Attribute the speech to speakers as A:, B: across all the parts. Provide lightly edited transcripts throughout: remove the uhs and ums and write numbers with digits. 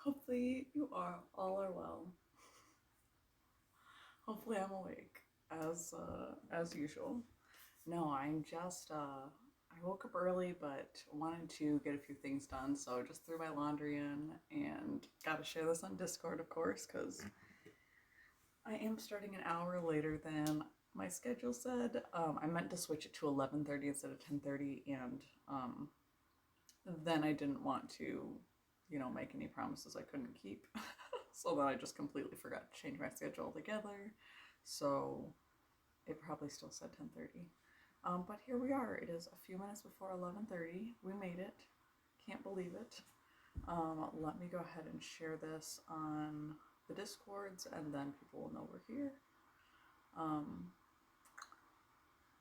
A: Hopefully you all are well. Hopefully I'm awake as usual. No, I'm just I woke up early but wanted to get a few things done, so just threw my laundry in and got to share this on Discord, of course, cuz I am starting an hour later than my schedule said. I meant to switch it to 11:30 instead of 10:30, and then I didn't want to, make any promises I couldn't keep. So then I just completely forgot to change my schedule altogether. So it probably still said 10:30. But here we are. It is a few minutes before 11:30. We made it. Can't believe it. Let me go ahead and share this on the Discords, and then people will know we're here.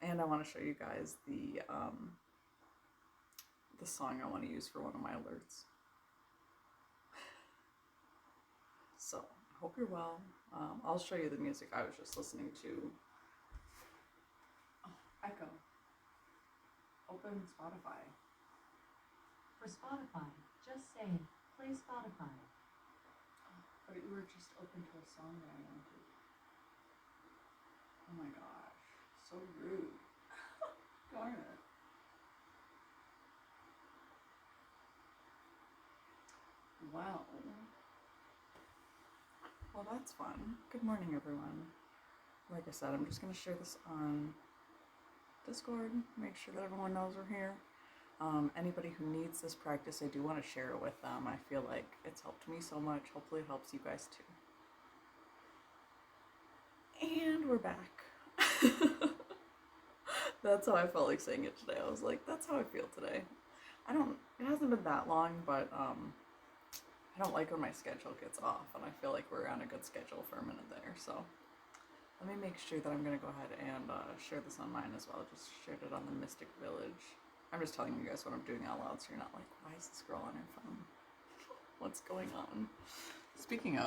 A: And I want to show you guys the song I want to use for one of my alerts. So I hope you're well. I'll show you the music I was just listening to. Oh, echo. Open Spotify.
B: For Spotify, just say, play Spotify.
A: But you were just open to a song that I wanted. Oh my gosh. So rude. Darn it. Well, that's fun. Good morning, everyone. Like I said, I'm just going to share this on Discord, make sure that everyone knows we're here. Anybody who needs this practice, I do want to share it with them. I feel like it's helped me so much. Hopefully it helps you guys too. And we're back. That's how I felt like saying it today. I was like, that's how I feel today. It hasn't been that long, but I don't like when my schedule gets off, and I feel like we're on a good schedule for a minute there. So let me make sure that I'm going to go ahead and share this on mine as well. I just shared it on the Mystic Village. I'm just telling you guys what I'm doing out loud so you're not like, why is this girl on her phone? What's going on? Speaking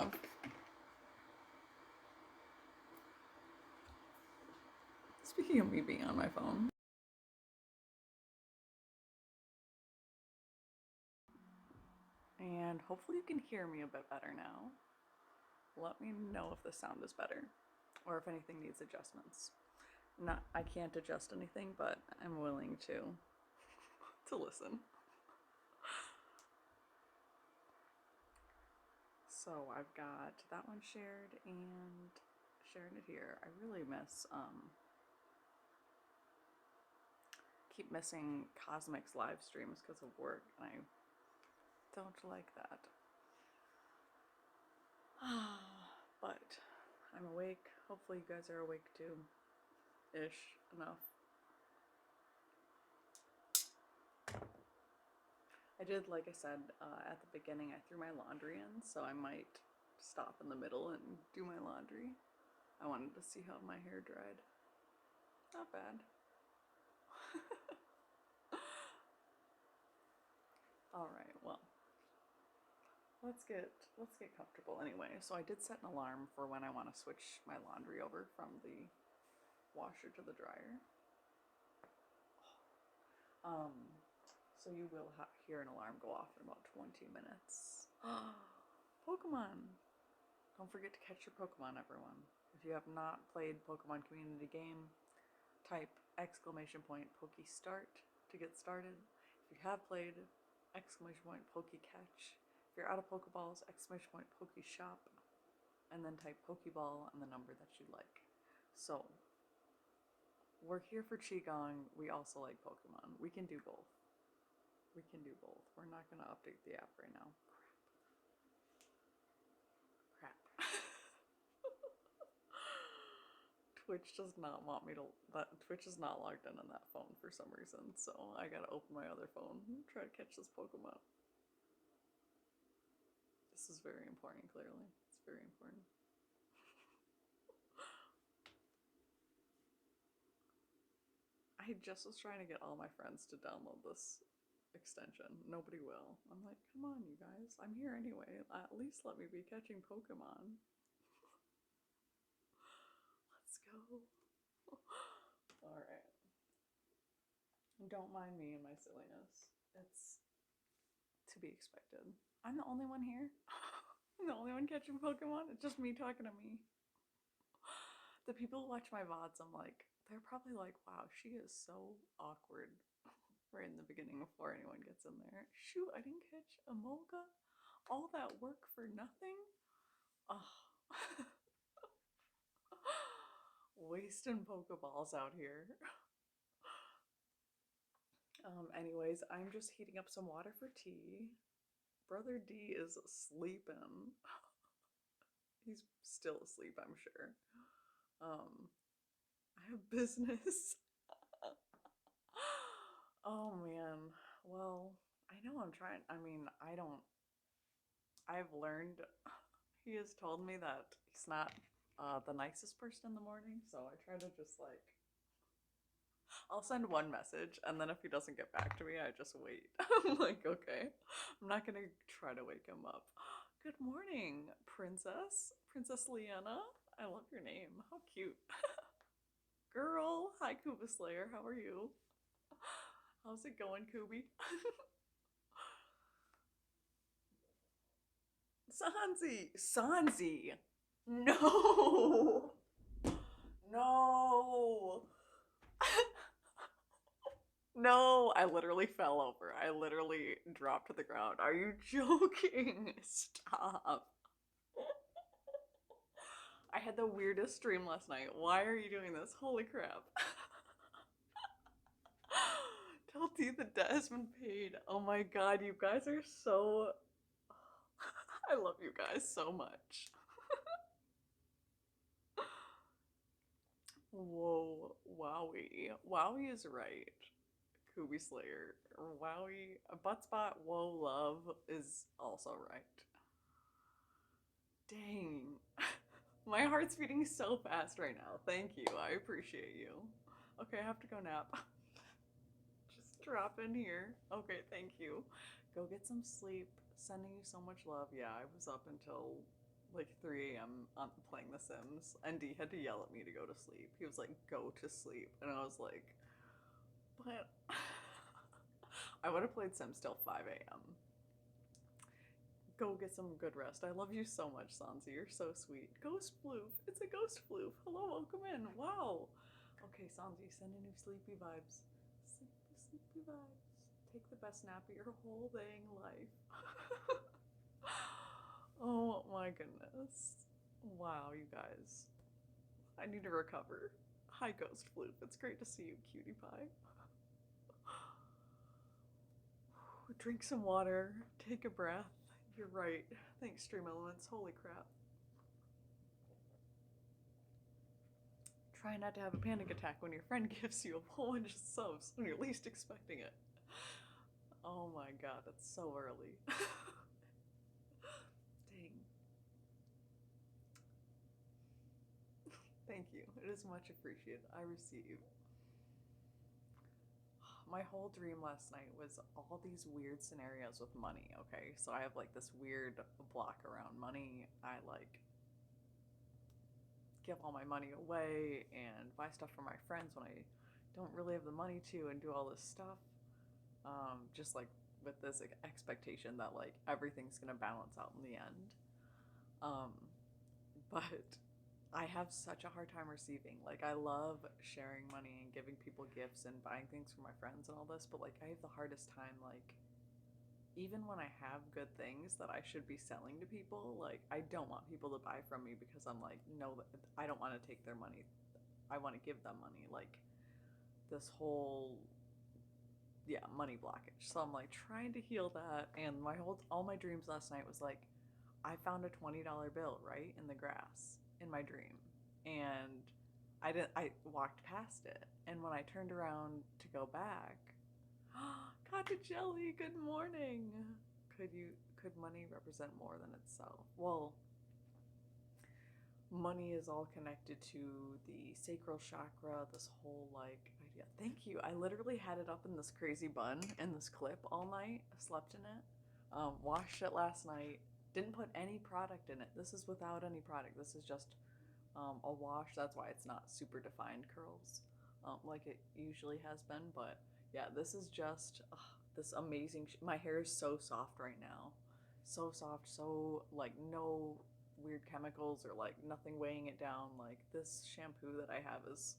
A: of me being on my phone. And hopefully you can hear me a bit better now. Let me know if the sound is better or if anything needs adjustments. I can't adjust anything, but I'm willing to listen. So I've got that one shared and sharing it here. I really keep missing Cosmic's live streams because of work, and I don't like that. But I'm awake. Hopefully you guys are awake too. Ish enough. I did, like I said at the beginning, I threw my laundry in, so I might stop in the middle and do my laundry. I wanted to see how my hair dried. Not bad. All right, well, let's get comfortable anyway. So I did set an alarm for when I want to switch my laundry over from the washer to the dryer. So you will hear an alarm go off in about 20 minutes. Pokemon! Don't forget to catch your Pokemon, everyone. If you have not played Pokemon Community Game, type !PokeStart to get started. If you have played, !PokeCatch. If you're out of Pokeballs, !PokeShop. And then type Pokeball and the number that you like. So, we're here for Qigong. We also like Pokemon. We can do both. We're not going to update the app right now. Crap. Twitch does not want me to. Twitch is not logged in on that phone for some reason, so I gotta open my other phone and try to catch this Pokemon. This is very important, clearly. It's very important. I just was trying to get all my friends to download this extension. Nobody will. I'm like, come on, you guys. I'm here anyway. At least let me be catching Pokemon. Let's go. Alright. Don't mind me and my silliness. It's, to to be expected. I'm the only one here. I'm the only one catching Pokemon. It's just me talking to me. The people who watch my VODs, I'm like, they're probably like, wow, she is so awkward right in the beginning before anyone gets in there. Shoot, I didn't catch a Molga. All that work for nothing? Oh. Wasting Pokeballs out here. Anyways, I'm just heating up some water for tea. Brother D is sleeping. He's still asleep, I'm sure. I have business. Oh man. Well, I know I'm trying. I mean, I've learned. He has told me that he's not the nicest person in the morning, so I try to just like. I'll send one message, and then if he doesn't get back to me, I just wait. I'm like, okay. I'm not gonna try to wake him up. Good morning, Princess. Princess Leanna. I love your name. How cute. Girl. Hi, Kuba Slayer. How are you? How's it going, Kubi? Sanzi! Sanzi! No! No! No! I literally fell over. I literally dropped to the ground. Are you joking? Stop. I had the weirdest stream last night. Why are you doing this? Holy crap. Tell T the debt has been paid. Oh my god, you guys are so. I love you guys so much. Whoa, Wowie. Wowie is right. Kubi Slayer. Wowie. Buttspot, whoa, love is also right. Dang. My heart's beating so fast right now. Thank you. I appreciate you. Okay, I have to go nap. Just drop in here. Okay, thank you. Go get some sleep. Sending you so much love. Yeah, I was up until like 3 a.m. Playing The Sims, and D had to yell at me to go to sleep. He was like, go to sleep. And I was like, but I would have played Sims till 5 a.m. Go get some good rest. I love you so much, Sansi. You're so sweet. Ghost Floof. It's a ghost floof. Hello, welcome in. Wow. Okay, Sansi, sending you sleepy vibes. Sleepy, sleepy vibes. Take the best nap of your whole dang life. Oh my goodness. Wow, you guys. I need to recover. Hi, Ghost Floof. It's great to see you, cutie pie. Drink some water. Take a breath. You're right. Thanks, Stream Elements. Holy crap. Try not to have a panic attack when your friend gives you a whole bunch of subs when you're least expecting it. Oh my god, it's so early. Dang. Thank you. It is much appreciated. I receive. My whole dream last night was all these weird scenarios with money, okay? So I have like this weird block around money. I like give all my money away and buy stuff for my friends when I don't really have the money to and do all this stuff. Just like with this like, expectation that like everything's gonna balance out in the end. Um, but I have such a hard time receiving. Like I love sharing money and giving people gifts and buying things for my friends and all this, but like I have the hardest time like even when I have good things that I should be selling to people, like I don't want people to buy from me because I'm like, no, I don't want to take their money. I want to give them money. Like this whole money blockage. So I'm like trying to heal that and all my dreams last night was like I found a $20 bill right in the grass in my dream. And I walked past it. And when I turned around to go back, Cottage Jelly, good morning. Could money represent more than itself? Well, money is all connected to the sacral chakra, this whole like idea. Thank you. I literally had it up in this crazy bun in this clip all night. I slept in it. Washed it last night. Didn't put any product in it. This is without any product. This is just a wash. That's why it's not super defined curls like it usually has been. But yeah, this is just this amazing. My hair is so soft right now, so soft, so like no weird chemicals or like nothing weighing it down. Like this shampoo that I have is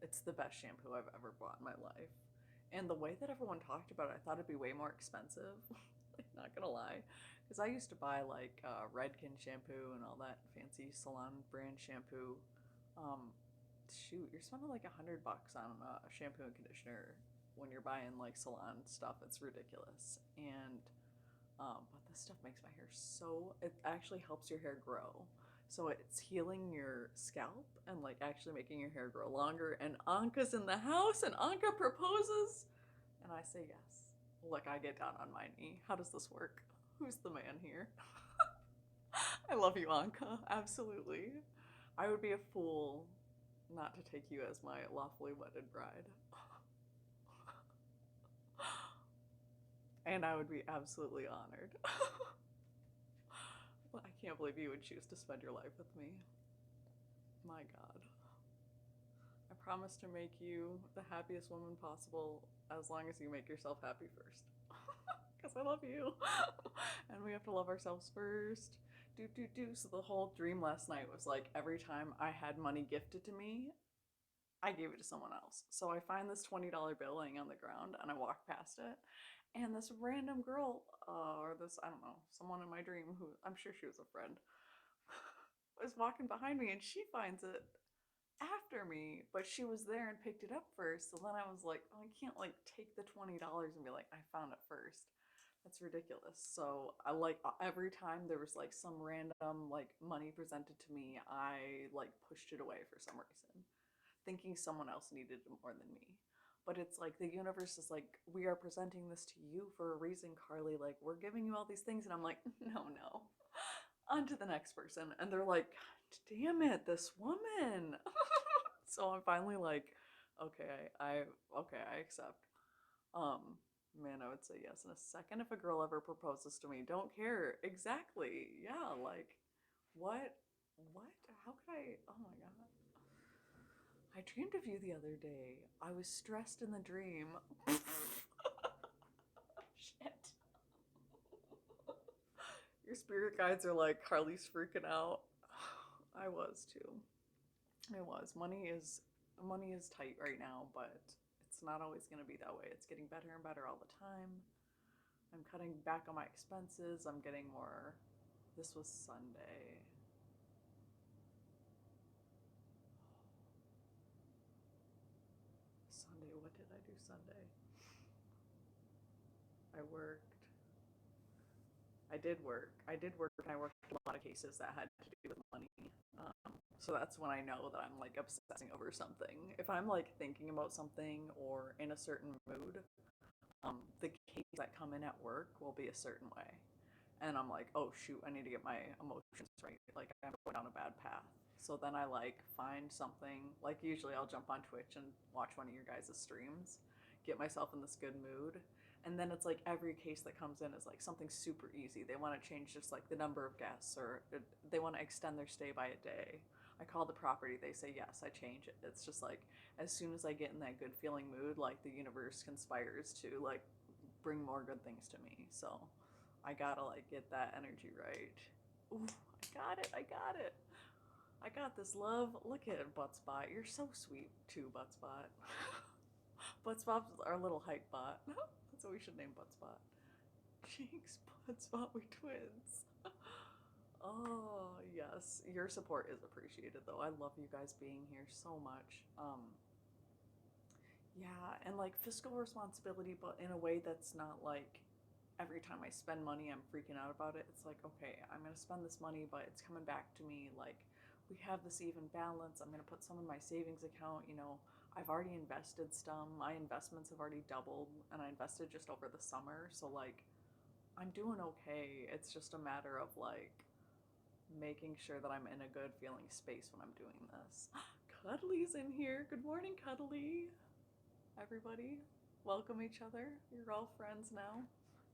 A: it's the best shampoo I've ever bought in my life. And the way that everyone talked about it, I thought it'd be way more expensive. Like, not gonna lie. Because I used to buy like Redken shampoo and all that fancy salon brand shampoo. Um, Shoot, you're spending like $100 on a shampoo and conditioner when you're buying like salon stuff. It's ridiculous. And but this stuff makes my hair so, it actually helps your hair grow. So it's healing your scalp and like actually making your hair grow longer. And Anka's in the house and Anka proposes. And I say yes. Look, I get down on my knee. How does this work? Who's the man here? I love you, Anka. Absolutely. I would be a fool not to take you as my lawfully wedded bride. And I would be absolutely honored. I can't believe you would choose to spend your life with me. My God. I promise to make you the happiest woman possible as long as you make yourself happy first. Because I love you. And we have to love ourselves first. Do. So the whole dream last night was like every time I had money gifted to me, I gave it to someone else. So I find this $20 bill laying on the ground and I walk past it. And this random girl, or this, I don't know, someone in my dream who I'm sure she was a friend, was walking behind me and she finds it after me, but she was there and picked it up first. So then I was like, oh, I can't like take the $20 and be like, I found it first. That's ridiculous. So I like every time there was like some random like money presented to me, I like pushed it away for some reason, thinking someone else needed it more than me. But it's like the universe is like, we are presenting this to you for a reason, Carly. Like, we're giving you all these things. And I'm like, no. On to the next person. And they're like, damn it, this woman. So I'm finally like, okay, I accept. Um, Man, I would say yes in a second if a girl ever proposes to me. Don't care. Exactly. Yeah, like, what? What? How could I? Oh my God. I dreamed of you the other day. I was stressed in the dream. Shit. Your spirit guides are like, Carly's freaking out. I was too. It was. Money is tight right now, but it's not always going to be that way. It's getting better and better all the time. I'm cutting back on my expenses. I'm getting more. This was Sunday. Sunday, what did I do Sunday? I worked. I did work, and I worked a lot of cases that had to do with money. So that's when I know that I'm like obsessing over something. If I'm like thinking about something or in a certain mood, the cases that come in at work will be a certain way. And I'm like, oh shoot, I need to get my emotions right. Like I'm going down a bad path. So then I like find something, like usually I'll jump on Twitch and watch one of your guys' streams, get myself in this good mood. And then it's like every case that comes in is like something super easy. They want to change just like the number of guests or they want to extend their stay by a day. I call the property, they say yes, I change it. It's just like as soon as I get in that good feeling mood, like the universe conspires to like bring more good things to me. So I gotta like get that energy right. Ooh, I got it. I got it. I got this, love. Look at it, Butt Spot. You're so sweet too, Butt Spot. Butt Spot's our little hike bot. That's what we should name Butt Spot. Jinx, Butt Spot, we twins. Oh yes, your support is appreciated though. I love you guys being here so much. Yeah, and like fiscal responsibility, but in a way that's not like every time I spend money, I'm freaking out about it. It's like, okay, I'm gonna spend this money, but it's coming back to me. Like, we have this even balance. I'm gonna put some in my savings account. I've already invested some. My investments have already doubled, and I invested just over the summer. So, like, I'm doing okay. It's just a matter of like making sure that I'm in a good feeling space when I'm doing this. Cuddly's in here. Good morning, Cuddly. Everybody, welcome each other. You're all friends now.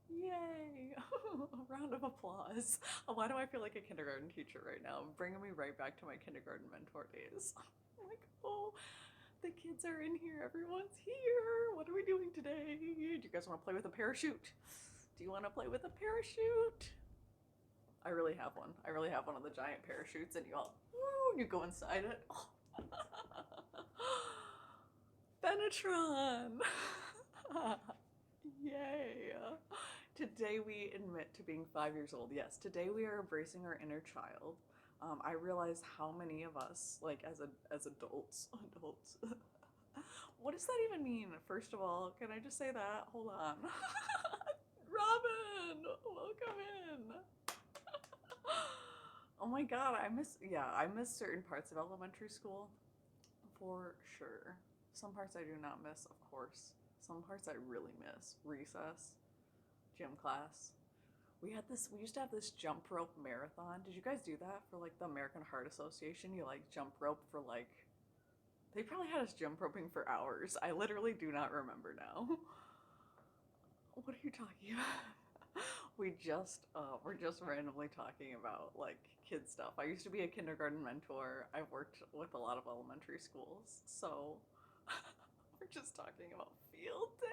A: Yay! A round of applause. Why do I feel like a kindergarten teacher right now? Bringing me right back to my kindergarten mentor days. I'm like, oh, The kids are in here. Everyone's here. What are we doing today? Do you guys want to play with a parachute? Do you want to play with a parachute? I really have one. I really have one of the giant parachutes, and you all, woo, you go inside it. Oh. Benetron! Yay! Today we admit to being 5 years old. Yes, today we are embracing our inner child. I realize how many of us, like as adults, what does that even mean? First of all, can I just say that? Hold on. Robin, welcome in. Oh my god, I miss certain parts of elementary school for sure. Some parts I do not miss, of course. Some parts I really miss. Recess, gym class. We used to have this jump rope marathon. Did you guys do that for like the American Heart Association? You like jump rope for like, they probably had us jump roping for hours. I literally do not remember now. What are you talking about? We're just randomly talking about like kid stuff. I used to be a kindergarten mentor. I worked with a lot of elementary schools, so we're just talking about field day.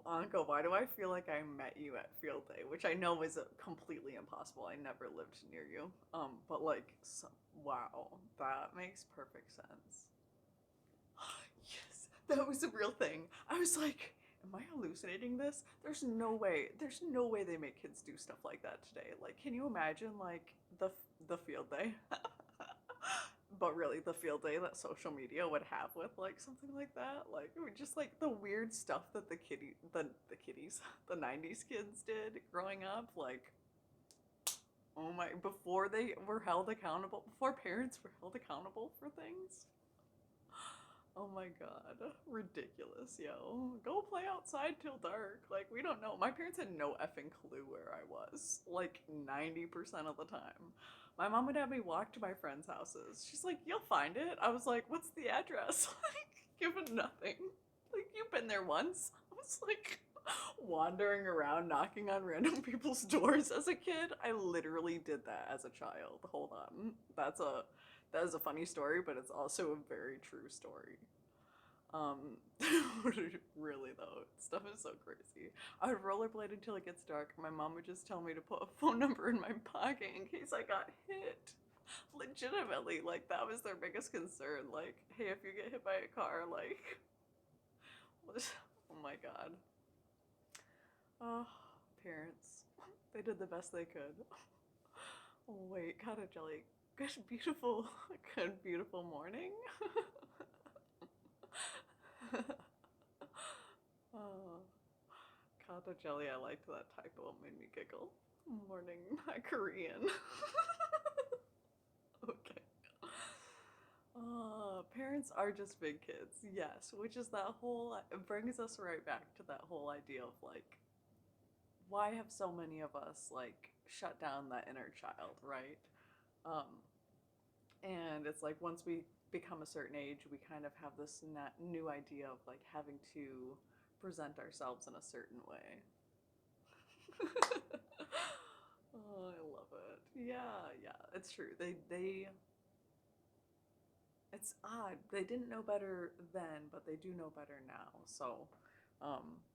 A: Anka, why do I feel like I met you at field day? Which I know is completely impossible. I never lived near you. But like, so, wow, that makes perfect sense. Yes, that was a real thing. I was like, am I hallucinating this? There's no way. There's no way they make kids do stuff like that today. Like, can you imagine like the field day? But really, the field day that social media would have with like something like that, like it would just like the weird stuff that the kiddies, the '90s kids did growing up, like oh my, before they were held accountable, before parents were held accountable for things. Oh my god, ridiculous, yo. Go play outside till dark. Like, we don't know. My parents had no effing clue where I was, like 90% of the time. My mom would have me walk to my friends' houses. She's like, you'll find it. I was like, what's the address? Like, given nothing. Like, you've been there once. I was like, wandering around knocking on random people's doors as a kid. I literally did that as a child. Hold on. That is a funny story, but it's also a very true story. Um, really though, stuff is so crazy. I would rollerblade until it gets dark. My mom would just tell me to put a phone number in my pocket in case I got hit. Legitimately, like that was their biggest concern. Like, hey, if you get hit by a car, like, oh my god. Oh, parents, they did the best they could. Oh wait, cottage jelly. Good, beautiful, good, beautiful morning. Oh, Kata jelly, I liked that typo. It made me giggle. Morning, Korean. Okay. Parents are just big kids, yes, which is that whole, it brings us right back to that whole idea of like, why have so many of us like shut down that inner child, right? Um, and it's like once we become a certain age, we kind of have this new idea of like having to present ourselves in a certain way. Oh, I love it. Yeah, yeah, it's true. It's odd. They didn't know better then, but they do know better now. So,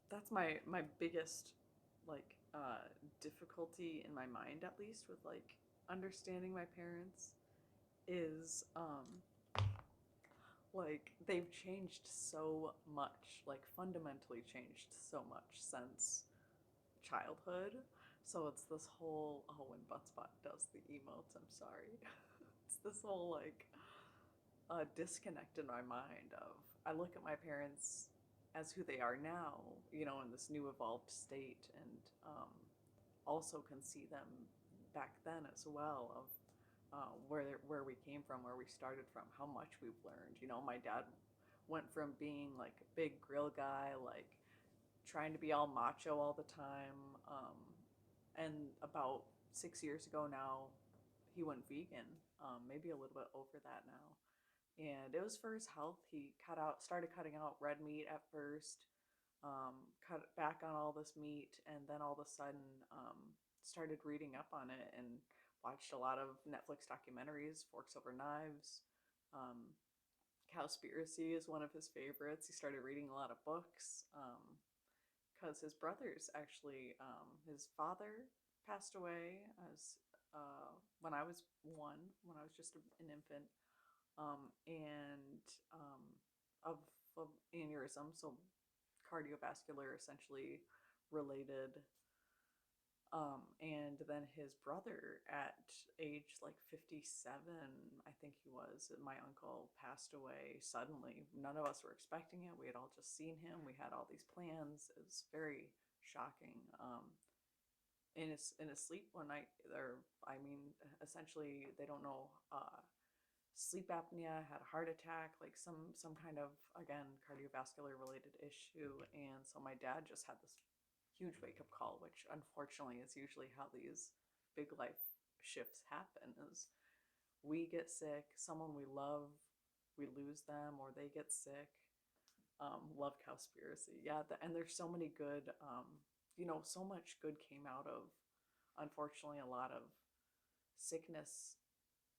A: that's my biggest like difficulty in my mind, at least, with like understanding my parents is like they've changed so much, like fundamentally changed so much since childhood. So it's this whole, oh, when Buttspot does the emotes, I'm sorry. It's this whole like disconnect in my mind of I look at my parents as who they are now, you know, in this new evolved state, and also can see them back then as well of where we came from, where we started from, how much we've learned. You know, my dad went from being like a big grill guy, like trying to be all macho all the time, and about 6 years ago now, he went vegan. Maybe a little bit over that now, and it was for his health. He started cutting out red meat at first, cut back on all this meat, and then all of a sudden started reading up on it and watched a lot of Netflix documentaries, Forks Over Knives. Um, Cowspiracy is one of his favorites. He started reading a lot of books because his brothers actually, his father passed away as when I was one, when I was just an infant, and of, of aneurysm, so cardiovascular essentially related. And then his brother at age like 57, I think he was, my uncle passed away suddenly. None of us were expecting it. We had all just seen him. We had all these plans. It was very shocking. In his sleep one night, or I mean, essentially, they don't know. Sleep apnea, had a heart attack, like some kind of, again, cardiovascular related issue. And so my dad just had this huge wake up call, which unfortunately is usually how these big life shifts happen, is we get sick, someone we love, we lose them, or they get sick. Love Cowspiracy. Yeah, and there's so many good, so much good came out of, unfortunately, a lot of sickness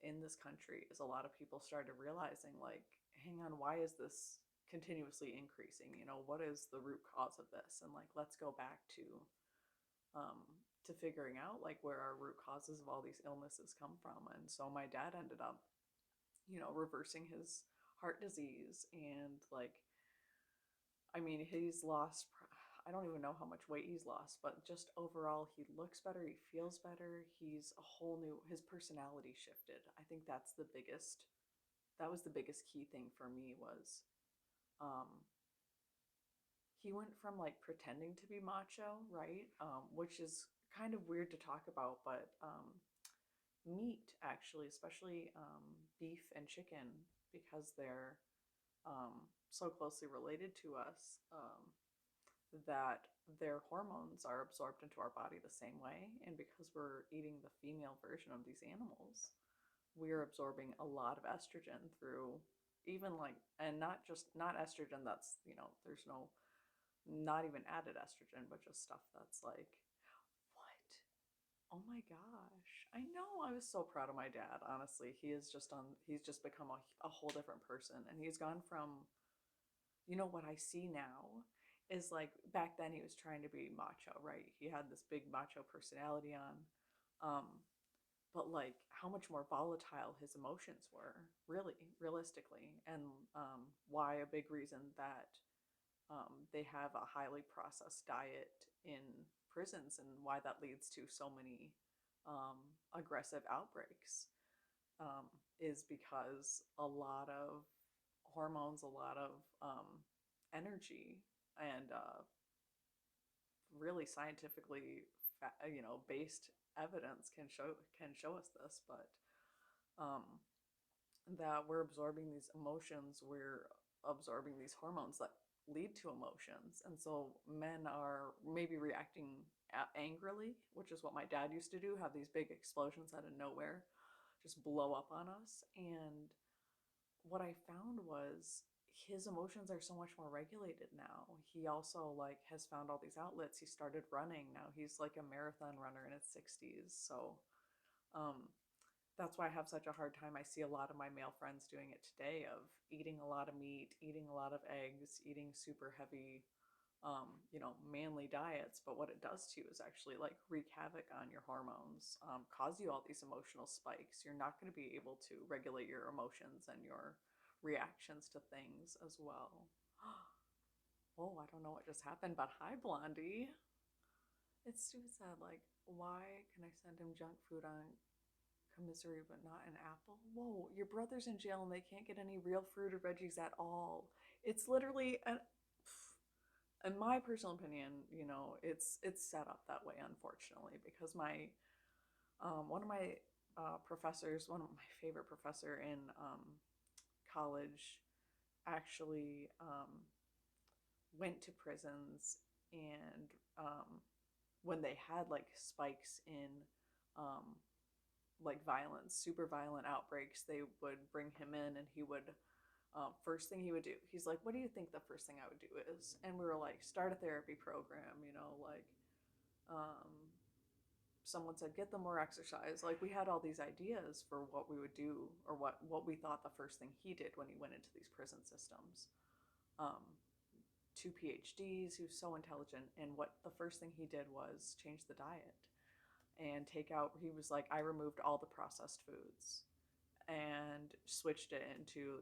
A: in this country, is a lot of people started realizing, like, hang on, why is this continuously increasing? What is the root cause of this? And like, let's go back um, to figuring out like where our root causes of all these illnesses come from. And so my dad ended up, reversing his heart disease. And like, I mean, he's lost, I don't even know how much weight he's lost, but just overall, he looks better, he feels better, he's a whole new, his personality shifted. I think that was the biggest key thing for me, was um, he went from like pretending to be macho, right? Which is kind of weird to talk about, but meat, actually, especially beef and chicken, because they're so closely related to us, that their hormones are absorbed into our body the same way. And because we're eating the female version of these animals, we're absorbing a lot of estrogen through, even like, and not estrogen that's, there's no, not even added estrogen, but just stuff that's like, what? Oh my gosh. I know. I was so proud of my dad, honestly. He's just become a whole different person. And he's gone from, what I see now is like, back then he was trying to be macho, right? He had this big macho personality on. Um, but like how much more volatile his emotions were, really, realistically. And why a big reason that they have a highly processed diet in prisons, and why that leads to so many aggressive outbreaks, is because a lot of hormones, a lot of energy, and really scientifically, based evidence can show us this, but um, that we're absorbing these emotions, we're absorbing these hormones that lead to emotions. And so men are maybe reacting angrily, which is what my dad used to do, have these big explosions out of nowhere, just blow up on us. And what I found was his emotions are so much more regulated now. He also like has found all these outlets. He started running. Now he's like a marathon runner in his 60s. So um, that's why I have such a hard time. I see a lot of my male friends doing it today, of eating a lot of meat, eating a lot of eggs, eating super heavy, manly diets. But what it does to you is actually like wreak havoc on your hormones, cause you all these emotional spikes. You're not going to be able to regulate your emotions and your reactions to things as well. Oh, I don't know what just happened, but hi, Blondie. It's too sad. Like, why can I send him junk food on commissary but not an apple? Whoa, your brother's in jail and they can't get any real fruit or veggies at all. It's literally in my personal opinion, it's set up that way, unfortunately, because my one of my professors, one of my favorite professor in college, actually went to prisons. And when they had like spikes in um, like violence, super violent outbreaks, they would bring him in, and he would, first thing he would do, he's like, what do you think the first thing I would do is? And we were like, start a therapy program, like, um, someone said, get them more exercise. Like, we had all these ideas for what we would do, or what we thought the first thing he did when he went into these prison systems. Um, 2 PhDs, he was so intelligent, and what the first thing he did was change the diet and take out, he was like, I removed all the processed foods and switched it into,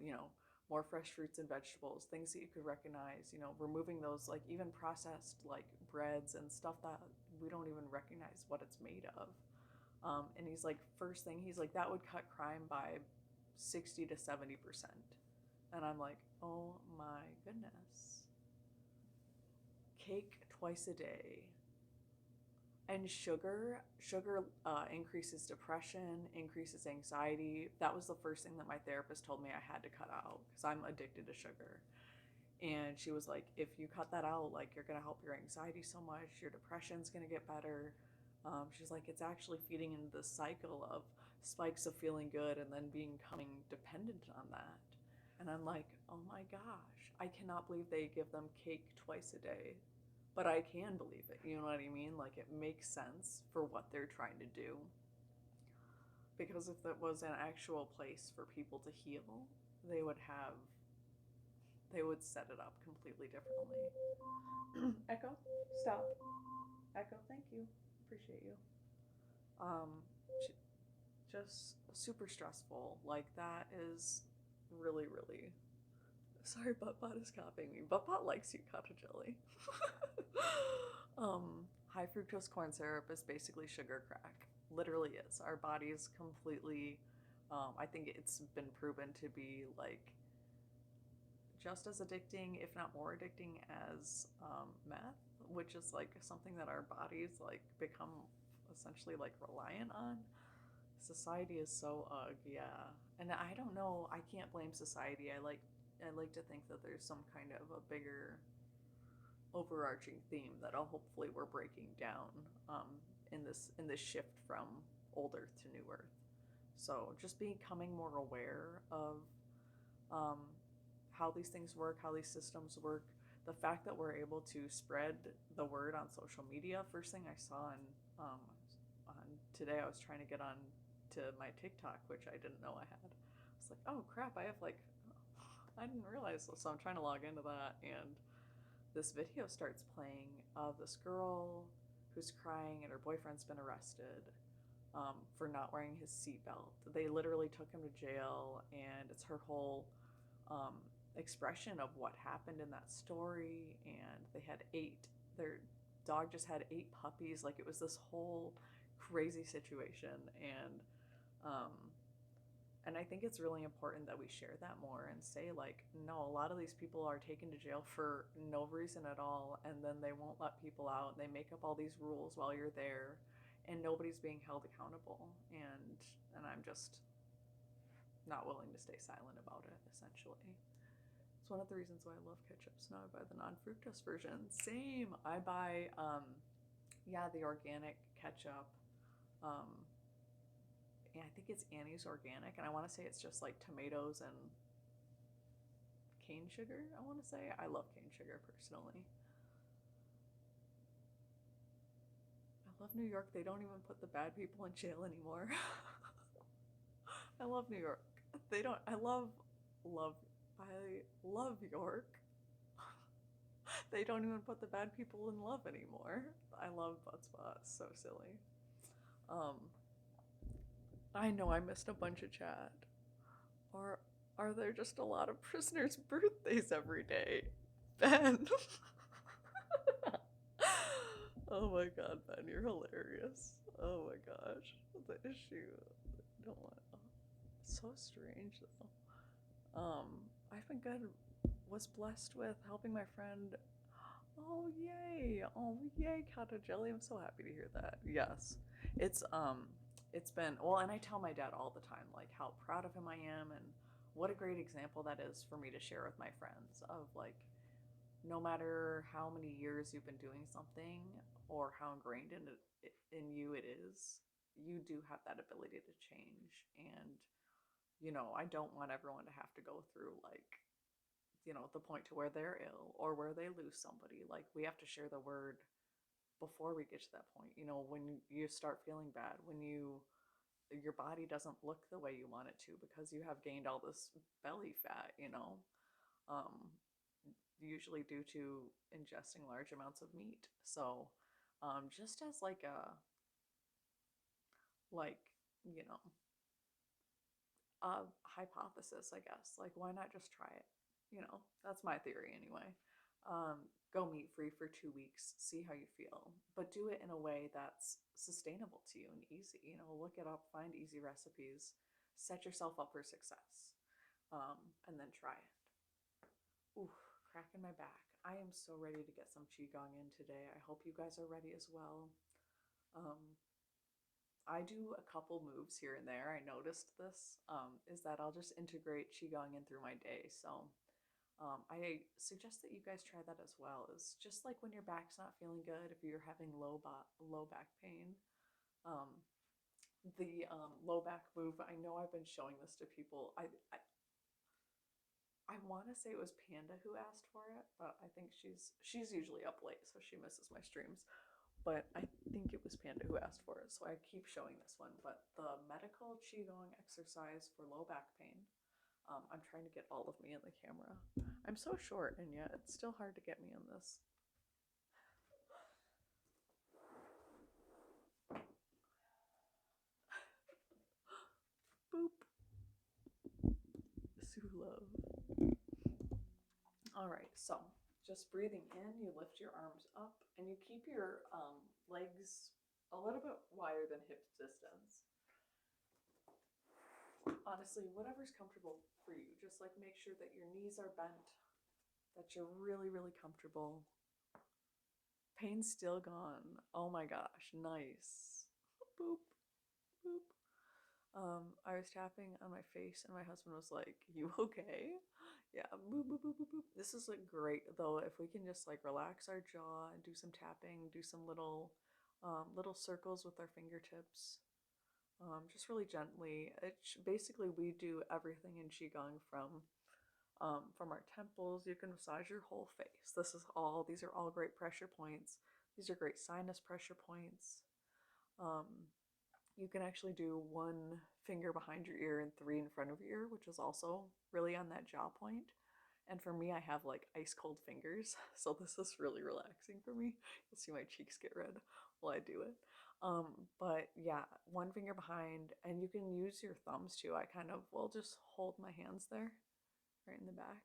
A: more fresh fruits and vegetables, things that you could recognize, removing those, like, even processed, like, breads and stuff that we don't even recognize what it's made of. And he's like, first thing, he's like, that would cut crime by 60 to 70%. And I'm like, oh my goodness. Cake twice a day. And sugar increases depression, increases anxiety. That was the first thing that my therapist told me I had to cut out, because I'm addicted to sugar. And she was like, if you cut that out, like, you're going to help your anxiety so much, your depression's going to get better. She's like, it's actually feeding into the cycle of spikes of feeling good and then becoming dependent on that. And I'm like, oh my gosh, I cannot believe they give them cake twice a day. But I can believe it, you know what I mean? Like, it makes sense for what they're trying to do. Because if that was an actual place for people to heal, they would have, they would set it up completely differently. Echo, stop. Echo, thank you. Appreciate you. Um, just super stressful. Like, that is really, really. Sorry, Buttbot is copying me. Buttbot likes you, cottage jelly. High fructose corn syrup is basically sugar crack. Literally is. Our bodies completely. I think it's been proven to be, like, just as addicting, if not more addicting, as meth, which is like something that our bodies, like, become essentially, like, reliant on. Society is so yeah. And I don't know, I can't blame society. I like to think that there's some kind of a bigger overarching theme that hopefully we're breaking down, in this shift from old Earth to new Earth. So just becoming more aware of um, how these things work, how these systems work, the fact that we're able to spread the word on social media. First thing I saw on today, I was trying to get on to my TikTok, which I didn't know I had. I was like, oh crap, I have, like, I didn't realize this. So I'm trying to log into that, and this video starts playing of this girl who's crying and her boyfriend's been arrested for not wearing his seatbelt. They literally took him to jail, and it's her whole um, expression of what happened in that story. And they had their dog just had 8 puppies. Like, it was this whole crazy situation. Um, and I think it's really important that we share that more and say, like, no, a lot of these people are taken to jail for no reason at all, and then they won't let people out. They make up all these rules while you're there, and nobody's being held accountable. And I'm just not willing to stay silent about it, essentially. It's one of the reasons why I love ketchup. So now I buy the non-fructose version. Same. I buy, the organic ketchup. Um, I think it's Annie's Organic, and I want to say it's just like tomatoes and cane sugar. I want to say I love cane sugar personally. I love New York. They don't even put the bad people in jail anymore. I love New York. They don't. I love York. They don't even put the bad people in love anymore. I love Buttspot. So silly. I know I missed a bunch of chat. Or are there just a lot of prisoners' birthdays every day? Ben. Oh my god, Ben, you're hilarious. Oh my gosh. The issue. I don't want. It's so strange though. I've been good. Was blessed with helping my friend. Oh yay! Oh yay, Kata Jelly! I'm so happy to hear that. Yes, it's been well, and I tell my dad all the time, like, how proud of him I am, and what a great example that is for me to share with my friends. Of, like, no matter how many years you've been doing something or how ingrained in you it is, you do have that ability to change. And I don't want everyone to have to go through, like, the point to where they're ill or where they lose somebody. Like, we have to share the word before we get to that point, you know, when you start feeling bad, when your body doesn't look the way you want it to because you have gained all this belly fat, you know, um, usually due to ingesting large amounts of meat. So, just as like like, you know, a hypothesis, I guess. Like, why not just try it? You know, that's my theory anyway. Go meat free for 2 weeks, see how you feel, but do it in a way that's sustainable to you and easy. You know, look it up, find easy recipes, set yourself up for success, and then try it. Ooh, cracking my back. I am so ready to get some Qigong in today. I hope you guys are ready as well. Um, I do a couple moves here and there. I noticed this, is that I'll just integrate Qigong in through my day. So I suggest that you guys try that as well. It's just like when your back's not feeling good, if you're having low back pain. Um, the low back move, I know I've been showing this to people. I want to say it was Panda who asked for it, but I think she's usually up late, so she misses my streams. But I think it was Panda who asked for it, so I keep showing this one. But the medical Qigong exercise for low back pain, I'm trying to get all of me in the camera. I'm so short, and yet it's still hard to get me in this. Boop. Sue love. All right, so just breathing in, you lift your arms up, and you keep your legs a little bit wider than hip distance. Honestly, whatever's comfortable for you. Just like make sure that your knees are bent, that you're really, really comfortable. Pain's still gone. Oh my gosh, nice. Boop, boop. I was tapping on my face and my husband was like, "You okay?" Yeah, boop, boop, boop, boop, boop. This is like great though. If we can just like relax our jaw and do some tapping, do some little circles with our fingertips, just really gently. Basically we do everything in qigong from our temples. You can massage your whole face. These are all great pressure points. These are great sinus pressure points. Um, you can actually do one finger behind your ear and three in front of your ear, which is also really on that jaw point. And for me, I have like ice cold fingers, so this is really relaxing for me. You'll see my cheeks get red while I do it. But yeah, one finger behind, and you can use your thumbs too. I kind of will just hold my hands there, right in the back.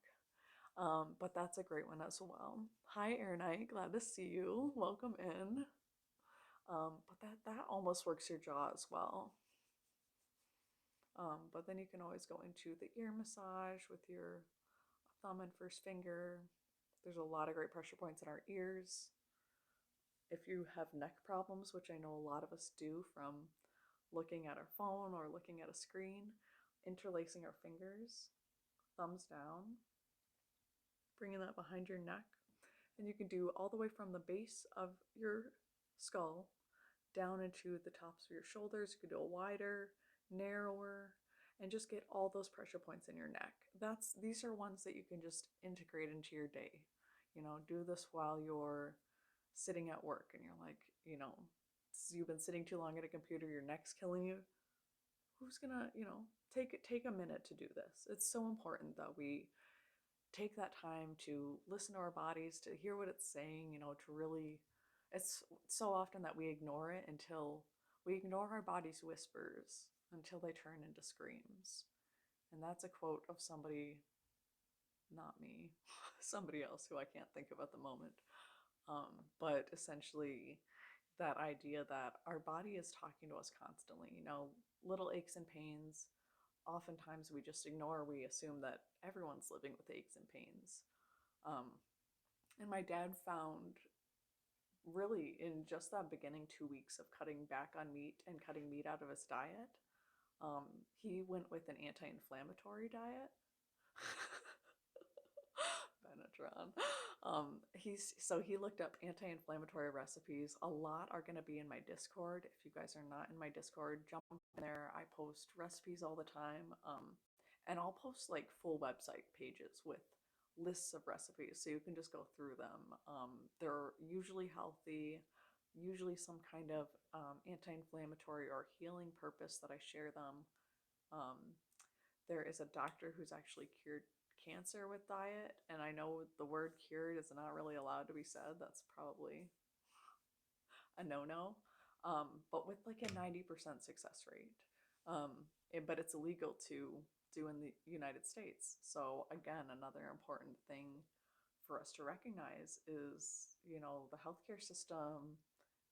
A: But that's a great one as well. Hi, Aaronite, glad to see you. Welcome in. But that almost works your jaw as well. But then you can always go into the ear massage with your thumb and first finger. There's a lot of great pressure points in our ears. If you have neck problems, which I know a lot of us do from looking at our phone or looking at a screen, interlacing our fingers, thumbs down, bringing that behind your neck. And you can do all the way from the base of your skull down into the tops of your shoulders. You could do a wider, narrower, and just get all those pressure points in your neck. These are ones that you can just integrate into your day. You know, do this while you're sitting at work and you're like, you know, you've been sitting too long at a computer, your neck's killing you. Who's gonna, you know, take a minute to do this? It's so important that we take that time to listen to our bodies, to hear what it's saying, you know, to really, it's so often that we ignore it until we ignore our body's whispers until they turn into screams. And that's a quote of somebody, not me, somebody else who I can't think of at the moment. But essentially, that idea that our body is talking to us constantly, you know, little aches and pains. Oftentimes we just ignore, we assume that everyone's living with aches and pains. Um, and my dad found really in just that beginning 2 weeks of cutting back on meat and cutting meat out of his diet, he went with an anti-inflammatory diet. Benadryl. He looked up anti-inflammatory recipes. A lot are going to be in my Discord. If you guys are not in my Discord, jump in there. I post recipes all the time, and I'll post like full website pages with lists of recipes, so you can just go through them. They're usually healthy. usually some kind of anti-inflammatory or healing purpose that I share them. Um, there is a doctor who's actually cured cancer with diet, and I know the word cured is not really allowed to be said. That's probably a no-no. But with like a 90% success rate. But it's illegal to do in the United States. So again, another important thing for us to recognize is, the healthcare system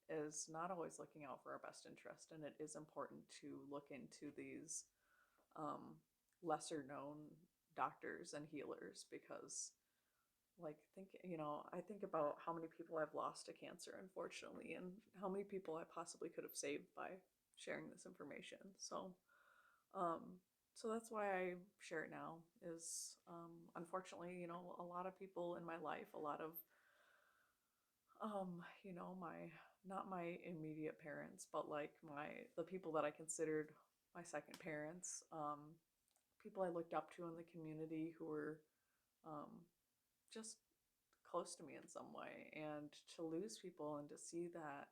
A: is not always looking out for our best interest, and it is important to look into these um, lesser known doctors and healers because I think about how many people I've lost to cancer, unfortunately, and how many people I possibly could have saved by sharing this information. Um, so that's why I share it now. Is unfortunately, a lot of people in my life, a lot of my not my immediate parents, but like the people that I considered my second parents, people I looked up to in the community who were um, just close to me in some way, and to lose people and to see that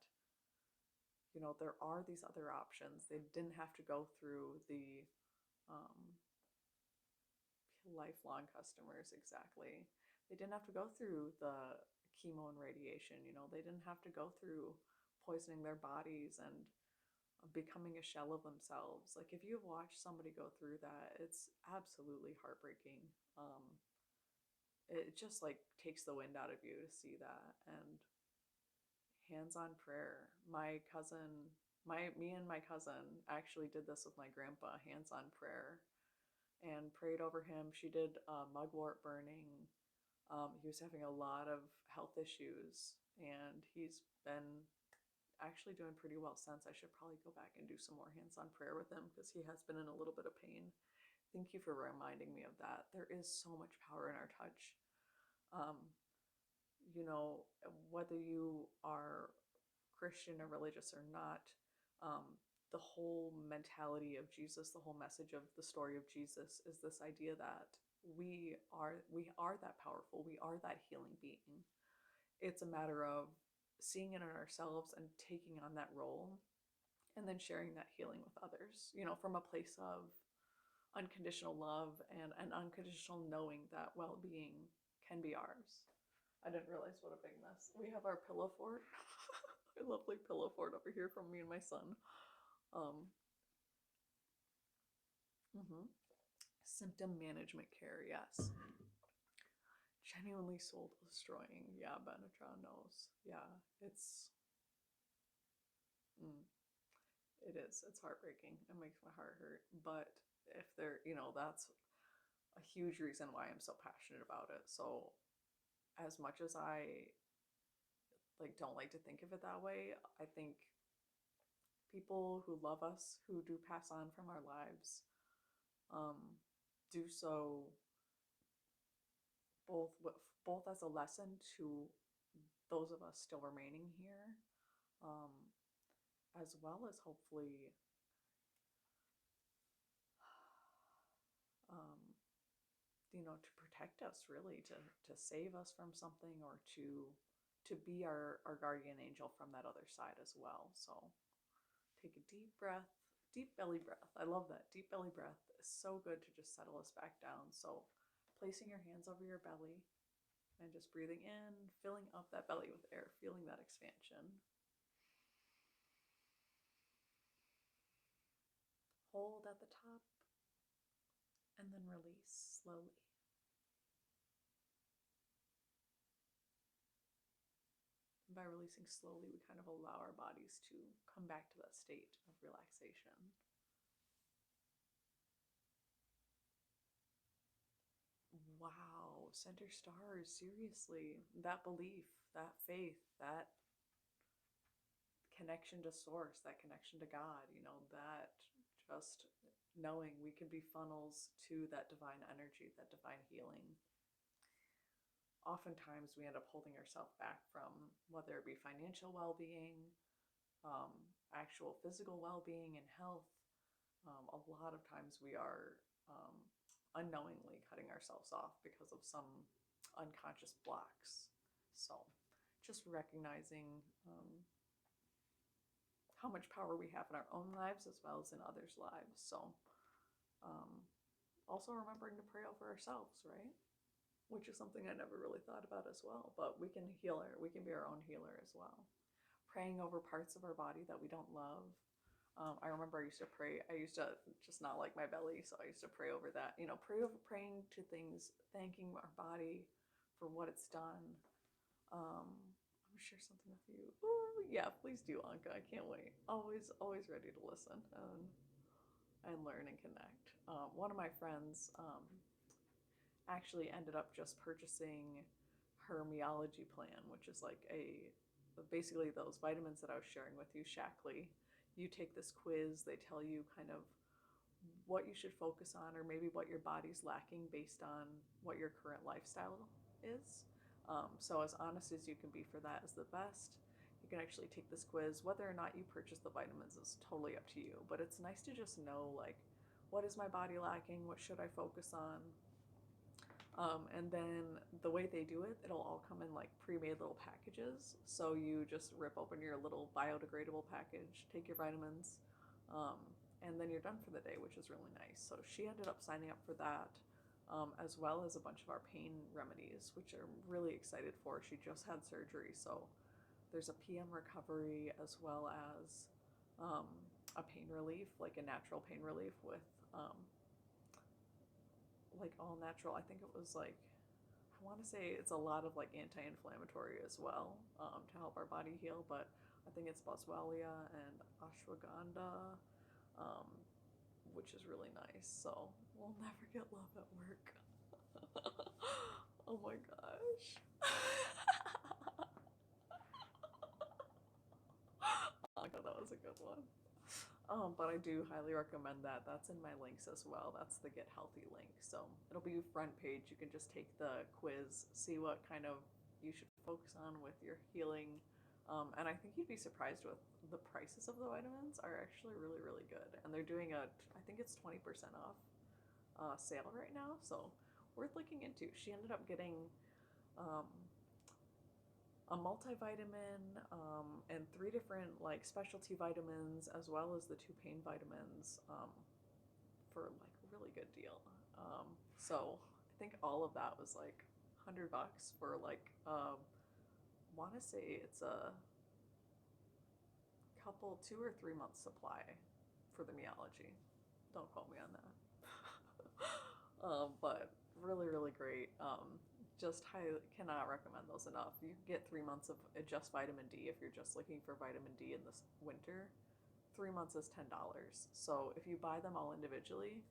A: there are these other options. They didn't have to go through the um, lifelong customers exactly. They didn't have to go through the chemo and radiation. They didn't have to go through poisoning their bodies and becoming a shell of themselves. Like if you've watched somebody go through that, it's absolutely heartbreaking. It just like takes the wind out of you to see that. And hands-on prayer. My cousin, me and my cousin actually did this with my grandpa, hands-on prayer, and prayed over him. She did mugwort burning. He was having a lot of health issues, and he's been actually doing pretty well since. I should probably go back and do some more hands-on prayer with him because he has been in a little bit of pain. Thank you for reminding me of that. There is so much power in our touch. Um, whether you are Christian or religious or not, the whole mentality of Jesus, the whole message of the story of Jesus is this idea that we are that powerful, we are that healing being. It's a matter of seeing it in ourselves and taking on that role and then sharing that healing with others, from a place of unconditional love and an unconditional knowing that well-being can be ours. I didn't realize what a big mess. We have our pillow fort. A lovely pillow fort over here from me and my son. Um, mhm. Symptom management care, yes. Genuinely soul destroying. Yeah, Benadryl knows. Yeah, mm, it is. It's heartbreaking. It makes my heart hurt. But if that's a huge reason why I'm so passionate about it. So as much as I don't like to think of it that way, I think people who love us, who do pass on from our lives, um, do so both both as a lesson to those of us still remaining here, um, as well as hopefully um, to protect us, really, to save us from something, or to be our guardian angel from that other side as well. So take a deep breath, deep belly breath. I love that. Deep belly breath is so good to just settle us back down. So placing your hands over your belly and just breathing in, filling up that belly with air, feeling that expansion. Hold at the top and then release slowly. And by releasing slowly, we kind of allow our bodies to come back to that state of relaxation. Wow, center stars, seriously. That belief, that faith, that connection to source, that connection to God, that just knowing we can be funnels to that divine energy, that divine healing. Oftentimes we end up holding ourselves back from whether it be financial well-being, um, actual physical well-being and health. A lot of times we are unknowingly cutting ourselves off because of some unconscious blocks. So just recognizing how much power we have in our own lives as well as in others' lives. So, um, also remembering to pray over ourselves, right? Which is something I never really thought about as well. But we can we can be our own healer as well. Praying over parts of our body that we don't love. I remember I used to pray. I used to just not like my belly, so I used to pray over that. You know, praying to things, thanking our body for what it's done. I'm share something with you. Ooh, yeah, please do, Anka. I can't wait. Always ready to listen and learn and connect. One of my friends actually ended up just purchasing her Meology plan, which is like basically those vitamins that I was sharing with you, Shackley. You take this quiz, they tell you kind of what you should focus on or maybe what your body's lacking based on what your current lifestyle is. So as honest as you can be for that is the best. You can actually take this quiz. Whether or not you purchase the vitamins is totally up to you, but it's nice to just know, like, what is my body lacking? What should I focus on? And then the way they do it, it'll all come in like pre-made little packages. So you just rip open your little biodegradable package, take your vitamins, um, and then you're done for the day, which is really nice. So she ended up signing up for that, as well as a bunch of our pain remedies, which I'm really excited for. She just had surgery, so there's a PM recovery as well as um, a pain relief, like a natural pain relief with like all natural. I think it was like, I want to say it's a lot of like anti-inflammatory as well, to help our body heal. But I think it's boswellia and ashwagandha, um, which is really nice. So we'll never get love at work. Oh my gosh. Oh my god, that was a good one. But I do highly recommend that. That's in my links as well. That's the Get Healthy link. So it'll be front page. You can just take the quiz, see what kind of you should focus on with your healing. And I think you'd be surprised with the prices of the vitamins are actually really, really good. And they're doing I think it's 20% off sale right now. So worth looking into. She ended up getting um, a multivitamin, and 3 different like specialty vitamins as well as the 2 pain vitamins, for like a really good deal. So I think all of that was like $100 for like, want to say it's a couple 2 or 3 months supply for the Meology. Don't quote me on that. But really, really great. Just highly cannot recommend those enough. You get 3 months of just vitamin D if you're just looking for vitamin D in this winter. 3 months is $10. So if you buy them all individually,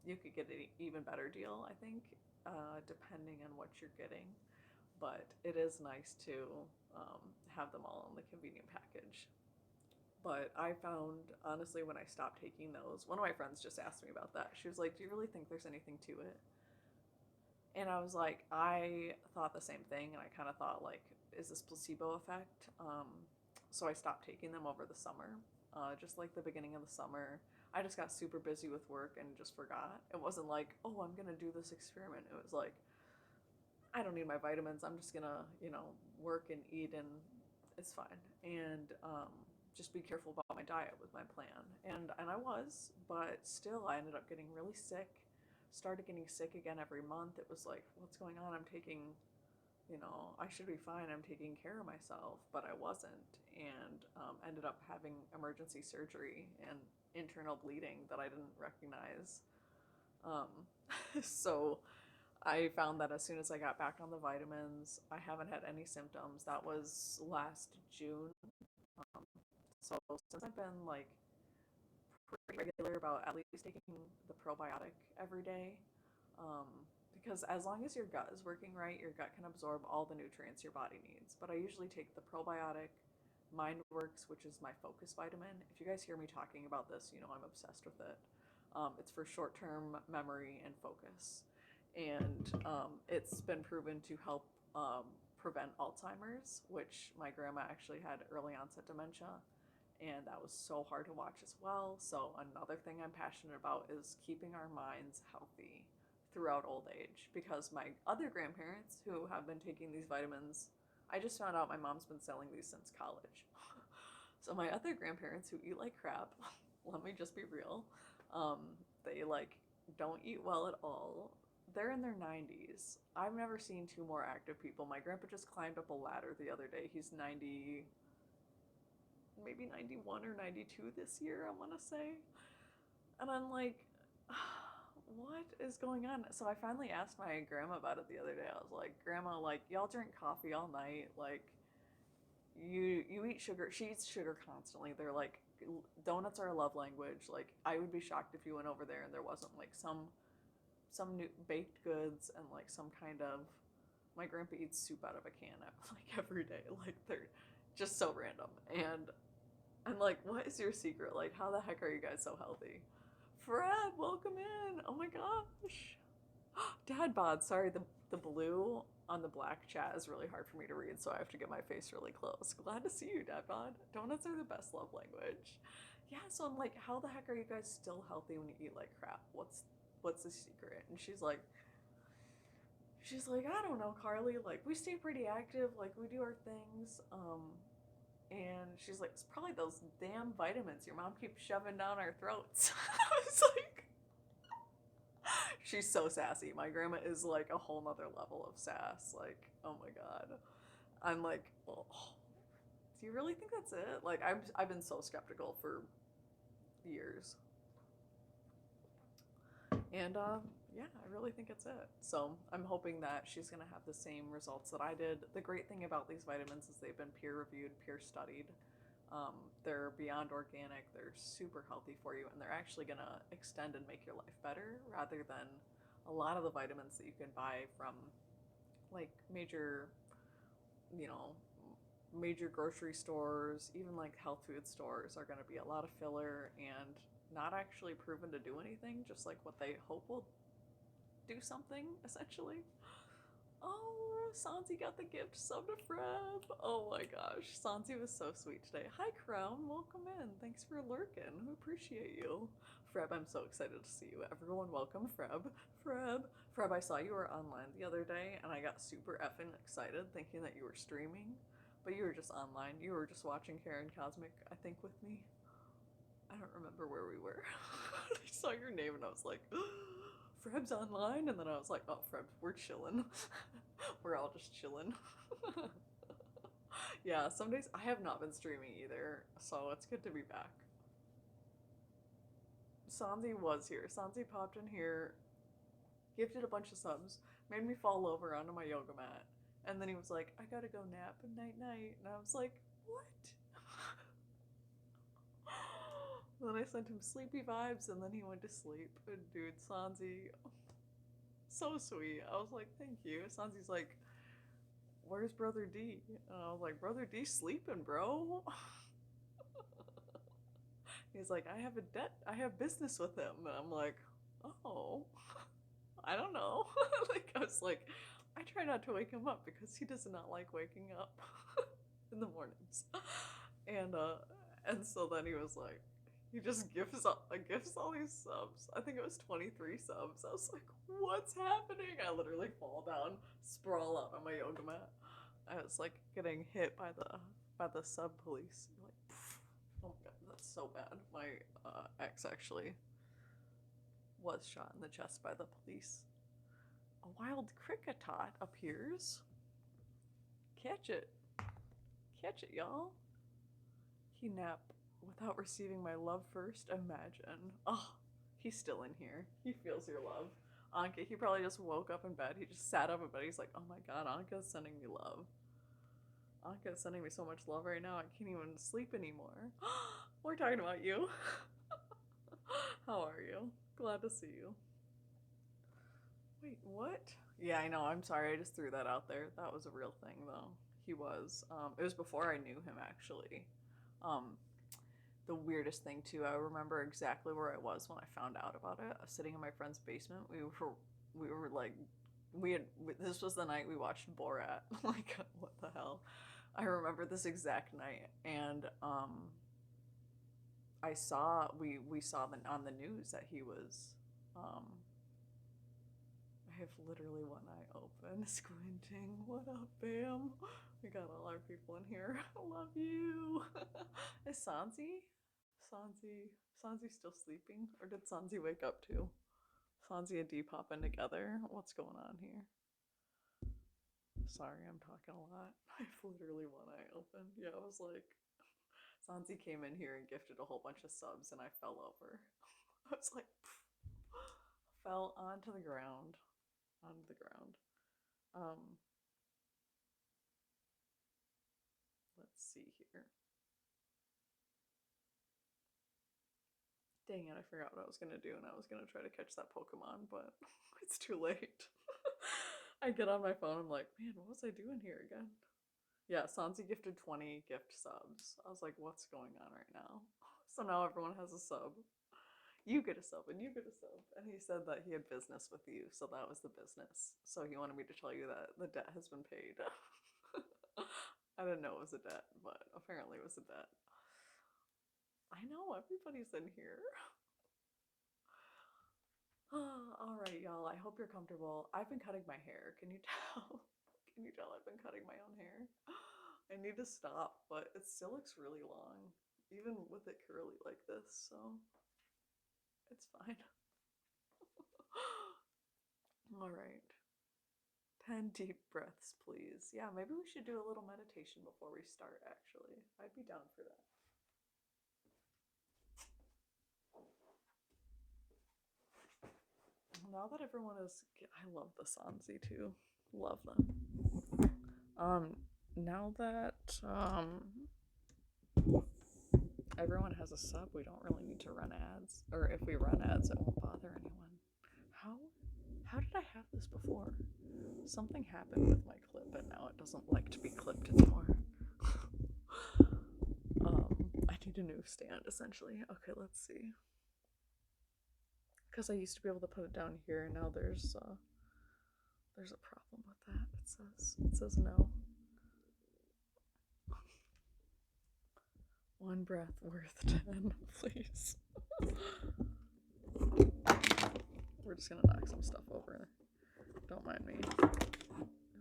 A: you could get an even better deal, I think, depending on what you're getting. But it is nice to have them all in the convenient package. But I found, honestly, when I stopped taking those, one of my friends just asked me about that. She was like, "Do you really think there's anything to it?" And I was like, I thought the same thing, and I kind of thought, like, is this placebo effect? So I stopped taking them over the summer, just like the beginning of the summer. I just got super busy with work and just forgot. It wasn't like, oh, I'm gonna do this experiment. It was like, I don't need my vitamins. I'm just gonna, work and eat, and it's fine. And just be careful about my diet with my plan. And I was, but still, I ended up getting really sick. Started getting sick again every month. It was like, what's going on? I'm taking, I should be fine. I'm taking care of myself, but I wasn't, and ended up having emergency surgery and internal bleeding that I didn't recognize. Um, so I found that as soon as I got back on the vitamins, I haven't had any symptoms. That was last June. Um, so since I've been like pretty regular about at least taking the probiotic every day, because as long as your gut is working right, your gut can absorb all the nutrients your body needs. But I usually take the probiotic, MindWorks, which is my focus vitamin. If you guys hear me talking about this, I'm obsessed with it. It's for short-term memory and focus, and it's been proven to help prevent Alzheimer's, which my grandma actually had early onset dementia, and that was so hard to watch as well. So another thing I'm passionate about is keeping our minds healthy throughout old age, because my other grandparents who have been taking these vitamins, I just found out my mom's been selling these since college. So my other grandparents who eat like crap, let me just be real, they like don't eat well at all. They're in their 90s. I've never seen two more active people. My grandpa just climbed up a ladder the other day. He's 90, maybe 91 or 92 this year, I want to say. And I'm like, what is going on? So I finally asked my grandma about it the other day. I was like, Grandma, like, y'all drink coffee all night. Like, you eat sugar. She eats sugar constantly. They're like, donuts are a love language. Like, I would be shocked if you went over there and there wasn't like some new baked goods and like some kind of, my grandpa eats soup out of a can like every day. Like, they're just so random. And I'm like, what is your secret? Like, how the heck are you guys so healthy? Fred, welcome in. Oh my gosh. Dad bod, sorry, the blue on the black chat is really hard for me to read, so I have to get my face really close. Glad to see you, Dad bod. Donuts are the best love language. Yeah, so I'm like, how the heck are you guys still healthy when you eat like crap? What's the secret? And she's like, I don't know, Carly. Like, we stay pretty active. Like, we do our things. And she's like, it's probably those damn vitamins your mom keeps shoving down our throats. I was like, she's so sassy. My grandma is like a whole nother level of sass. Like, oh my god. I'm like, oh, do you really think that's it? Like, I've been so skeptical for years. And yeah, I really think it's it. So I'm hoping that she's gonna have the same results that I did. The great thing about these vitamins is they've been peer reviewed, peer studied. They're beyond organic. They're super healthy for you, and they're actually gonna extend and make your life better rather than a lot of the vitamins that you can buy from like you know, major grocery stores, even like health food stores, are going to be a lot of filler and not actually proven to do anything, just like what they hope will do something, essentially. Oh, Sansi got the gift sub to Freb. Oh my gosh, Sansi was so sweet today. Hi, Crown. Welcome in. Thanks for lurking. We appreciate you. Freb, I'm so excited to see you. Everyone, welcome Freb. Freb, I saw you were online the other day, and I got super effing excited thinking that you were streaming, but you were just online. You were just watching Karen Cosmic, I think, with me. I don't remember where we were. I saw your name and I was like, Freb's online? And then I was like, oh, Freb, we're chilling. We're all just chilling. Yeah, some days I have not been streaming either, so it's good to be back. Sanzi was here. Sanzi popped in here, gifted a bunch of subs, made me fall over onto my yoga mat, and then he was like, I gotta go nap, night night. And I was like, what? Then I sent him sleepy vibes, and then he went to sleep. And dude, Sanzi, so sweet. I was like, thank you. Sanzi's like, where's Brother D? And I was like, Brother D sleeping, bro. He's like, I have business with him. And I'm like, oh, I don't know. Like, I was like, I try not to wake him up because he does not like waking up in the mornings. And so then he was like, he just gifts all these subs. I think it was 23 subs. I was like, what's happening? I literally fall down, sprawl out on my yoga mat. I was like getting hit by the sub police. Like, oh my god, that's so bad. My ex actually was shot in the chest by the police. A wild cricketot appears. Catch it. Catch it, y'all. Kidnap without receiving my love first. Imagine. Oh, he's still in here. He feels your love. Anka, he probably just woke up in bed. He just sat up in bed. He's like, oh my god, Anka's sending me love. Anka's sending me so much love right now, I can't even sleep anymore. We're talking about you. How are you? Glad to see you. Wait, what? Yeah, I know. I'm sorry. I just threw that out there. That was a real thing, though. He was. It was before I knew him, actually. Um, the weirdest thing too, I remember exactly where I was when I found out about it. I was sitting in my friend's basement. We were like, this was the night we watched Borat. Like, what the hell? I remember this exact night, and we saw on the news that he was. I have literally one eye open, squinting. What up, Bam? We got all our people in here. I love you. Is Sanzi still sleeping? Or did Sanzi wake up too? Sanzi and Depop in together? What's going on here? Sorry, I'm talking a lot. I have literally one eye open. Yeah, I was like, Sanzi came in here and gifted a whole bunch of subs and I fell over. I was like, fell onto the ground. Onto the ground. Um, let's see here. Dang it, I forgot what I was gonna do and I was gonna try to catch that Pokemon, but it's too late. I get on my phone, I'm like, man, what was I doing here again? Yeah, Sansi gifted 20 gift subs. I was like, what's going on right now? So now everyone has a sub. You get a sub and you get a sub. And he said that he had business with you, so that was the business. So he wanted me to tell you that the debt has been paid. I didn't know it was a debt, but apparently it was a debt. I know, everybody's in here. Alright, y'all, I hope you're comfortable. I've been cutting my hair. Can you tell? Can you tell I've been cutting my own hair? I need to stop, but it still looks really long, even with it curly like this, so it's fine. Alright. 10 deep breaths, please. Yeah, maybe we should do a little meditation before we start, actually. I'd be down for that. Now that everyone is, I love the Sanzi too. Love them. Now that everyone has a sub, we don't really need to run ads. Or if we run ads, it won't bother anyone. How did I have this before? Something happened with my clip and now it doesn't like to be clipped anymore. I need a new stand essentially. Okay, let's see. Because I used to be able to put it down here and now there's a problem with that. It says no. One breath worth 10, please. We're just gonna knock some stuff over. Don't mind me.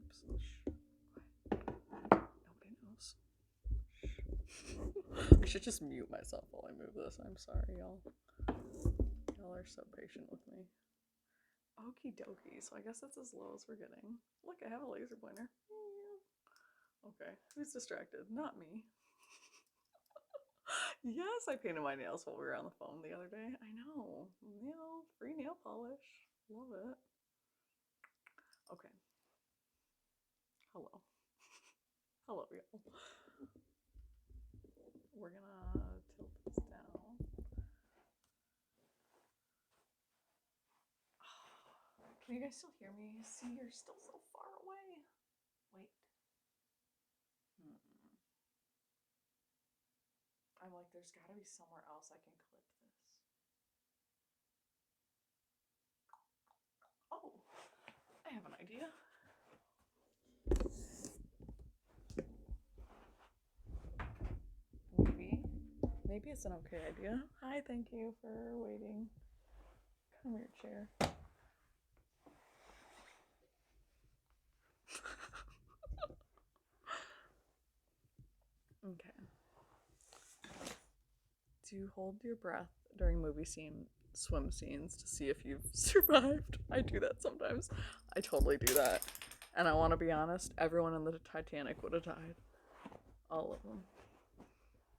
A: Oops. Nobody knows. I should just mute myself while I move this. I'm sorry, y'all. Y'all are so patient with me. Okie dokie. So I guess that's as low as we're getting. Look, I have a laser pointer. Okay, who's distracted? Not me. Yes, I painted my nails while we were on the phone the other day. I know. Free nail polish. Love it. Okay. Hello. Hello, y'all. We're gonna tilt this down. Can you guys still hear me? See, you're still so far away. Wait. I'm like, there's gotta be somewhere else I can clip this. Oh, I have an idea. Maybe it's an okay idea. Hi, thank you for waiting. Come here, chair. Okay. Do you hold your breath during swim scenes to see if you've survived? I do that sometimes. I totally do that. And I want to be honest, everyone in the Titanic would have died. All of them.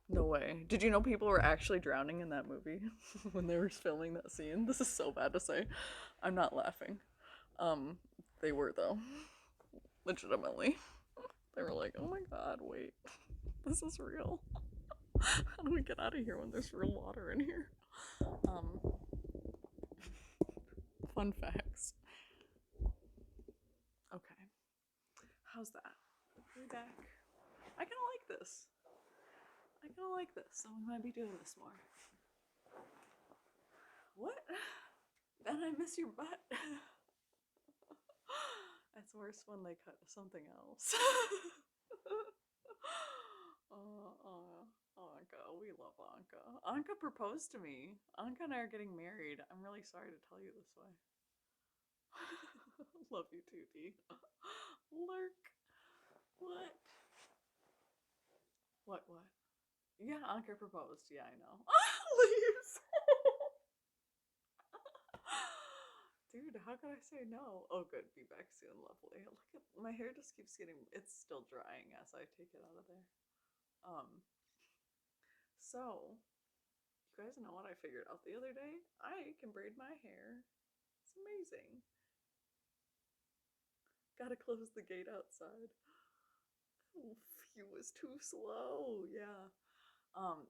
A: No way. Did you know people were actually drowning in that movie when they were filming that scene? This is so bad to say. I'm not laughing. They were though. Legitimately. They were like, oh my god, wait. This is real. How do we get out of here when there's real water in here? Fun facts. Okay. How's that? We're back. I kind of like this. So we might be doing this more. What? Then I miss your butt. It's worse when they cut something else. Anka, we love Anka. Anka proposed to me. Anka and I are getting married. I'm really sorry to tell you this way. Love you too, D. Lurk. What? What? Yeah, Anka proposed. Yeah, I know. Leaves. Dude, how could I say no? Oh, good. Be back soon. Lovely. Look at my hair just keeps getting. It's still drying as I take it out of there. Um. So, you guys know what I figured out the other day? I can braid my hair. It's amazing. Gotta close the gate outside. Oh, he was too slow. Yeah.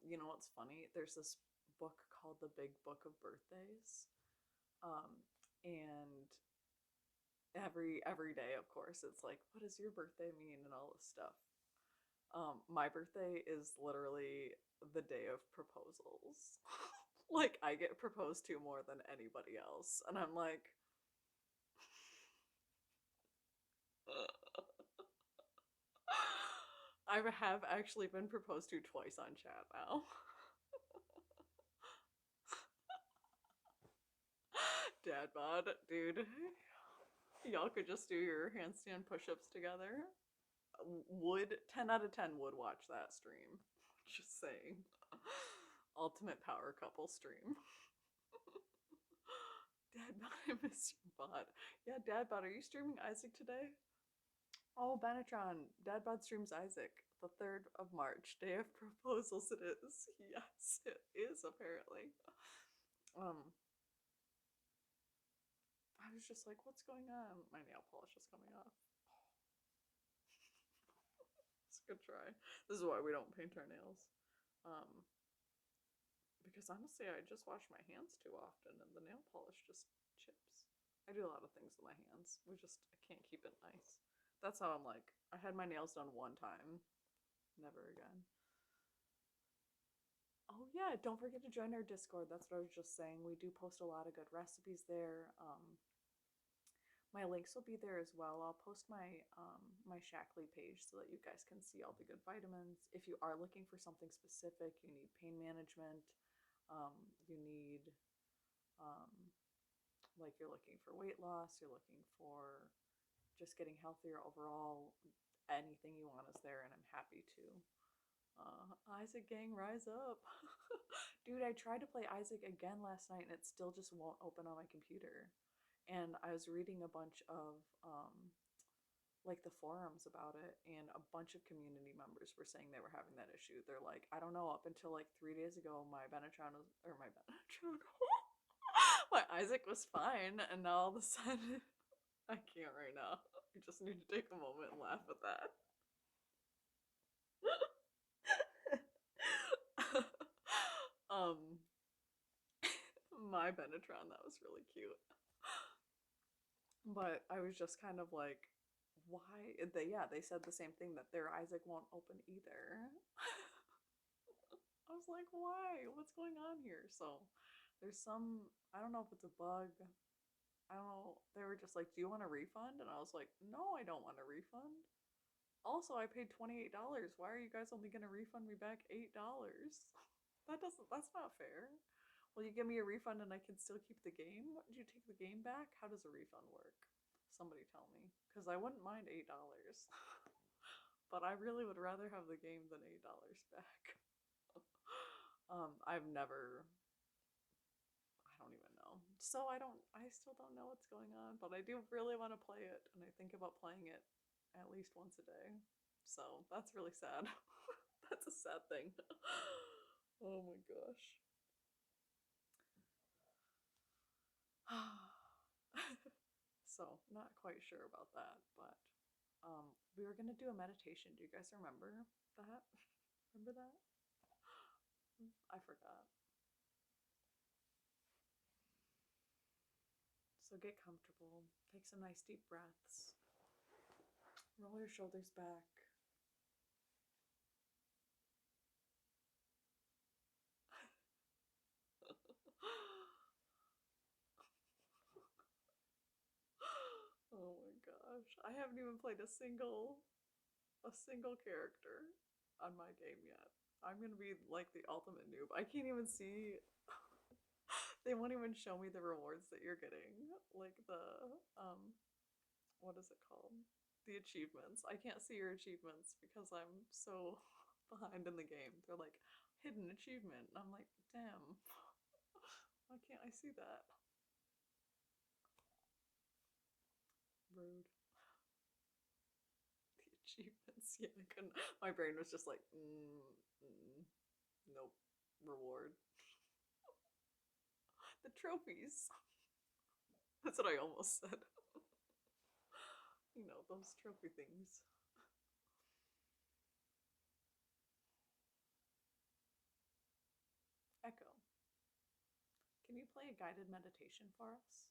A: You know what's funny? There's this book called The Big Book of Birthdays. Um, and every day, of course, it's like, what does your birthday mean and all this stuff. My birthday is literally the day of proposals. Like I get proposed to more than anybody else, and I'm like, I have actually been proposed to twice on chat now. Dad bod, dude. Y'all could just do your handstand push-ups together. Would 10 out of 10 would watch that stream. Just saying. Ultimate power couple stream. Dad bod, I miss your bod. Yeah, Dad bod, are you streaming Isaac today? Oh, Benetron. Dad bod streams Isaac. The 3rd of March. Day of proposals it is. Yes, it is apparently. Um, I was just like, what's going on? My nail polish is coming off. It's a good try. This is why we don't paint our nails. Um, because honestly, I just wash my hands too often and the nail polish just chips. I do a lot of things with my hands. I can't keep it nice. That's how I'm like, I had my nails done one time, never again. Oh yeah, don't forget to join our Discord. That's what I was just saying. We do post a lot of good recipes there. My links will be there as well. I'll post my Shackley page so that you guys can see all the good vitamins. If you are looking for something specific, you need pain management, you need um, like you're looking for weight loss, you're looking for just getting healthier overall. Anything you want is there, and I'm happy to. Isaac gang, rise up. Dude, I tried to play Isaac again last night and it still just won't open on my computer. And I was reading a bunch of like the forums about it, and a bunch of community members were saying they were having that issue. They're like, I don't know, up until like 3 days ago, my Benetron was, or my Benetron, my Isaac was fine, and now all of a sudden, I can't right now. I just need to take a moment and laugh at that. um, my Benetron, that was really cute. But I was just kind of like, why? They said the same thing that their Isaac won't open either. I was like, why? What's going on here? So there's some, I don't know if it's a bug. I don't know. They were just like, do you want a refund? And I was like, no, I don't want a refund. Also, I paid $28. Why are you guys only going to refund me back $8? That's not fair. Will you give me a refund and I can still keep the game? Did you take the game back? How does a refund work? Somebody tell me. Because I wouldn't mind $8. But I really would rather have the game than $8 back. I've never, I don't even know. So I still don't know what's going on, but I do really want to play it, and I think about playing it at least once a day. So that's really sad. That's a sad thing. Oh my gosh. So not quite sure about that, but we were gonna do a meditation. Do you guys remember that? Remember that? I forgot. So get comfortable, take some nice deep breaths, roll your shoulders back. Oh my gosh. I haven't even played a single character on my game yet. I'm gonna be like the ultimate noob. I can't even see they won't even show me the rewards that you're getting. Like what is it called? The achievements. I can't see your achievements because I'm so behind in the game. They're like hidden achievement. And I'm like, damn, why can't I see that? Rude. The achievements, yeah, I couldn't. My brain was just like, nope, reward. The trophies. That's what I almost said. You know, those trophy things. Echo, can you play a guided meditation for us?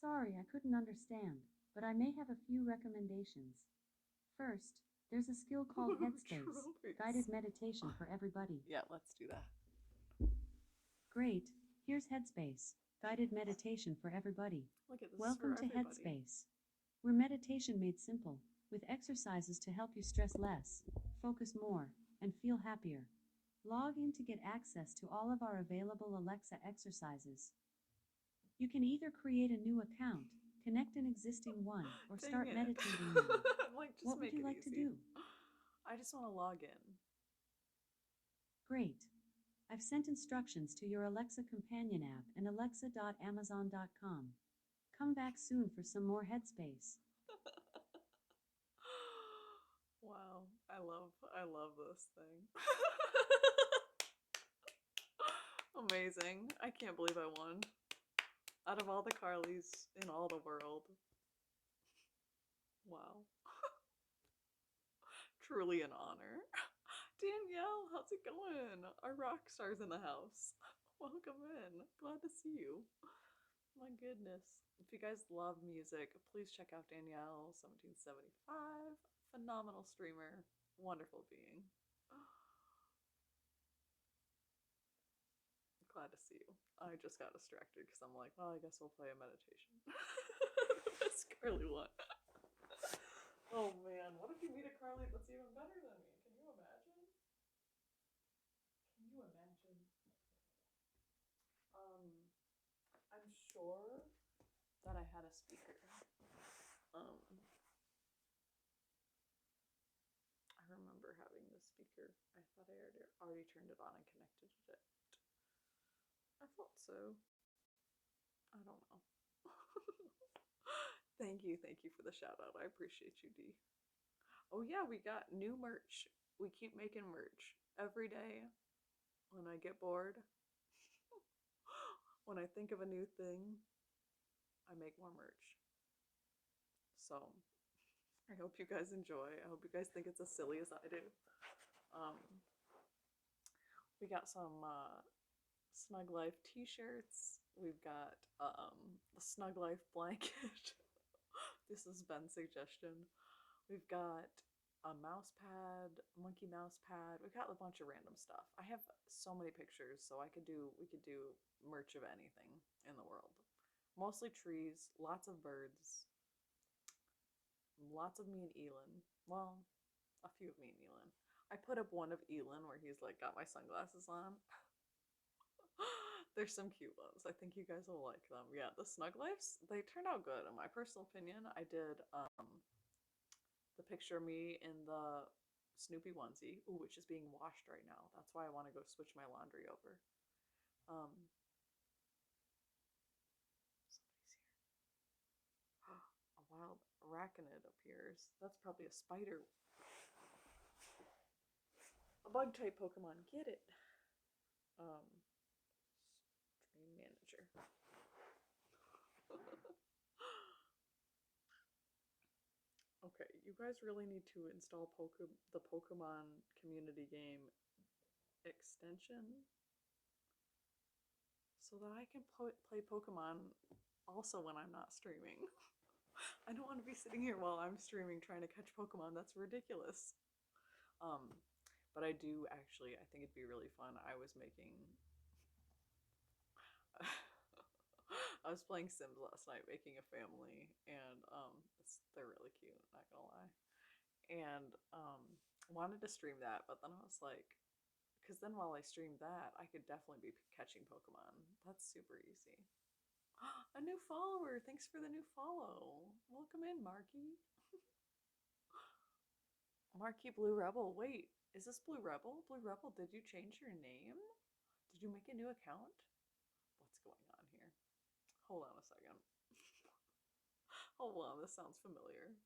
B: Sorry, I couldn't understand, but I may have a few recommendations. First, there's a skill called Headspace,
A: Trophies.
B: guided meditation for everybody.
A: Yeah, let's do that.
B: Great, here's Headspace, guided meditation for everybody.
A: Look at this.
B: Welcome
A: for
B: to
A: everybody.
B: Headspace, where meditation made simple, with exercises to help you stress less, focus more, and feel happier. Log in to get access to all of our available Alexa exercises. You can either create a new account, connect an existing one, or
A: Dang
B: start
A: it.
B: meditating now.
A: I'm like, just
B: What
A: make
B: would you
A: it
B: like
A: easy.
B: to do?
A: I just want to log in.
B: Great. I've sent instructions to your Alexa companion app in alexa.amazon.com. Come back soon for some more Headspace.
A: Wow, I love this thing. Amazing. I can't believe I won. Out of all the Carlys in all the world. Wow. Truly an honor. Danielle, how's it going? Our rock stars in the house. Welcome in. Glad to see you. My goodness. If you guys love music, please check out Danielle 1775. Phenomenal streamer. Wonderful being. Glad to see you. I just got distracted because I'm like, well, I guess we'll play a meditation. That's Carly one. Oh man, what if you meet a Carly that's even better than me? Can you imagine? Can you imagine? I'm sure that I had a speaker. I remember having this speaker. I thought I already turned it on and connected it. I thought so. I don't know. Thank you for the shout out. I appreciate you, D. Oh yeah, we got new merch. We keep making merch every day. When I get bored, when I think of a new thing, I make more merch. So I hope you guys enjoy. I hope you guys think it's as silly as I do. We got some Snug Life t-shirts. We've got the Snug Life blanket. This is Ben's suggestion. We've got a mouse pad, monkey mouse pad. We've got a bunch of random stuff. I have so many pictures, so we could do merch of anything in the world. Mostly trees, lots of birds, lots of me and Elin. Well, a few of me and Elin. I put up one of Elin where he's like got my sunglasses on. There's some cute ones. I think you guys will like them. Yeah, the Snug Lifes, they turn out good. In my personal opinion, I did the picture of me in the Snoopy onesie, which is being washed right now. That's why I want to go switch my laundry over. Somebody's here. A wild arachnid appears. That's probably a spider. A bug type Pokemon. Get it. Stream manager. Okay, you guys really need to install the Pokemon community game extension so that I can play Pokemon also when I'm not streaming. I don't want to be sitting here while I'm streaming trying to catch Pokemon. That's ridiculous. But I do actually, I think it'd be really fun. I was making I was playing Sims last night, making a family, and they're really cute, not gonna lie. And wanted to stream that, but then I was like, because then while I streamed that, I could definitely be catching Pokemon. That's super easy. A new follower! Thanks for the new follow. Welcome in, Marky. Marky Blue Rebel. Wait, Is this Blue Rebel? Blue Rebel, did you change your name? Did you make a new account? What's going on here? Hold on a second. Hold on, this sounds familiar.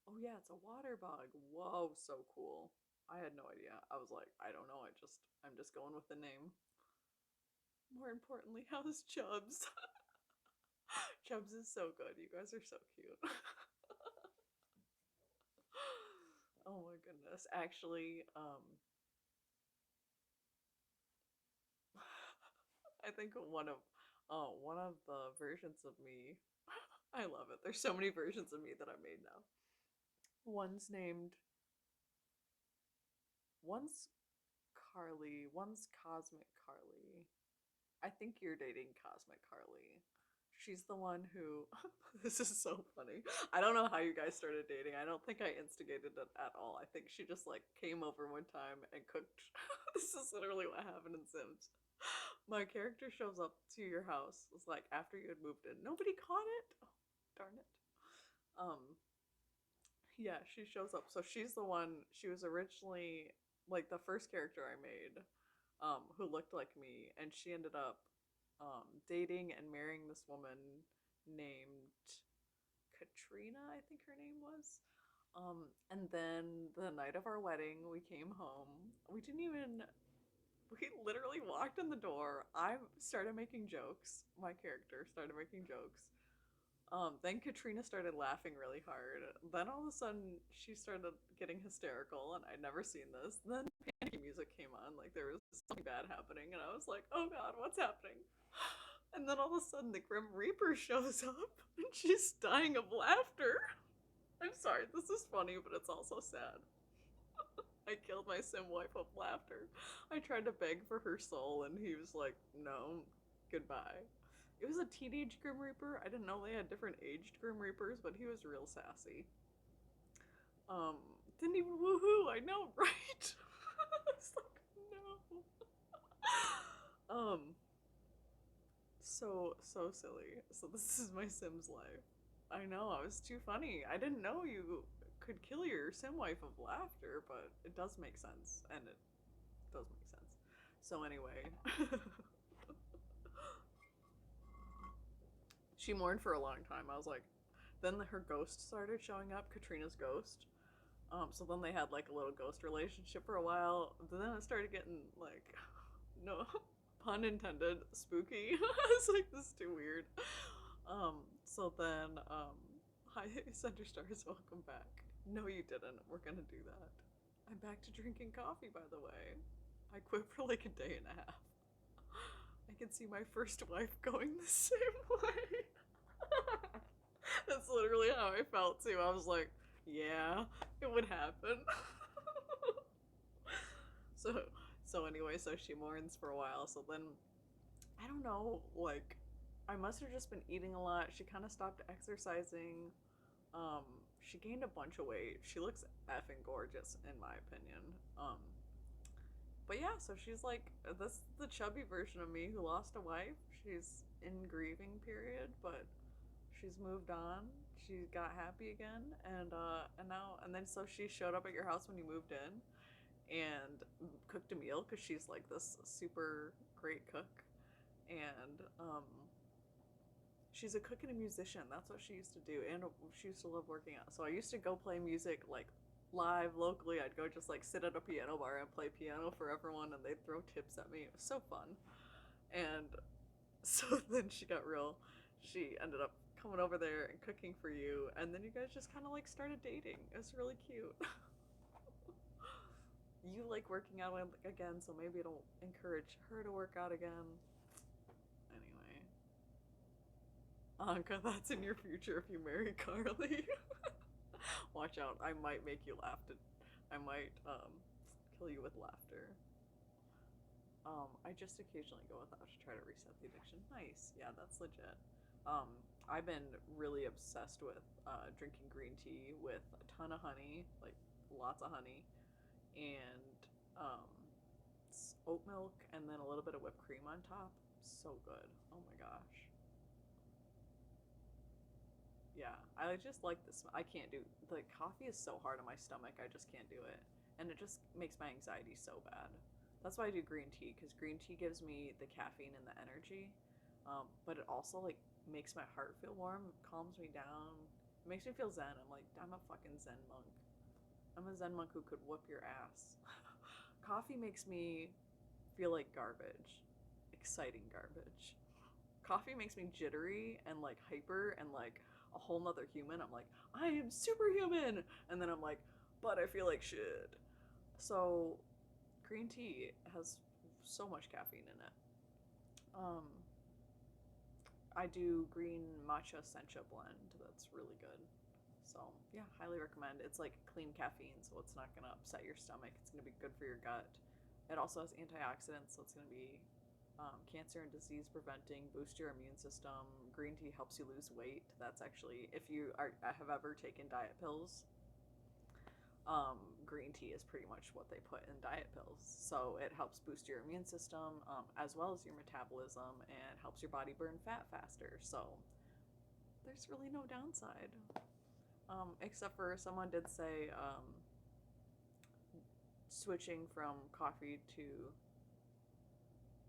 A: Oh yeah, it's a water bug. Whoa, so cool. I had no idea. I was like, I don't know. I'm just going with the name. More importantly, how's Chubbs? Chubbs is so good. You guys are so cute. Oh my goodness. Actually, I think one of the versions of me. I love it. There's so many versions of me that I made now. One's named one's Carly, one's Cosmic Carly. I think you're dating Cosmic Carly. She's the one who. This is so funny. I don't know how you guys started dating. I don't think I instigated it at all. I think she just like came over one time and cooked. This is literally what happened in Sims. My character shows up to your house. It's like after you had moved in. Nobody caught it. Oh, darn it. Um, yeah, she shows up. So she's the one. She was originally like the first character I made, who looked like me, and she ended up dating and marrying this woman named Katrina, I think her name was. And then the night of our wedding, we came home. We literally walked in the door. I started making jokes. My character started making jokes. Then Katrina started laughing really hard. Then all of a sudden, she started getting hysterical, and I'd never seen this. Then panicky music came on, like there was something bad happening, and I was like, oh god, what's happening? And then all of a sudden, the Grim Reaper shows up, and she's dying of laughter. I'm sorry, this is funny, but it's also sad. I killed my sim wife of laughter. I tried to beg for her soul, and he was like, no, goodbye. It was a teenage Grim Reaper. I didn't know they had different aged Grim Reapers, but he was real sassy. Um, didn't even woohoo. I know, right? It's like no. Um, so silly. So this is my Sims life. I know, I was too funny. I didn't know you could kill your sim wife of laughter, but it does make sense, and it does make sense. So anyway, she mourned for a long time. I was like, then her ghost started showing up, Katrina's ghost. So then they had like a little ghost relationship for a while. Then it started getting like, no pun intended, spooky. It's like this is too weird. So then hi Centerstars, welcome back. No, you didn't. We're gonna do that. I'm back to drinking coffee, by the way. I quit for like a day and a half. I can see my first wife going the same way. That's literally how I felt too. I was like, yeah, it would happen. so so anyway, so she mourns for a while. So then I don't know, like I must have just been eating a lot. She kind of stopped exercising. Um, she gained a bunch of weight. She looks effing gorgeous in my opinion. But yeah, so she's like this is the chubby version of me who lost a wife. She's in grieving period, but she's moved on. She got happy again, and now and then so she showed up at your house when you moved in and cooked a meal because she's like this super great cook, and she's a cook and a musician. That's what she used to do, and she used to love working out. So I used to go play music like live locally. I'd go just like sit at a piano bar and play piano for everyone, and they'd throw tips at me. It was so fun, and so then she got real. She ended up coming over there and cooking for you, and then you guys just kind of like started dating. It was really cute. You like working out again, so maybe it'll encourage her to work out again. Anyway, Anka, that's in your future if you marry Carly. Watch out, I might make you laugh. I might kill you with laughter. I just occasionally go without to try to reset the addiction. Nice, yeah, that's legit. Um, I've been really obsessed with drinking green tea with a ton of honey, like lots of honey, and um, oat milk, and then a little bit of whipped cream on top. So good. Oh my gosh. Yeah, I just like this. I can't do the coffee is so hard on my stomach. I just can't do it. and it just makes my anxiety so bad. That's why I do green tea, because green tea gives me the caffeine and the energy, but it also like makes my heart feel warm, calms me down, it makes me feel zen. I'm like, I'm a fucking zen monk. I'm a zen monk who could whoop your ass. Coffee makes me feel like garbage, exciting garbage. Coffee makes me jittery and like hyper and like a whole nother human. I'm like, I am superhuman, and then I'm like, but I feel like shit. So green tea has so much caffeine in it. Um, I do green matcha sencha blend. That's really good. So yeah, highly recommend. It's like clean caffeine, so it's not gonna upset your stomach. It's gonna be good for your gut. It also has antioxidants, so it's gonna be cancer and disease preventing, boost your immune system. Green tea helps you lose weight. That's actually, if you have ever taken diet pills, green tea is pretty much what they put in diet pills. So it helps boost your immune system, as well as your metabolism, and helps your body burn fat faster. So there's really no downside. Except for someone did say switching from coffee to,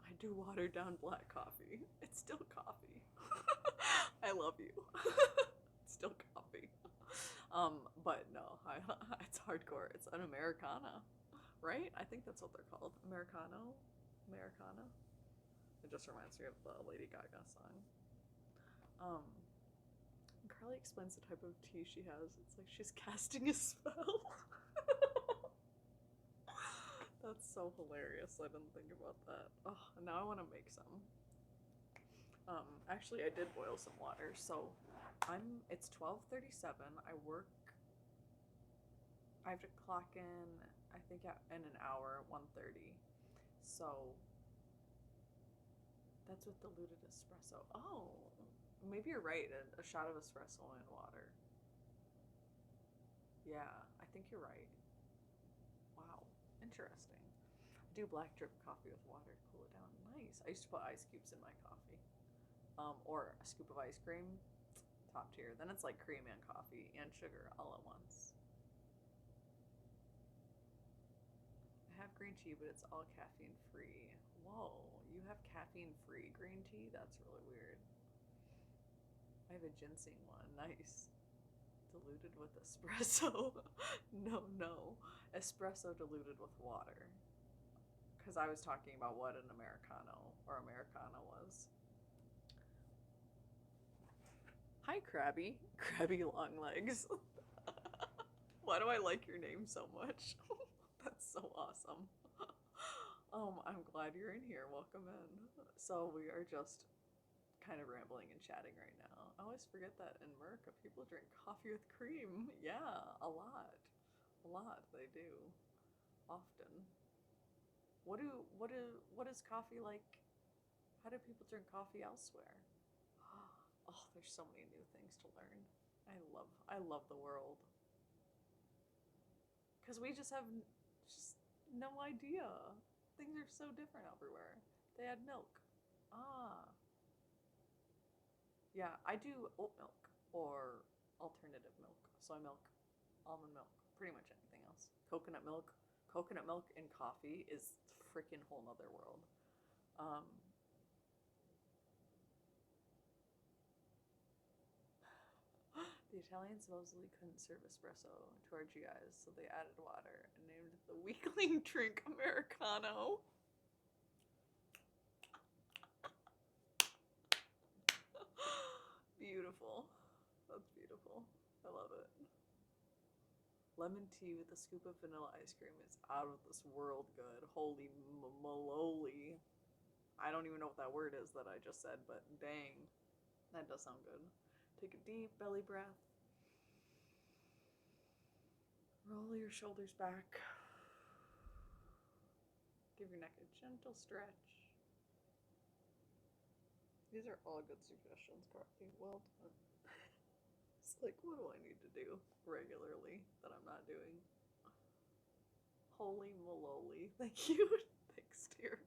A: I do watered down black coffee. It's still coffee. I love you. It's still coffee. But no, it's hardcore. It's an Americana, right? I think that's what they're called. Americano? Americana? It just reminds me of the Lady Gaga song. Um, Carly explains the type of tea she has. It's like she's casting a spell. That's so hilarious. I didn't think about that. Oh, now I want to make some. Actually, I did boil some water, so it's 12:37. I have to clock in, I think, in an hour, 1:30. So that's with diluted espresso. Oh, maybe you're right. A shot of espresso and water. Yeah, I think you're right. Wow, interesting. I do black drip coffee with water to cool it down. Nice. I used to put ice cubes in my coffee, or a scoop of ice cream. Top tier. Then it's like cream and coffee and sugar all at once. I have green tea, but it's all caffeine free. Whoa, you have caffeine free green tea? That's really weird. I have a ginseng one. Nice. Diluted with espresso. No. Espresso diluted with water. Because I was talking about what an Americano or Americana was. Hi, Krabby. Krabby long legs. Why do I like your name so much? That's so awesome. I'm glad you're in here. Welcome in. So we are just kind of rambling and chatting right now. I always forget that in America people drink coffee with cream. Yeah, a lot. A lot they do. Often. What is coffee like? How do people drink coffee elsewhere? Oh, there's so many new things to learn. I love the world. Cuz we just have just no idea. Things are so different everywhere. They add milk. Ah, yeah, I do oat milk or alternative milk. Soy milk, almond milk, pretty much anything else. Coconut milk. Coconut milk in coffee is freaking whole nother world. Um, the Italians supposedly couldn't serve espresso to our GIs, so they added water and named it the weakling drink Americano. Beautiful. That's beautiful. I love it. Lemon tea with a scoop of vanilla ice cream is out of this world good. Holy maloli. I don't even know what that word is that I just said, but dang, that does sound good. Take a deep belly breath. Roll your shoulders back. Give your neck a gentle stretch. These are all good suggestions, Carly. Well done. It's like, what do I need to do regularly that I'm not doing? Holy maloli. Thank you. Thanks, dear.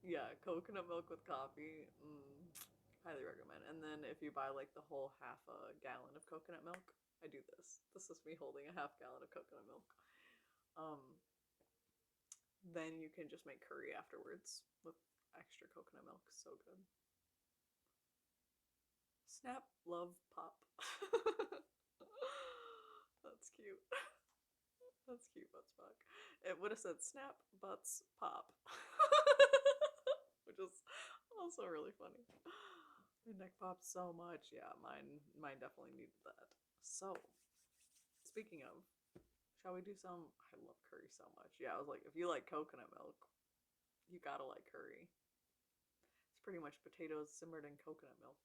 A: Yeah, coconut milk with coffee. Highly recommend. And then if you buy like the whole half a gallon of coconut milk, I do this. This is me holding a half gallon of coconut milk.
C: Um, then you can just make curry afterwards with extra coconut milk. So good. Snap, love, pop. That's cute. That's cute, Buttsfuck. It would have said snap, butts, pop. Which is also really funny. My neck popped so much. Yeah, mine definitely needed that. So, speaking of, shall we do some? I love curry so much. Yeah, I was like, if you like coconut milk, you gotta like curry. It's pretty much potatoes simmered in coconut milk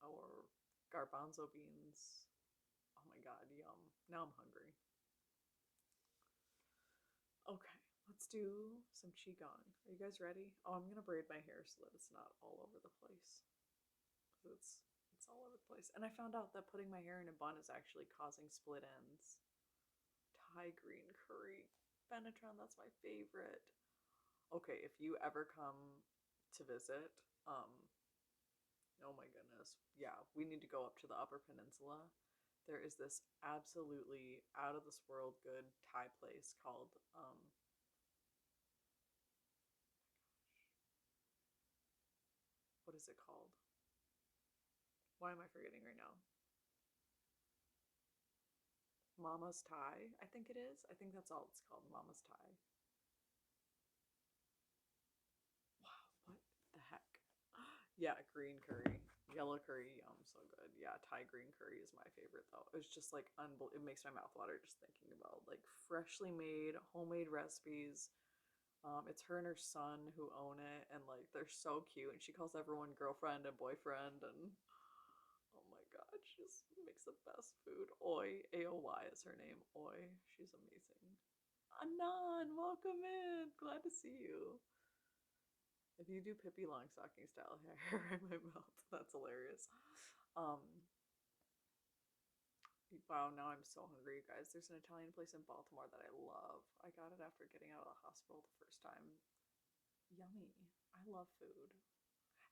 C: or garbanzo beans. Oh my god, yum. Now I'm hungry. Okay, let's do some qigong. Are you guys ready? Oh, I'm gonna braid my hair so that it's not all over the place. It's all over the place. And I found out that putting my hair in a bun is actually causing split ends. Thai green curry. Benetron, that's my favorite. Okay, if you ever come to visit, oh my goodness. Yeah, we need to go up to the Upper Peninsula. There is this absolutely out of this world good Thai place called what is it called? Why am I forgetting right now? Mama's Thai, I think it is. I think that's all it's called, Mama's Thai. Wow, what the heck? Yeah, green curry. Yellow curry, yum, so good. Yeah, Thai green curry is my favorite though. It's just like it makes my mouth water just thinking about like freshly made homemade recipes. It's her and her son who own it, and like they're so cute. And she calls everyone girlfriend and boyfriend, and oh my god, she just makes the best food. Oi, AOY is her name. Oi, she's amazing. Anan, welcome in. Glad to see you. If you do Pippi Longstocking style hair in my mouth, that's hilarious. Um, wow, now I'm so hungry, you guys. There's an Italian place in Baltimore that I love. I got it after getting out of the hospital the first time. Yummy. I love food.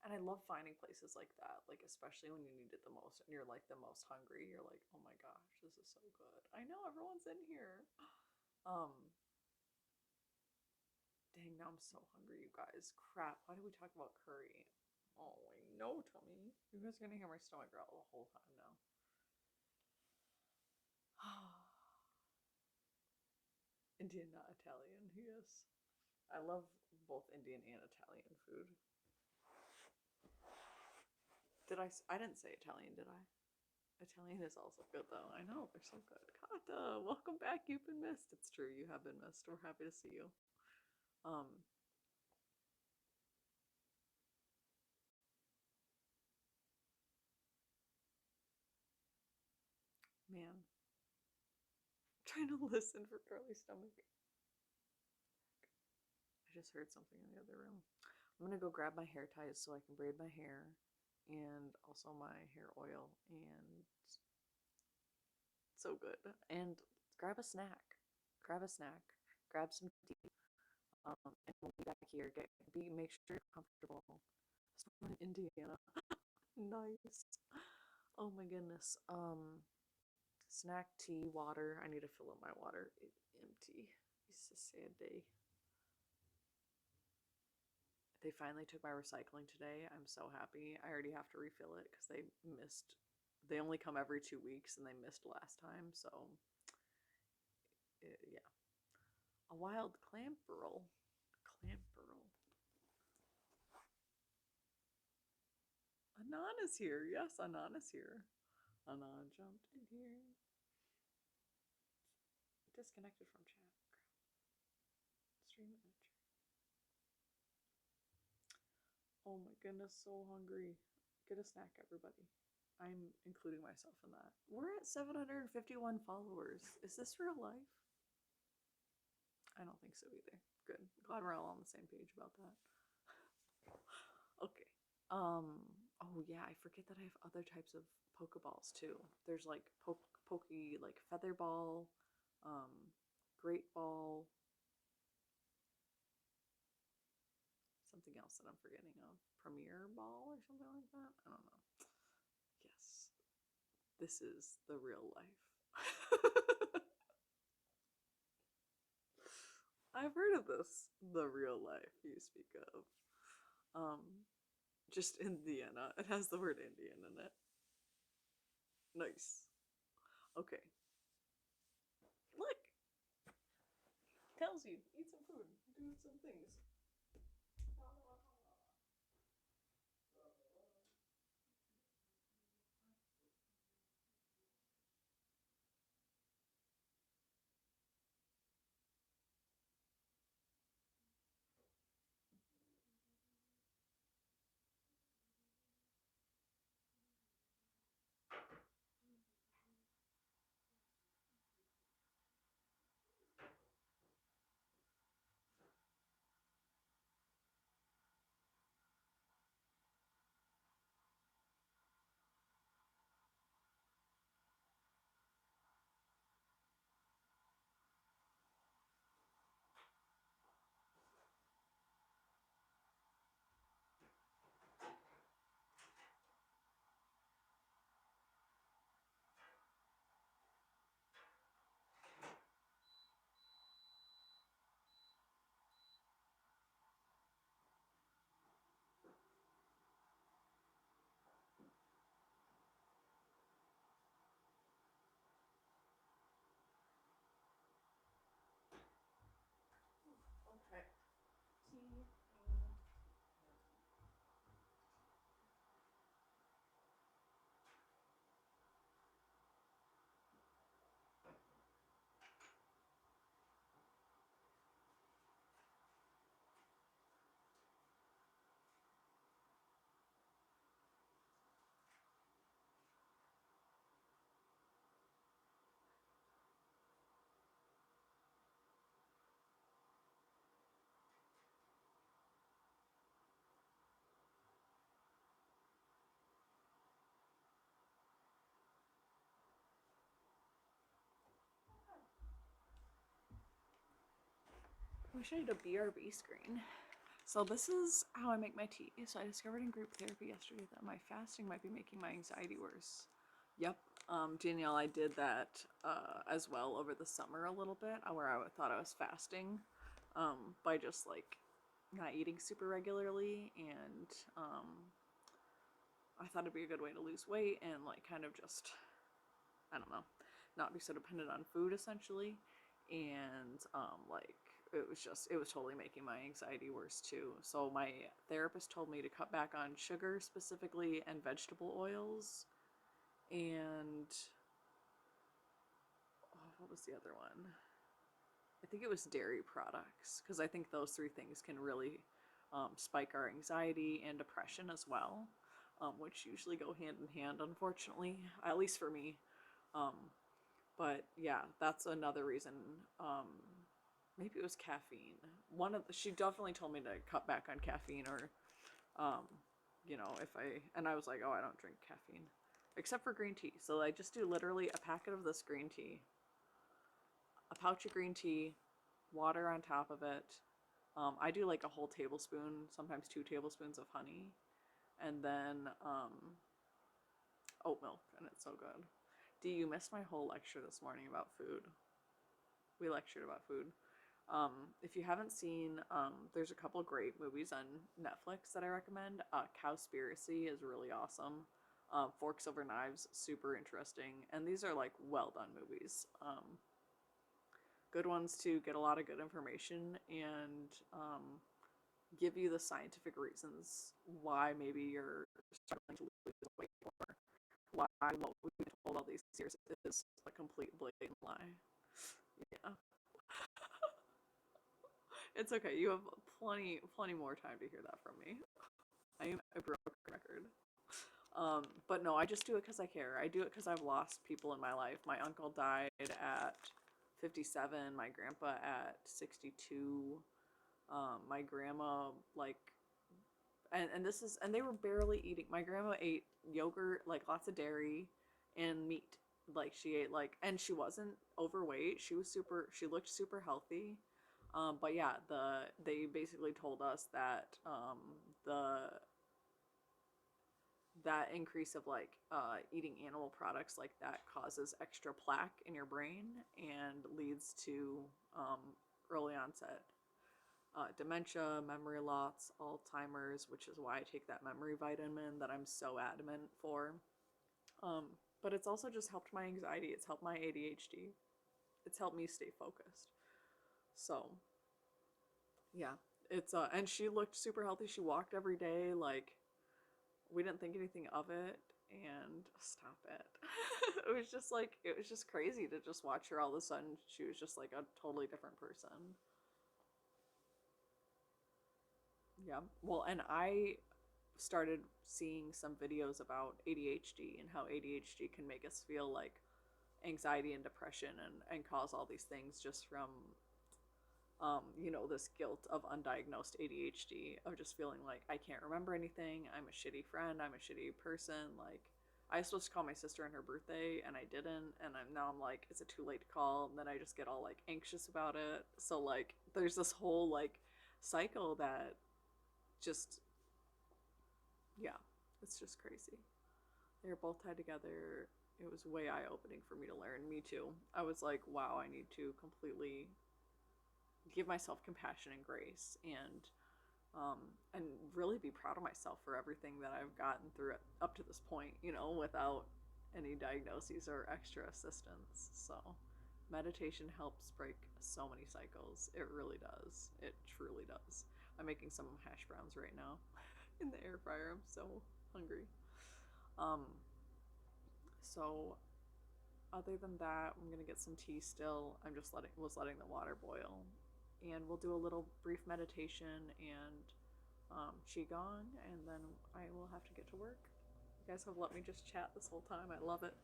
C: And I love finding places like that, like especially when you need it the most and you're like the most hungry. You're like, oh my gosh, this is so good. I know everyone's in here. Um, Dang, now I'm so hungry, you guys. Crap, why did we talk about curry? Oh, I know, tummy. You guys are gonna hear my stomach growl the whole time now. Indian, not Italian, yes. I love both Indian and Italian food. I didn't say Italian, did I? Italian is also good though. I know, they're so good. Kata, welcome back. You've been missed. It's true, you have been missed. We're happy to see you. Um, Man. I'm trying to listen for Carly's stomach. I just heard something in the other room. I'm gonna go grab my hair ties so I can braid my hair and also my hair oil and so good. And grab a snack. Grab a snack. Grab some tea. And we'll be back here. Make sure you're comfortable. Someone in Indiana. Nice. Oh my goodness. Snack, tea, water. I need to fill up my water. Empty. It's a sad day. They finally took my recycling today. I'm so happy. I already have to refill it because they only come every 2 weeks and they missed last time. So, yeah. A wild clam burl. Clam burl. Anan is here. Yes, Anan is here. Anan jumped in here. Disconnected from chat. Stream manager. Oh my goodness, so hungry. Get a snack, everybody. I'm including myself in that. We're at 751 followers. Is this real life? I don't think so either. Good. Glad we're all on the same page about that. Okay. Oh yeah, I forget that I have other types of Pokeballs too. There's like pokey like feather ball, great ball, something else that I'm forgetting of. Premier ball or something like that. I don't know. Yes. This is the real life. I've heard of this. The real life you speak of. Um, just Indiana. It has the word Indian in it. Nice. Okay. Look, tells you eat some food, do some things. Okay. Tea and I wish I had a BRB screen. So this is how I make my tea. So I discovered in group therapy yesterday that my fasting might be making my anxiety worse. Yep. Danielle, I did that as well over the summer a little bit, where I thought I was fasting by just like not eating super regularly, and I thought it'd be a good way to lose weight and like kind of just, I don't know, not be so dependent on food essentially. And like it was totally making my anxiety worse too. So my therapist told me to cut back on sugar specifically and vegetable oils, and oh, what was the other one? I think it was dairy products, because I think those three things can really spike our anxiety and depression as well, which usually go hand in hand, unfortunately, at least for me. Um, but yeah, that's another reason. Maybe it was caffeine. She definitely told me to cut back on caffeine, or um, if I was like, oh, I don't drink caffeine except for green tea. So I just do literally a packet of this green tea, a pouch of green tea, water on top of it. I do like a whole tablespoon, sometimes 2 tablespoons of honey, and then oat milk, and it's so good. Do you miss my whole lecture this morning about food? We lectured about food. If you haven't seen, there's a couple great movies on Netflix that I recommend. Cowspiracy is really awesome. Forks Over Knives, super interesting, and these are like well done movies. Good ones to get a lot of good information and give you the scientific reasons why maybe you're struggling to lose weight, or why what we've been told all these years is a complete blatant lie. Yeah. It's okay. You have plenty more time to hear that from me. I am a broken record. But no, I just do it because I care. I do it because I've lost people in my life. My uncle died at 57. My grandpa at 62. My grandma, like, and they were barely eating. My grandma ate yogurt, like lots of dairy and meat. Like she ate like, and she wasn't overweight. She looked super healthy. But yeah, they basically told us that the that increase of like eating animal products like that causes extra plaque in your brain and leads to early onset dementia, memory loss, Alzheimer's, which is why I take that memory vitamin that I'm so adamant for. Um, but it's also just helped my anxiety. It's helped my ADHD. It's helped me stay focused. So yeah, it's and she looked super healthy. She walked every day. Like we didn't think anything of it. And stop it. It was just crazy to just watch her all of a sudden. She was just like a totally different person. Yeah. Well, and I started seeing some videos about ADHD and how ADHD can make us feel like anxiety and depression and cause all these things just from this guilt of undiagnosed ADHD, of just feeling like I can't remember anything, I'm a shitty friend, I'm a shitty person. Like I was supposed to call my sister on her birthday and I didn't, and I'm like, is it too late to call? And then I just get all like anxious about it. So like there's this whole like cycle that just, yeah, it's just crazy. They were both tied together. It was way eye opening for me to learn. Me too. I was like, wow, I need to completely give myself compassion and grace, and really be proud of myself for everything that I've gotten through it up to this point, without any diagnoses or extra assistance. So meditation helps break so many cycles. It really does. It truly does. I'm making some hash browns right now in the air fryer. I'm so hungry. Um, so other than that, I'm gonna get some tea still. I'm just letting the water boil, and we'll do a little brief meditation and qigong, and then I will have to get to work. You guys have let me just chat this whole time. I love it.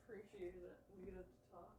C: Appreciate it. We get to talk.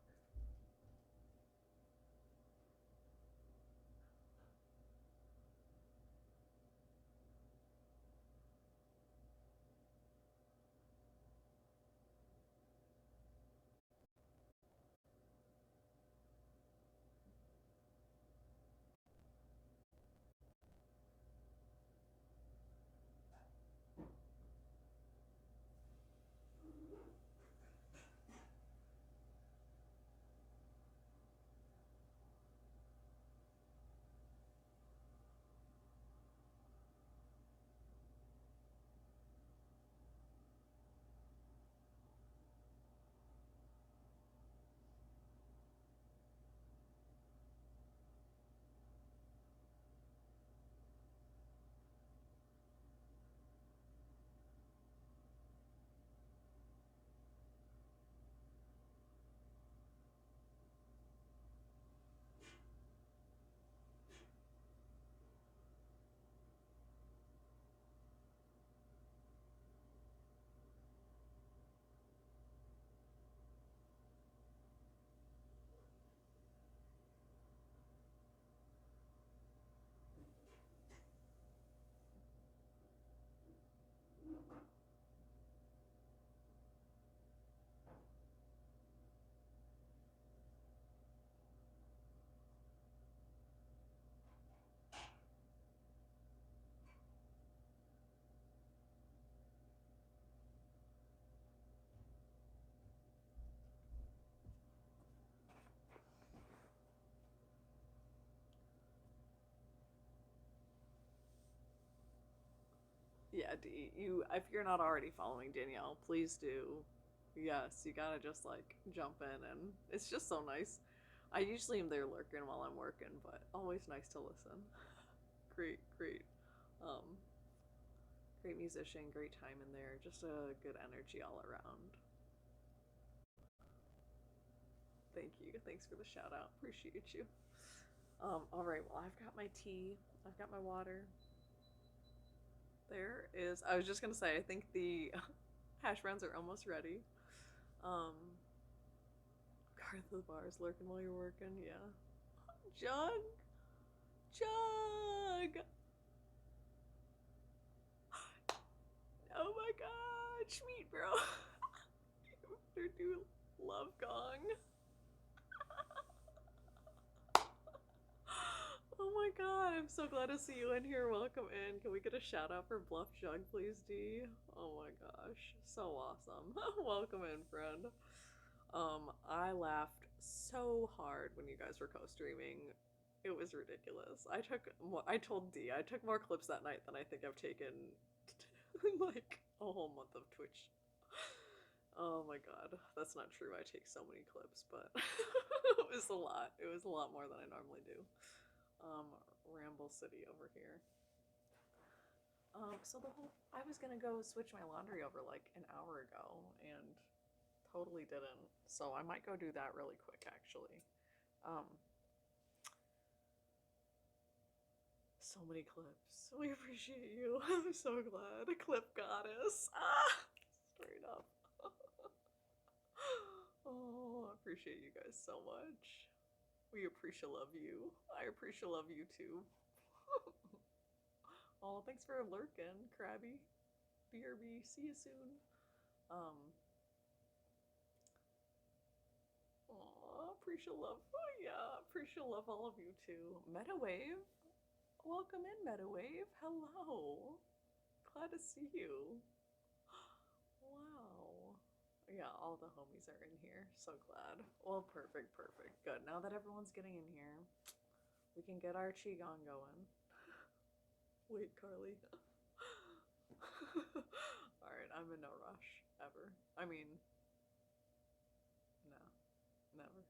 C: Yeah, D, you if you're not already following Danielle, please do. Yes, you gotta just like jump in, and it's just so nice. I usually am there lurking while I'm working, but always nice to listen. Great, great, um, great musician, great time in there, just a good energy all around. Thank you. Thanks for the shout out. Appreciate you. All right. Well, I've got my tea. I've got my water. There is. I was just gonna say. I think the hash browns are almost ready. Um, guard the bars lurking while you're working. Yeah. Jug. Jug. Oh my god, sweet bro. You do love gong. Oh my god, I'm so glad to see you in here. Welcome in. Can we get a shout out for Bluff Jug, please, D? Oh my gosh, so awesome. Welcome in, friend. I laughed so hard when you guys were co-streaming. It was ridiculous. I told D I took more clips that night than I think I've taken in like a whole month of Twitch. Oh my god, that's not true. I take so many clips, but it was a lot. It was a lot more than I normally do. Ramble City over here. So I was gonna go switch my laundry over like an hour ago and totally didn't. So I might go do that really quick actually. Um, so many clips. We appreciate you. I'm so glad. A clip goddess. Ah, straight up. Oh, I appreciate you guys so much. We appreciate love you. I appreciate love you too. Oh, thanks for lurking, Krabby. BRB, see you soon. Um, appreciate love. Oh yeah, appreciate love all of you too. Metawave, welcome in, Metawave. Hello, glad to see you. Wow. Yeah, all the homies are in here. So glad. Well, perfect, perfect. Good. Now that everyone's getting in here, we can get our qigong going. Wait, Carly. Alright, I'm in no rush. Ever. I mean, no. Never.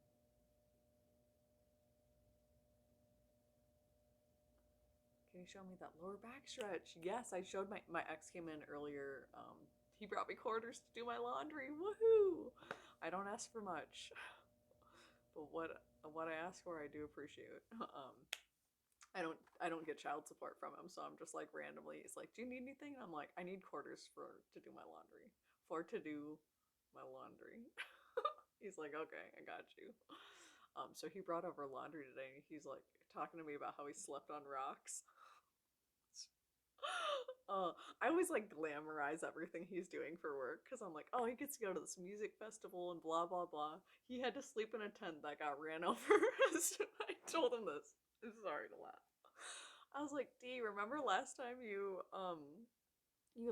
C: Can you show me that lower back stretch? Yes, I showed my ex came in earlier. He brought me quarters to do my laundry. Woohoo! I don't ask for much. But what I ask for I do appreciate. I don't get child support from him, so I'm just like randomly he's like, do you need anything? And I'm like, I need quarters to do my laundry. To do my laundry. He's like, okay, I got you. So he brought over laundry today. He's like talking to me about how he slept on rocks. I always like glamorize everything he's doing for work because I'm like, oh, he gets to go to this music festival and blah blah blah. He had to sleep in a tent that got ran over. I told him this. I'm sorry to laugh. I was like, D, remember last time you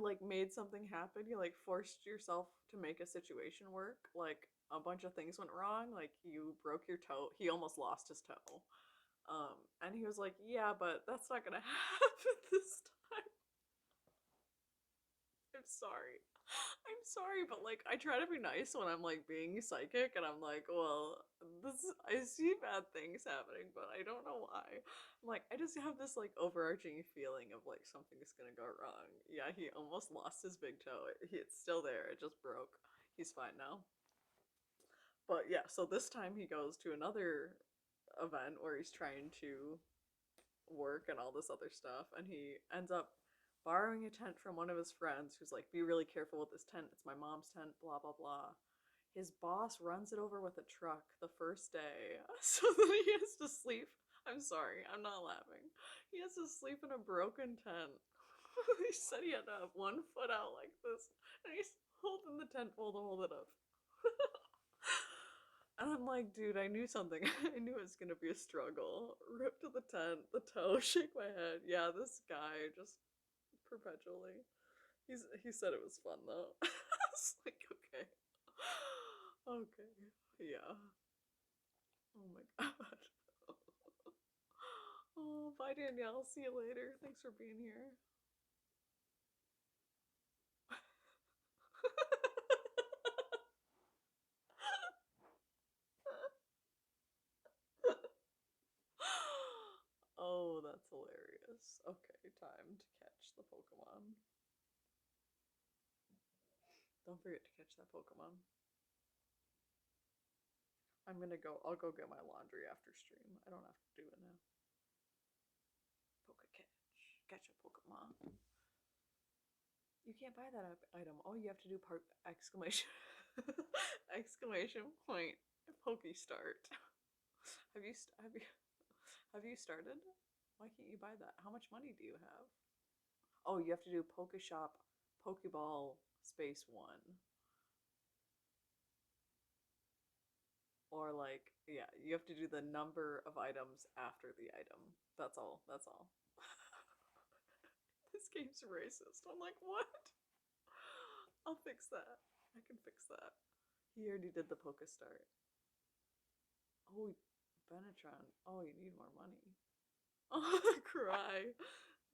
C: like made something happen? You like forced yourself to make a situation work. Like a bunch of things went wrong. Like you broke your toe. He almost lost his toe. And he was like, yeah, but that's not gonna happen this time. I'm sorry. I'm sorry, but like I try to be nice when I'm like being psychic and I'm like, well, I see bad things happening, but I don't know why. I'm like, I just have this like overarching feeling of like something's gonna go wrong. Yeah, he almost lost his big toe. It's still there, it just broke. He's fine now. But yeah, so this time he goes to another event where he's trying to work and all this other stuff, and he ends up borrowing a tent from one of his friends who's like, be really careful with this tent, it's my mom's tent, blah blah blah. His boss runs it over with a truck the first day, so then he has to sleep. I'm sorry, I'm not laughing. He has to sleep in a broken tent. He said he had to have one foot out like this, and he's holding the tent pole to hold it up. And I'm like, dude, I knew something. I knew it was gonna be a struggle. Rip to the tent, the toe, shake my head. Yeah, this guy just perpetually. He said it was fun though. I was like, okay. Okay. Yeah. Oh my god. Oh, bye Danielle. See you later. Thanks for being here. Oh, that's hilarious. Okay, time to catch the Pokemon. Don't forget to catch that Pokemon. I'll go get my laundry after stream. I don't have to do it now. Catch a Pokemon. You can't buy that item. Oh, you have to do exclamation exclamation point Poke start. Have you started? Why can't you buy that? How much money do you have? Oh, you have to do Poke Shop Pokeball space 1. Or like, yeah, you have to do the number of items after the item. That's all. That's all. This game's racist. I'm like, what? I'll fix that. I can fix that. He already did the Poke start. Oh, Benetron. Oh, you need more money. Oh, cry.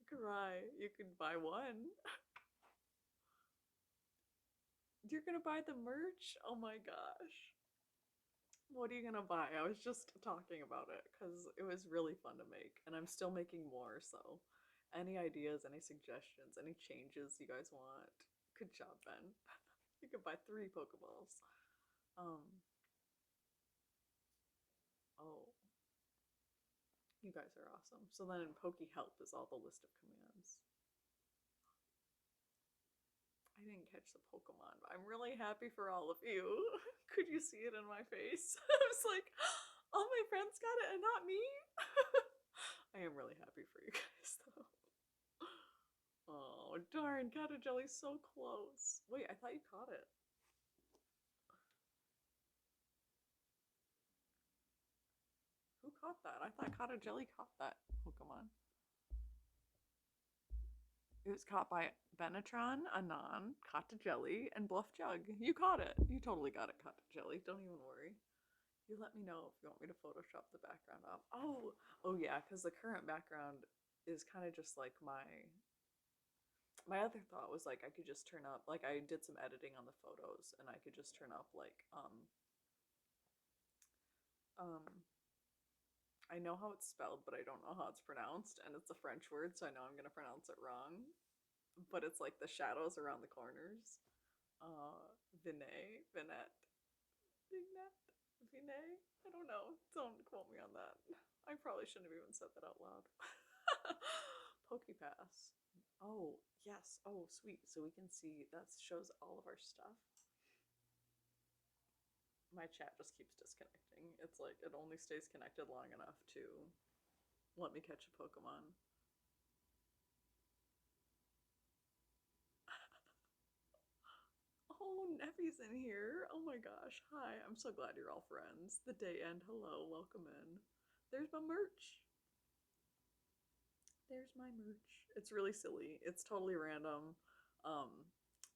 C: Cry. You can buy one. You're gonna buy the merch? Oh my gosh. What are you gonna buy? I was just talking about it because it was really fun to make, and I'm still making more, so any ideas, any suggestions, any changes you guys want? Good job, Ben. You could buy 3 Pokeballs. Um, oh, you guys are awesome. So then in Poke Help is all the list of commands. I didn't catch the Pokemon, but I'm really happy for all of you. Could you see it in my face? I was like, all my friends got it and not me? I am really happy for you guys, though. Oh, darn, Jelly's so close. Wait, I thought you caught it. Who caught that? I thought Jelly caught that Pokemon. It was caught by Benetron, Anon, Jelly, and Bluff Jug. You caught it. You totally got it, Jelly. Don't even worry. You let me know if you want me to Photoshop the background off. Oh yeah, because the current background is kind of just like my other thought was like I could just turn up, like I did some editing on the photos and I could just turn up like I know how it's spelled, but I don't know how it's pronounced, and it's a French word, so I know I'm gonna pronounce it wrong. But it's like the shadows around the corners. Vinet, Vinet, Vignette, Vinet. I don't know. Don't quote me on that. I probably shouldn't have even said that out loud. Pokepass. Oh yes. Oh sweet. So we can see that shows all of our stuff. My chat just keeps disconnecting. It's like it only stays connected long enough to let me catch a Pokemon. Oh, Neffy's in here. Oh my gosh. Hi, I'm so glad you're all friends. The day end. Hello, welcome in. There's my merch. There's my merch. It's really silly. It's totally random.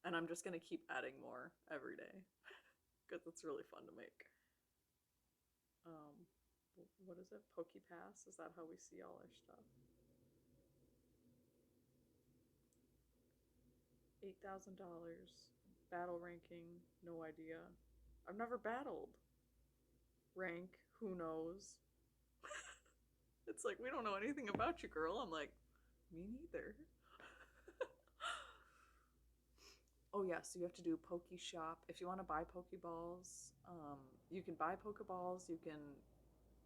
C: And I'm just gonna keep adding more every day because it's really fun to make. Um, what is it? Pokepass? Is that how we see all our stuff? 8,000. Battle ranking, no idea. I've never battled. Rank, who knows? It's like, we don't know anything about you, girl. I'm like, me neither. Oh yeah, so you have to do Poke Shop. If you want to buy Pokeballs, you can buy Pokeballs, you can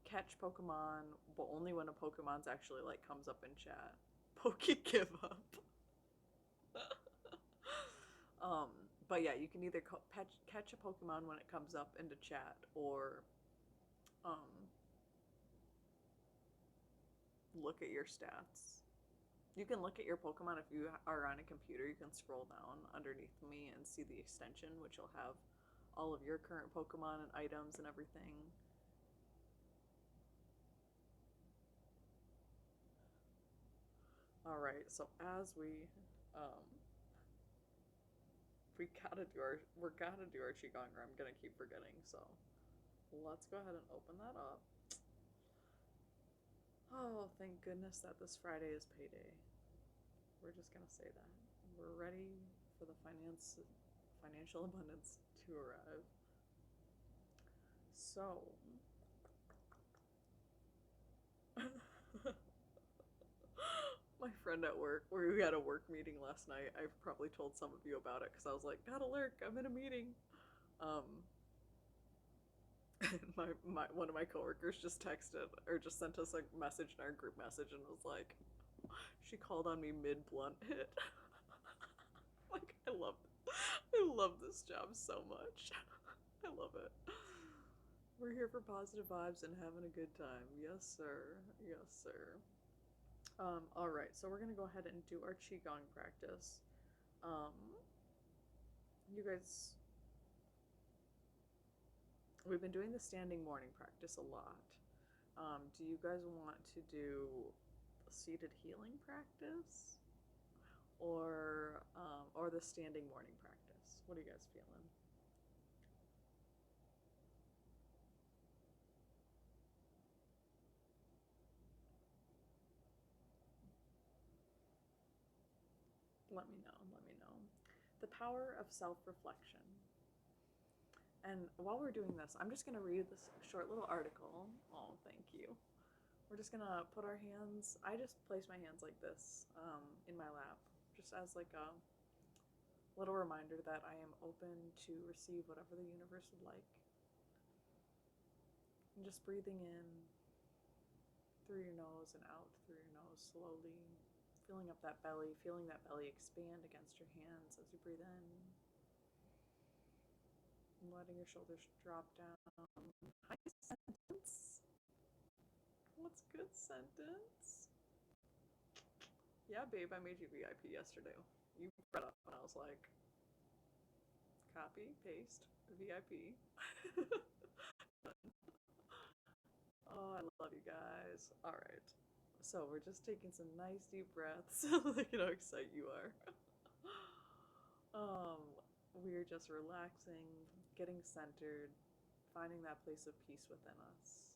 C: catch Pokemon, but only when a Pokemon's actually like comes up in chat. Poke give up. um, but yeah, you can either catch a Pokemon when it comes up into chat, or look at your stats. You can look at your Pokemon if you are on a computer. You can scroll down underneath me and see the extension, which will have all of your current Pokemon and items and everything. All right, so as we gotta do our Qigong, or I'm gonna keep forgetting. So let's go ahead and open that up. Oh, thank goodness that this Friday is payday. We're just gonna say that we're ready for the financial abundance to arrive. So my friend at work, we had a work meeting last night. I've probably told some of you about it because I was like, gotta lurk, I'm in a meeting. One of my coworkers just texted or just sent us a message in our group message and was like, she called on me mid blunt hit. Like, I love this job so much. I love it. We're here for positive vibes and having a good time. Yes, sir. Yes, sir. All right, so we're gonna go ahead and do our qigong practice. You guys, we've been doing the standing morning practice a lot. Do you guys want to do a seated healing practice, or the standing morning practice? What are you guys feeling? Let me know. Let me know. The power of self-reflection. And while we're doing this, I'm just going to read this short little article. Oh, thank you. We're just going to put our hands, I just place my hands like this in my lap, just as like a little reminder that I am open to receive whatever the universe would like. And just breathing in through your nose and out through your nose slowly, filling up that belly, feeling that belly expand against your hands as you breathe in. And letting your shoulders drop down. Hi, sentence. What's good, sentence? Yeah, babe, I made you VIP yesterday. You brought up and I was like, copy, paste, VIP. Oh, I love you guys. All right. So we're just taking some nice deep breaths. Look at how excited you are. We're just relaxing, getting centered, finding that place of peace within us.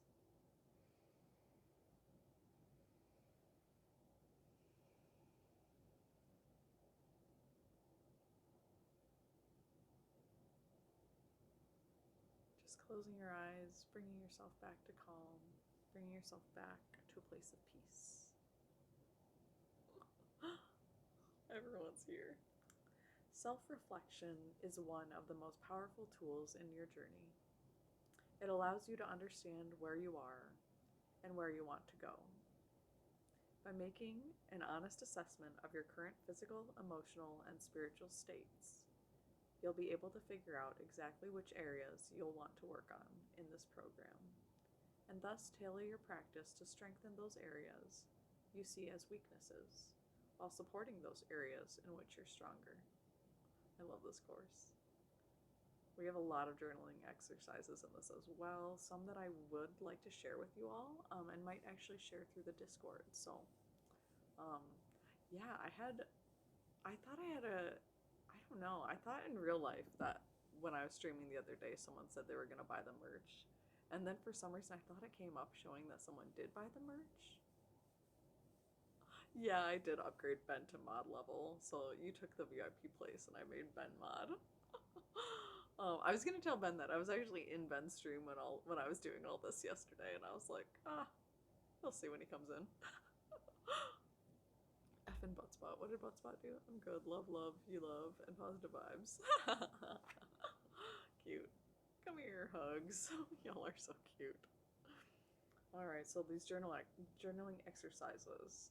C: Just closing your eyes, bringing yourself back to calm, bringing yourself back to a place of peace. Everyone's here. Self-reflection is one of the most powerful tools in your journey. It allows you to understand where you are and where you want to go. By making an honest assessment of your current physical, emotional, and spiritual states, you'll be able to figure out exactly which areas you'll want to work on in this program, and thus tailor your practice to strengthen those areas you see as weaknesses, while supporting those areas in which you're stronger. I love this course. We have a lot of journaling exercises in this as well, some that I would like to share with you all, and might actually share through the Discord. So, yeah, I thought I had I don't know, I thought in real life that when I was streaming the other day, someone said they were going to buy the merch. And then for some reason, I thought it came up showing that someone did buy the merch. Yeah, I did upgrade Ben to mod level, so you took the VIP place and I made Ben mod. I was gonna tell Ben that I was actually in Ben's stream when I was doing all this yesterday, and I was like, we'll see when he comes in. Effing Buttspot. What did Buttspot do? I'm good. Love, love, you love, and positive vibes. Cute. Come here, hugs. Y'all are so cute. Alright, so these journaling exercises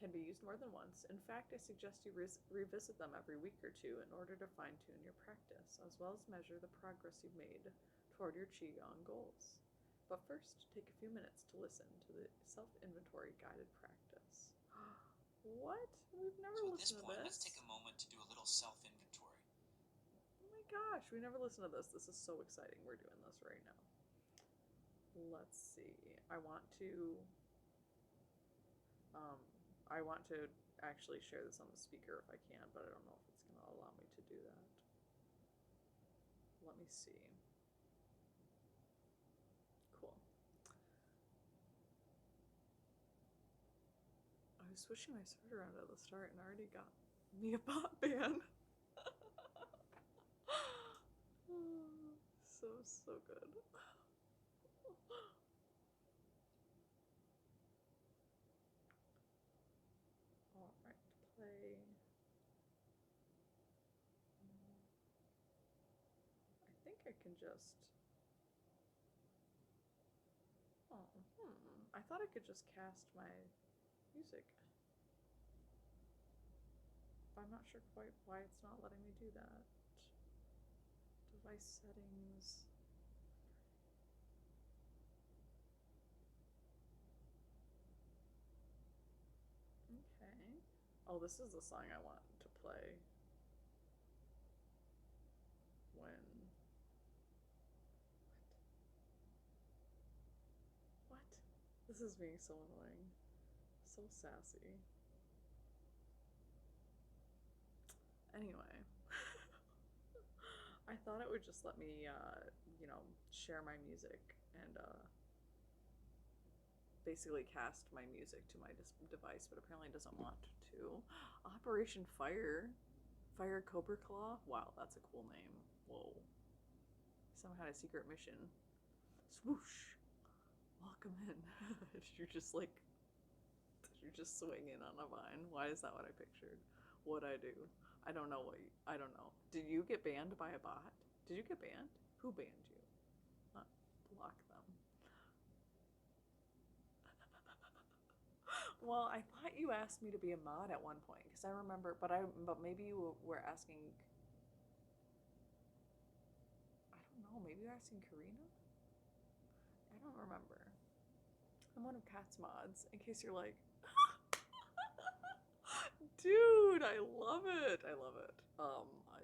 C: can be used more than once. In fact, I suggest you revisit them every week or two in order to fine-tune your practice, as well as measure the progress you've made toward your Qigong goals. But first, take a few minutes to listen to the self-inventory guided practice. What? We've never listened to this.
D: Let's take a moment to do a little self-inventory.
C: Oh my gosh, we never listened to this. This is so exciting. We're doing this right now. Let's see. I want to actually share this on the speaker if I can, but I don't know if it's going to allow me to do that. Let me see. Cool. I was switching my server around at the start and already got me a bot ban. So good. Alright, play. I think I can just... I thought I could just cast my music. But I'm not sure quite why it's not letting me do that. Device settings. Okay. Oh, this is the song I want to play when... What? This is being so annoying. So sassy. Anyway. I thought it would just let me, share my music and, basically cast my music to my device, but apparently it doesn't want to. Operation Fire Cobra Claw. Wow, that's a cool name. Whoa. Some kind of secret mission. Swoosh. Welcome in. You're just like, you're just swinging on a vine. Why is that what I pictured? What I do? I don't know I don't know. Did you get banned by a bot? Did you get banned? Who banned you? Block them. Well, I thought you asked me to be a mod at one point because I remember, but maybe you were asking. I don't know. Maybe you're asking Karina. I don't remember. I'm one of Kat's mods. In case you're like, dude, I love it. I love it.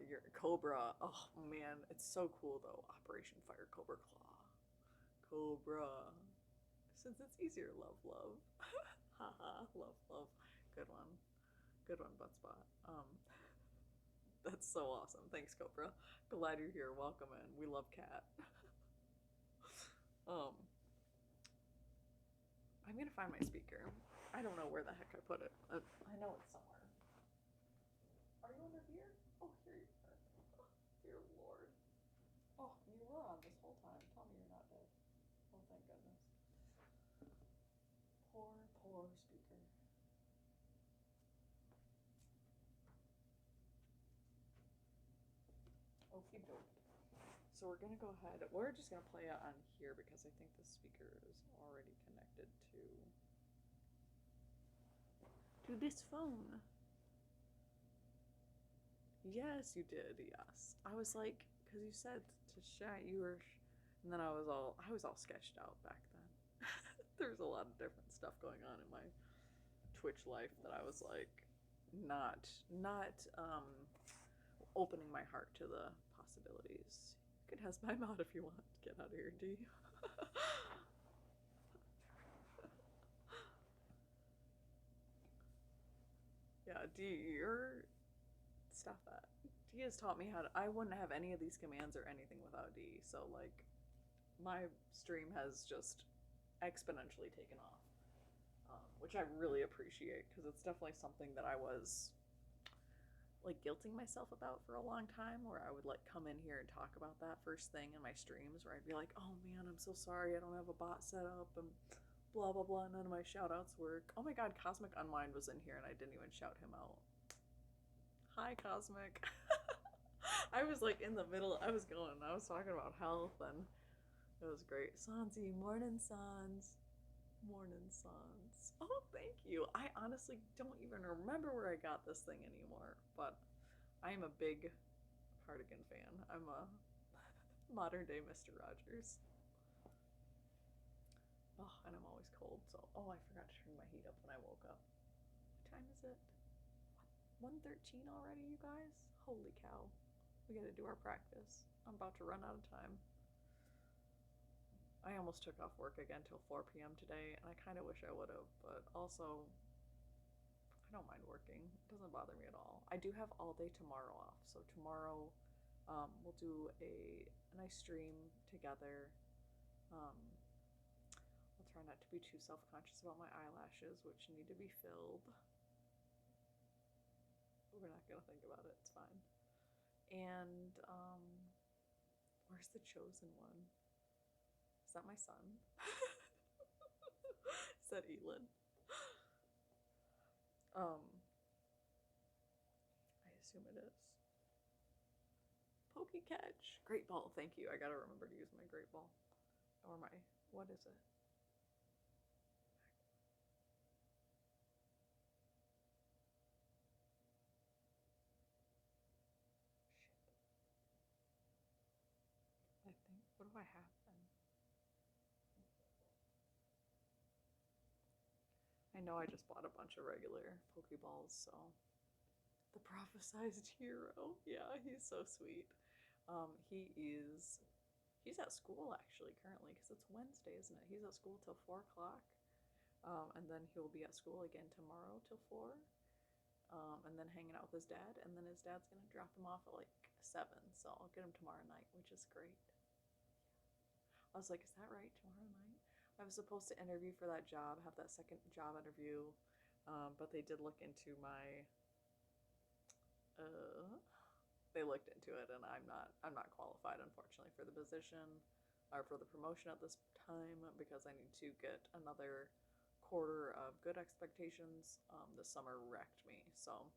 C: Your Cobra. Oh man, it's so cool though. Operation Fire Cobra Claw. Cobra. Since it's easier, love. Haha, love. Good one, Buttspot. That's so awesome. Thanks, Cobra. Glad you're here. Welcome in. We love Cat. I'm gonna find my speaker. I don't know where the heck I put it. I know it's somewhere. Are you under here? Oh, here you are. Oh, dear Lord. Oh, you were on this whole time. Tell me you're not dead. Oh, thank goodness. Poor speaker. Okie dokie. So we're gonna go ahead. We're just gonna play it on here because I think the speaker is already connected to this phone. Yes, you did. Yes, I was like, because you said to chat, you were, and then I was all sketched out back then. There's a lot of different stuff going on in my Twitch life that I was like, not opening my heart to the possibilities. You could has my mod if you want. Get out of here, D. Yeah, D, you're stop that. D has taught me how to. I wouldn't have any of these commands or anything without D. So like, my stream has just exponentially taken off, which I really appreciate because it's definitely something that I was like guilting myself about for a long time, where I would like come in here and talk about that first thing in my streams, where I'd be like, oh man, I'm so sorry, I don't have a bot set up and blah blah blah, none of my shout outs work. Oh my god, Cosmic Unwind was in here and I didn't even shout him out. Hi Cosmic. I was like in the middle, I was talking about health and it was great. Sansi, morning Sans. Morning Sans. Oh, thank you. I honestly don't even remember where I got this thing anymore, but I am a big Cardigan fan. I'm a modern day Mr. Rogers. Oh, and I'm always cold, so I forgot to turn my heat up when I woke up. What time is it? 1:13 already, you guys? Holy cow. We gotta do our practice. I'm about to run out of time. I almost took off work again till 4 p.m. today, and I kind of wish I would have, but also, I don't mind working. It doesn't bother me at all. I do have all day tomorrow off, so tomorrow we'll do a nice stream together. I'll try not to be too self-conscious about my eyelashes, which need to be filled. We're not going to think about it. It's fine. And where's the chosen one? Is that my son? Is that Elin? I assume it is. Pokey catch. Great ball. Thank you. I gotta remember to use my great ball. Or my, what is it? Shit. I think, what do I have then? I know I just bought a bunch of regular Pokeballs, so. The prophesized hero. Yeah, he's so sweet. He's at school actually currently because it's Wednesday, isn't it? He's at school till 4 o'clock. And then he'll be at school again tomorrow till 4. And then hanging out with his dad. And then his dad's going to drop him off at like 7. So I'll get him tomorrow night, which is great. I was like, is that right? Tomorrow night? I was supposed to interview for that job, have that second job interview, but they did look into my. They looked into it, and I'm not qualified, unfortunately, for the position or for the promotion at this time because I need to get another quarter of good expectations. This summer wrecked me, so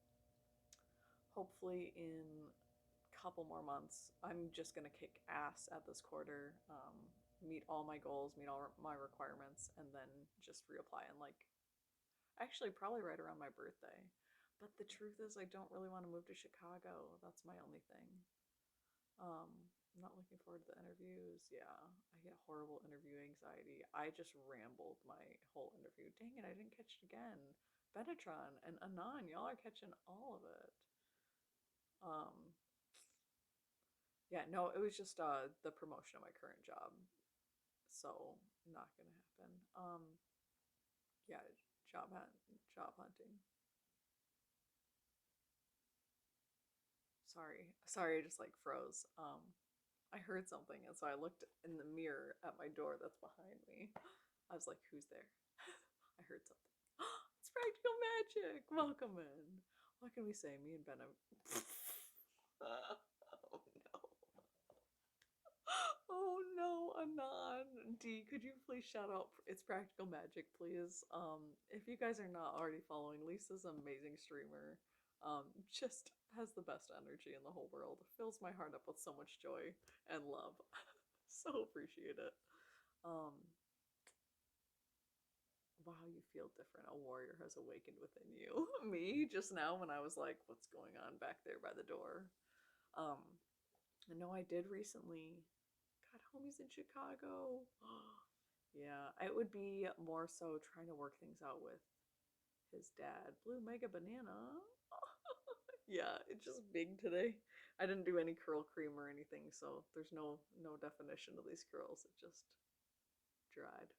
C: hopefully in a couple more months, I'm just gonna kick ass at this quarter. Meet all my goals, meet all my requirements, and then just reapply and like actually probably right around my birthday. But the truth is I don't really want to move to Chicago. That's my only thing. I'm not looking forward to the interviews. Yeah, I get horrible interview anxiety. I just rambled my whole interview. Dang it, I didn't catch it again. Benetron and Anon, y'all are catching all of it. Um, yeah, no, it was just the promotion of my current job. So not gonna happen. Yeah, job hunting. Sorry, I just like froze. I heard something, and so I looked in the mirror at my door that's behind me. I was like, "Who's there?" I heard something. It's practical magic. Welcome in. What can we say? Me and Ben. Oh no. Oh no, Anon. D, could you please shout out It's Practical Magic, please? If you guys are not already following, Lisa's an amazing streamer. Just has the best energy in the whole world. Fills my heart up with so much joy and love. So appreciate it. Um, wow, you feel different. A warrior has awakened within you. Me, just now when I was like, what's going on back there by the door? Um, I know I did recently. God, homie's in Chicago. Yeah, it would be more so trying to work things out with his dad. Blue Mega Banana. Yeah, it's just big today. I didn't do any curl cream or anything, so there's no definition to these curls. It just dried.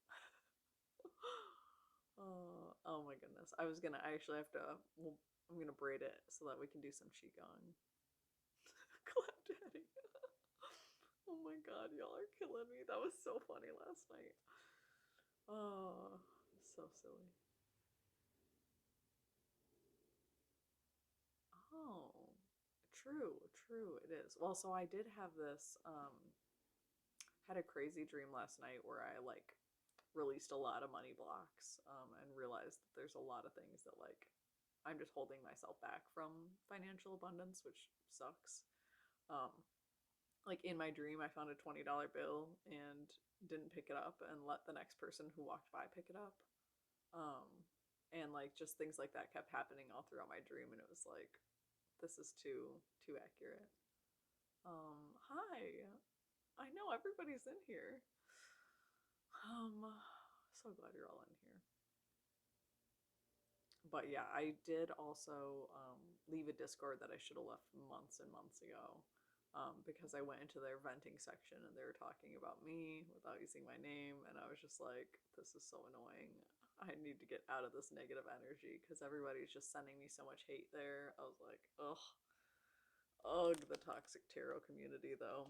C: Oh my goodness. I actually have to, well, I'm gonna braid it so that we can do some qigong. Clap daddy. Oh my god, y'all are killing me. That was so funny last night. Oh, so silly. Oh, true, it is. Well, so I did have this, had a crazy dream last night where I like released a lot of money blocks, and realized that there's a lot of things that like I'm just holding myself back from financial abundance, which sucks. Um, like in my dream, I found a $20 bill and didn't pick it up and let the next person who walked by pick it up. Um, and like just things like that kept happening all throughout my dream, and it was like, this is too accurate. Hi. I know everybody's in here. So glad you're all in here. But yeah, I did also leave a Discord that I should have left months and months ago, because I went into their venting section and they were talking about me without using my name, and I was just like, this is so annoying. I need to get out of this negative energy because everybody's just sending me so much hate there. I was like, ugh, the toxic tarot community though.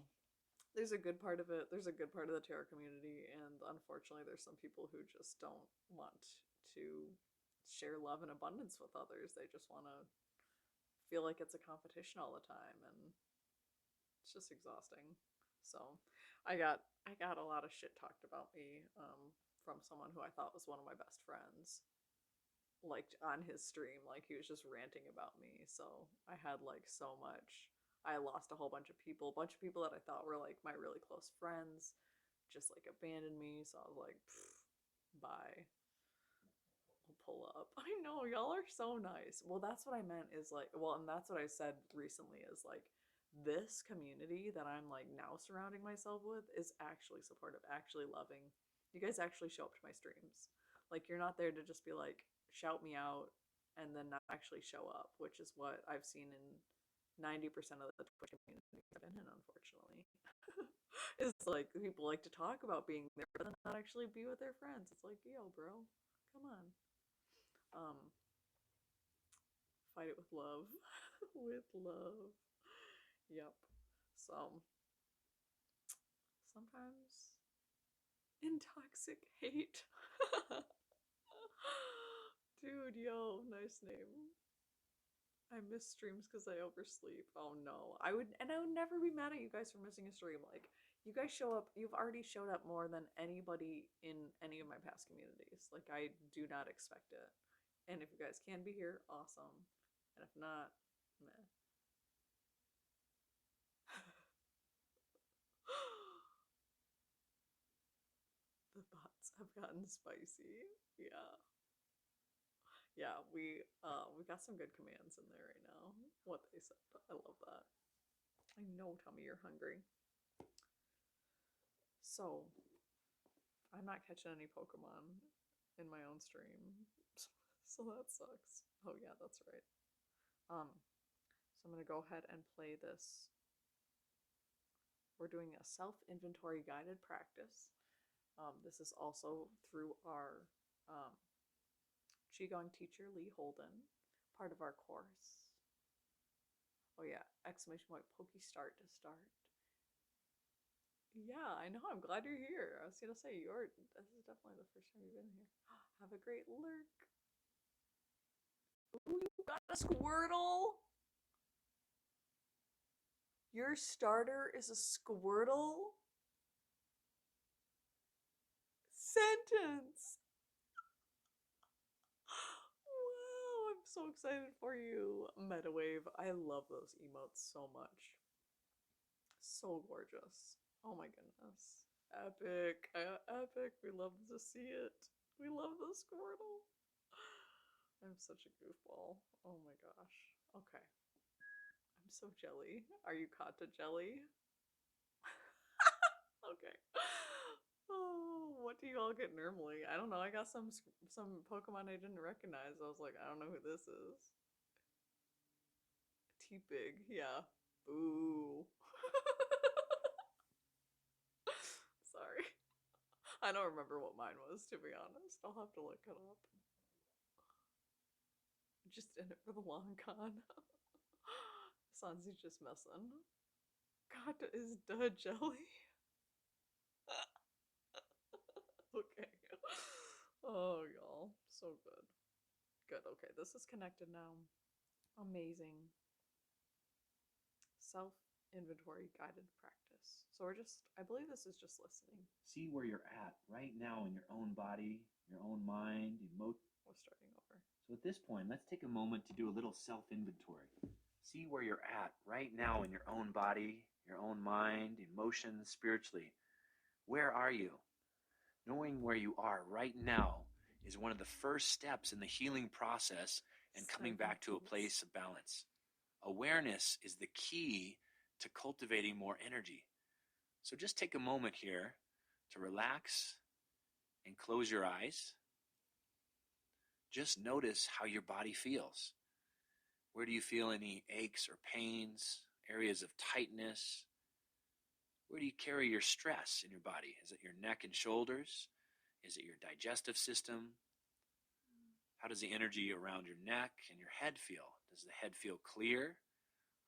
C: There's a good part of it. There's a good part of the tarot community, and unfortunately, there's some people who just don't want to share love and abundance with others. They just want to feel like it's a competition all the time, and it's just exhausting. So, I got a lot of shit talked about me, from someone who I thought was one of my best friends, like on his stream. Like he was just ranting about me. So I had like so much. I lost a whole bunch of people. A bunch of people that I thought were like my really close friends just like abandoned me. So I was like, bye. I'll pull up. I know, y'all are so nice. Well, that's what I meant is like, well, and that's what I said recently is like, this community that I'm like now surrounding myself with is actually supportive, actually loving. You guys actually show up to my streams. Like, you're not there to just be like, shout me out and then not actually show up, which is what I've seen in 90% of the Twitch community I've been in, unfortunately. It's like people like to talk about being there, but then not actually be with their friends. It's like, yo, bro, come on. Um, fight it with love. With love. Yep. So sometimes Intoxicate. Dude, yo, nice name. I miss streams because I oversleep. Oh no. I would never be mad at you guys for missing a stream. Like, you guys show up, you've already showed up more than anybody in any of my past communities. Like, I do not expect it. And if you guys can be here, awesome. And if not, meh. The bots have gotten spicy. Yeah. Yeah, we got some good commands in there right now. What they said. I love that. I know, Tommy, you're hungry. So, I'm not catching any Pokemon in my own stream. So that sucks. Oh yeah, that's right. So I'm gonna go ahead and play this. We're doing a self-inventory guided practice. This is also through our Qigong teacher, Lee Holden, part of our course. Oh yeah, exclamation point, Poke start to start. Yeah, I know, I'm glad you're here. I was gonna say, this is definitely the first time you've been here. Have a great lurk. Ooh, you got a Squirtle? Your starter is a Squirtle? Sentence! Wow, I'm so excited for you. Metawave, I love those emotes so much. So gorgeous. Oh my goodness. Epic. Epic. We love to see it. We love the Squirtle. I'm such a goofball. Oh my gosh. Okay. I'm so jelly. Are you Kata jelly? Okay. Oh, what do you all get normally? I don't know. I got some Pokemon I didn't recognize. I was like, I don't know who this is. T-Big. Yeah. Boo. Sorry. I don't remember what mine was, to be honest. I'll have to look it up. Just in it for the long con. Sansi's just messing. God, is duh jelly? Okay. Oh, y'all. So good. Good. Okay, this is connected now. Amazing. Self-inventory guided practice. So I believe this is just listening.
E: See where you're at right now in your own body, your own mind, emotion.
C: We're starting over.
E: So at this point, let's take a moment to do a little self-inventory. See where you're at right now in your own body, your own mind, emotions, spiritually. Where are you? Knowing where you are right now is one of the first steps in the healing process and coming back to a place of balance. Awareness is the key to cultivating more energy. So just take a moment here to relax and close your eyes. Just notice how your body feels. Where do you feel any aches or pains, areas of tightness? Where do you carry your stress in your body? Is it your neck and shoulders? Is it your digestive system? How does the energy around your neck and your head feel? Does the head feel clear?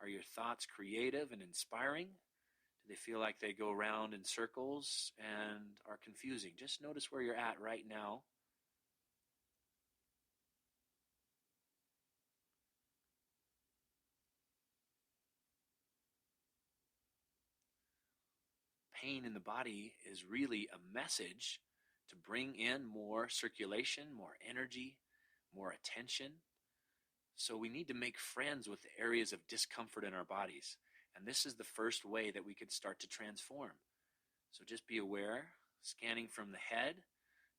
E: Are your thoughts creative and inspiring? Do they feel like they go around in circles and are confusing? Just notice where you're at right now. Pain in the body is really a message to bring in more circulation, more energy, more attention. So we need to make friends with the areas of discomfort in our bodies. And this is the first way that we could start to transform. So just be aware, scanning from the head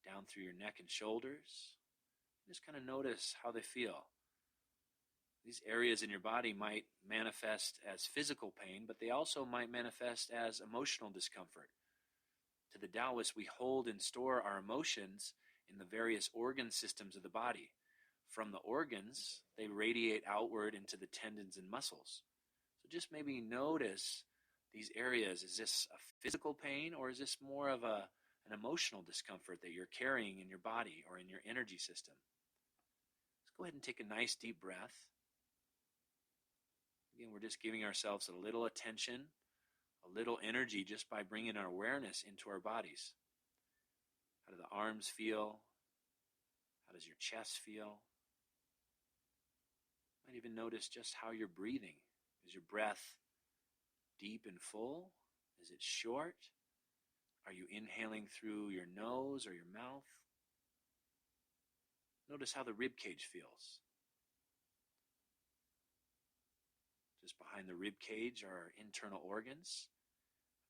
E: down through your neck and shoulders. Just kind of notice how they feel. These areas in your body might manifest as physical pain, but they also might manifest as emotional discomfort. To the Taoists, we hold and store our emotions in the various organ systems of the body. From the organs, they radiate outward into the tendons and muscles. So just maybe notice these areas. Is this a physical pain, or is this more of an emotional discomfort that you're carrying in your body or in your energy system? Let's go ahead and take a nice deep breath. Again, we're just giving ourselves a little attention, a little energy just by bringing our awareness into our bodies. How do the arms feel? How does your chest feel? You might even notice just how you're breathing. Is your breath deep and full? Is it short? Are you inhaling through your nose or your mouth? Notice how the rib cage feels. Just behind the rib cage are our internal organs,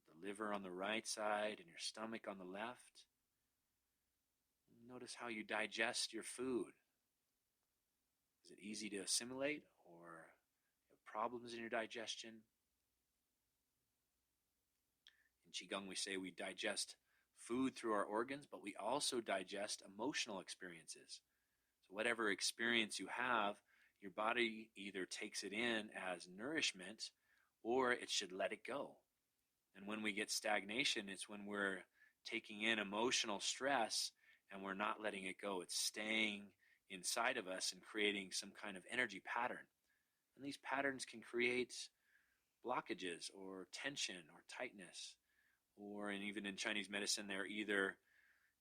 E: the liver on the right side and your stomach on the left. Notice how you digest your food. Is it easy to assimilate, or you have problems in your digestion? In Qigong, we say we digest food through our organs, but we also digest emotional experiences. So whatever experience you have, your body either takes it in as nourishment or it should let it go. And when we get stagnation, it's when we're taking in emotional stress and we're not letting it go. It's staying inside of us and creating some kind of energy pattern. And these patterns can create blockages or tension or tightness. Or even in Chinese medicine, they're either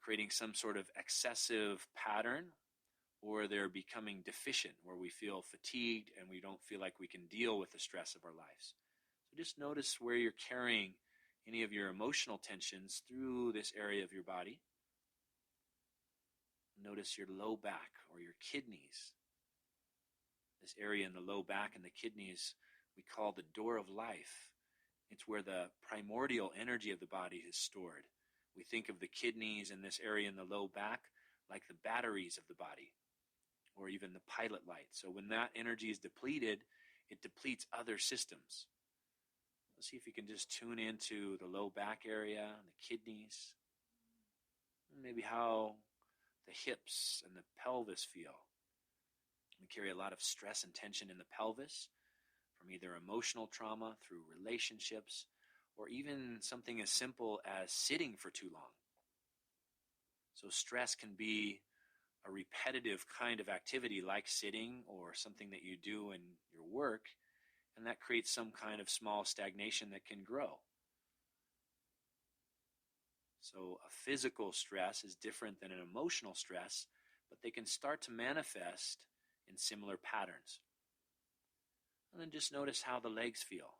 E: creating some sort of excessive pattern or they're becoming deficient, where we feel fatigued and we don't feel like we can deal with the stress of our lives. So just notice where you're carrying any of your emotional tensions through this area of your body. Notice your low back or your kidneys. This area in the low back and the kidneys we call the door of life. It's where the primordial energy of the body is stored. We think of the kidneys and this area in the low back like the batteries of the body, or even the pilot light. So when that energy is depleted, it depletes other systems. Let's see if you can just tune into the low back area, the kidneys, maybe how the hips and the pelvis feel. We carry a lot of stress and tension in the pelvis from either emotional trauma through relationships or even something as simple as sitting for too long. So stress can be a repetitive kind of activity like sitting or something that you do in your work, and that creates some kind of small stagnation that can grow. So a physical stress is different than an emotional stress, but they can start to manifest in similar patterns. And then just notice how the legs feel.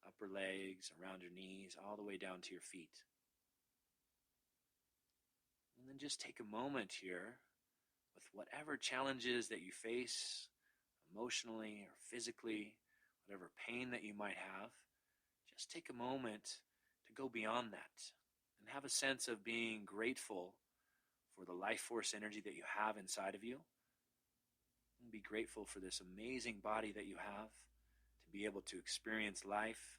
E: Upper legs, around your knees, all the way down to your feet. And then just take a moment here with whatever challenges that you face emotionally or physically, whatever pain that you might have. Just take a moment to go beyond that and have a sense of being grateful for the life force energy that you have inside of you. And be grateful for this amazing body that you have, to be able to experience life,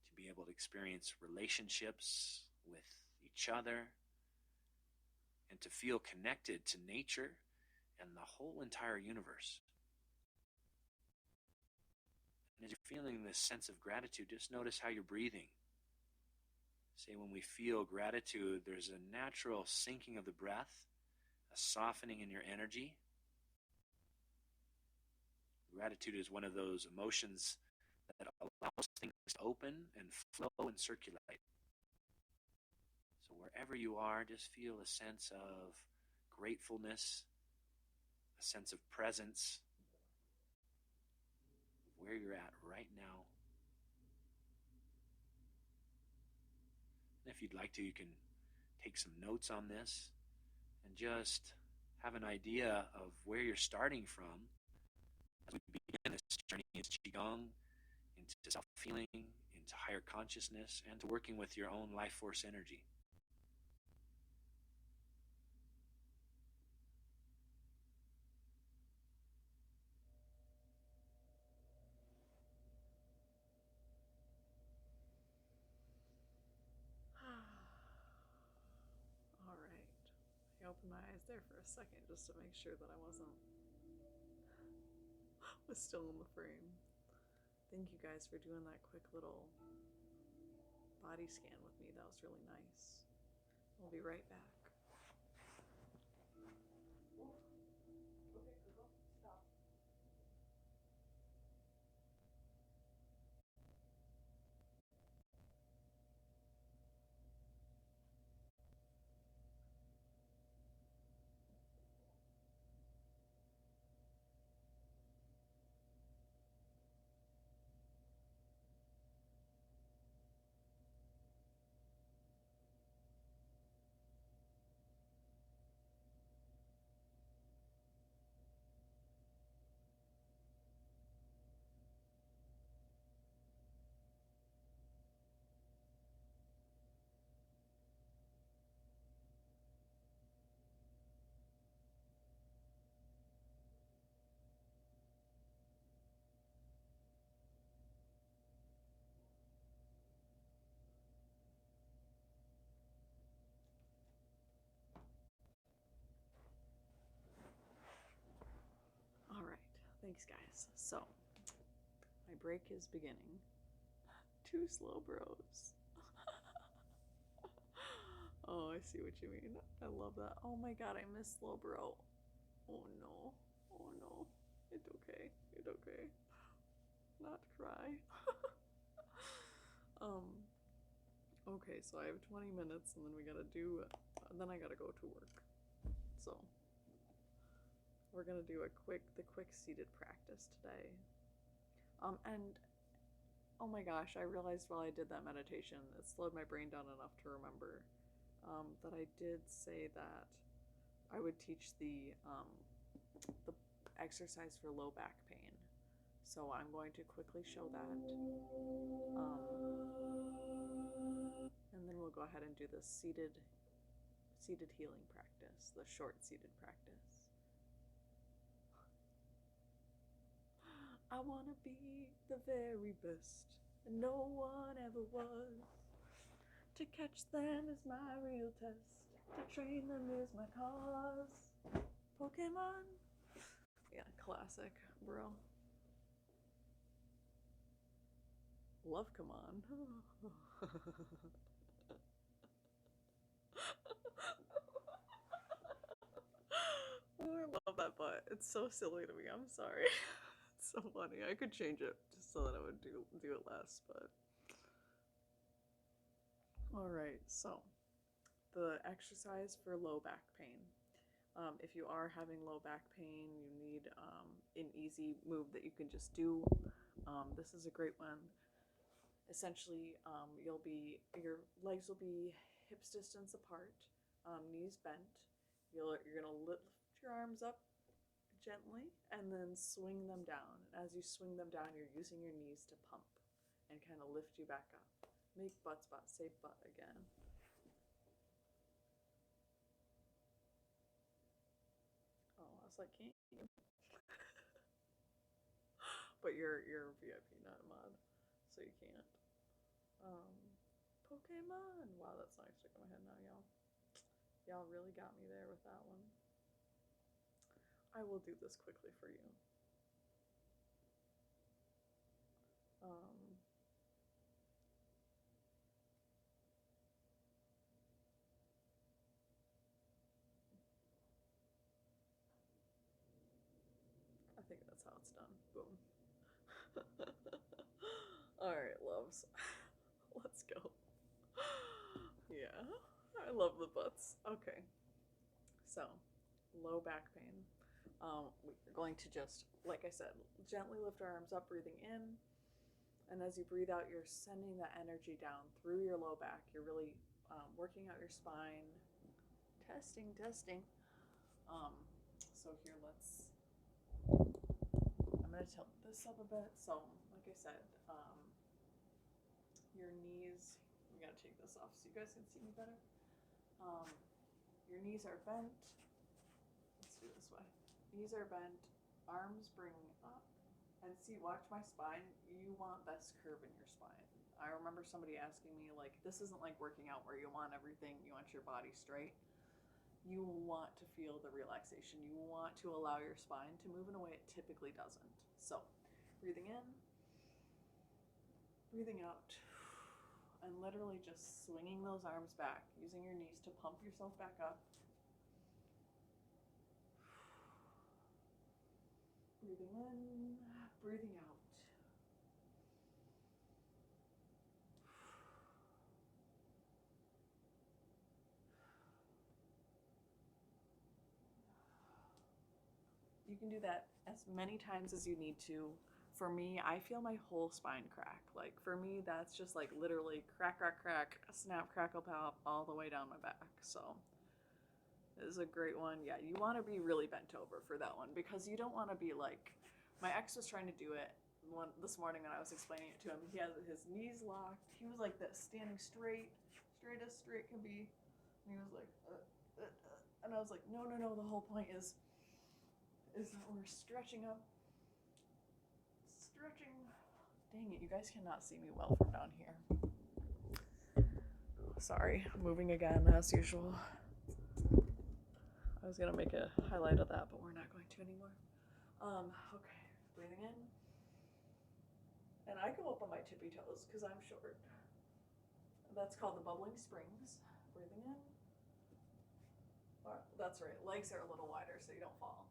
E: to be able to experience relationships with each other, and to feel connected to nature and the whole entire universe. And as you're feeling this sense of gratitude, just notice how you're breathing. Say when we feel gratitude, there's a natural sinking of the breath, a softening in your energy. Gratitude is one of those emotions that allows things to open and flow and circulate. So wherever you are, just feel a sense of gratefulness, a sense of presence, of where you're at right now. And if you'd like to, you can take some notes on this and just have an idea of where you're starting from as we begin this journey into Qigong, into self-healing, into higher consciousness, and to working with your own life force energy.
C: All right. I opened my eyes there for a second just to make sure that I was still in the frame. Thank you guys for doing that quick little body scan with me. That was really nice. We'll be right back. Thanks, guys. So, my break is beginning. 2 slow bros. Oh, I see what you mean. I love that. Oh my god, I miss slow bro. Oh no. Oh no. It's okay. It's okay. Not cry. Okay, so I have 20 minutes and then we gotta do, then I gotta go to work. So, we're gonna do the quick seated practice today. And oh my gosh, I realized while I did that meditation, it slowed my brain down enough to remember that I did say that I would teach the exercise for low back pain. So I'm going to quickly show that. And then we'll go ahead and do the seated healing practice, the short seated practice. I want to be the very best, and no one ever was. To catch them is my real test, to train them is my cause. Pokemon? Yeah, classic, bro. Love, come on. Oh, I love that butt. It's so silly to me. I'm sorry. It's so funny. I could change it just so that I would do it less, but all right. So the exercise for low back pain. If you are having low back pain, you need an easy move that you can just do. This is a great one. Essentially, your legs will be hips distance apart, knees bent. You're gonna lift your arms up gently and then swing them down. As you swing them down, you're using your knees to pump and kind of lift you back up. Make butt spot, say butt again. Oh, I was like, can't you? But you're VIP, not a mod, so you can't. Pokemon. Wow, that song's stuck in my head now, y'all. Y'all really got me there with that one. I will do this quickly for you. I think that's how it's done. Boom. Alright, loves. Let's go. Yeah, I love the butts. Okay, so low back pain. We're going to just, like I said, gently lift our arms up, breathing in. And as you breathe out, you're sending that energy down through your low back. You're really working out your spine. Testing. So here, I'm going to tilt this up a bit. So, like I said, your knees, we got to take this off so you guys can see me better. Your knees are bent. Let's do it this way. Knees are bent, arms bring up, and see, watch my spine. You want this curve in your spine. I remember somebody asking me, like, this isn't like working out where you want everything, you want your body straight. You want to feel the relaxation. You want to allow your spine to move in a way it typically doesn't. So, breathing in, breathing out, and literally just swinging those arms back, using your knees to pump yourself back up. Breathing in, breathing out. You can do that as many times as you need to. For me, I feel my whole spine crack. Like, for me, that's just like literally crack, snap, crackle, pop, all the way down my back. So, this is a great one. Yeah, you want to be really bent over for that one because you don't want to be like, my ex was trying to do it this morning when I was explaining it to him. He has his knees locked. He was like this, standing straight as straight can be. And he was like, and I was like, no. The whole point is that we're stretching up. Dang it, you guys cannot see me well from down here. Sorry, moving again as usual. I was gonna make a highlight of that, but we're not going to anymore. Okay, Breathing in. And I go up on my tippy toes because I'm short. That's called the bubbling springs. Breathing in. That's right, legs are a little wider so you don't fall.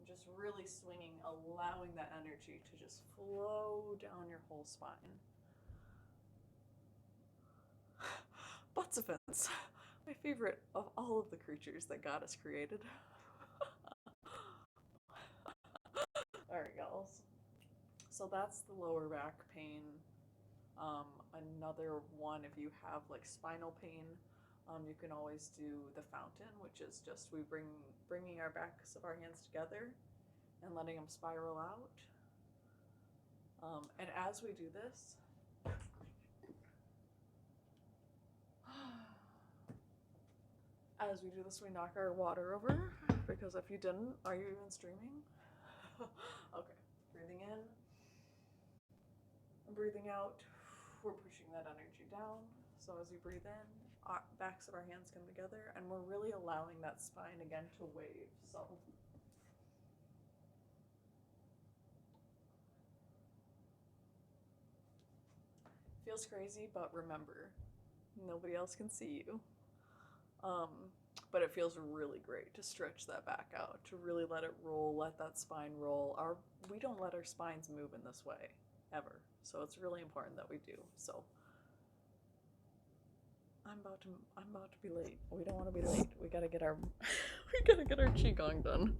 C: Just really swinging, allowing that energy to just flow down your whole spine. Butts-a-fence, my favorite of all of the creatures that God has created. Alright, y'all. So that's the lower back pain. Another one, if you have like spinal pain, you can always do the fountain, which is just bringing our backs of our hands together and letting them spiral out. And as we do this, we knock our water over, because if you didn't, are you even streaming? Okay, breathing in and breathing out, we're pushing that energy down. So as you breathe in, our backs of our hands come together, and we're really allowing that spine again to wave. So feels crazy, but remember, nobody else can see you. But it feels really great to stretch that back out, to really let it roll, let that spine roll. We don't let our spines move in this way, ever. So it's really important that we do. So I'm about to be late. We don't want to be late. We gotta get our qigong done.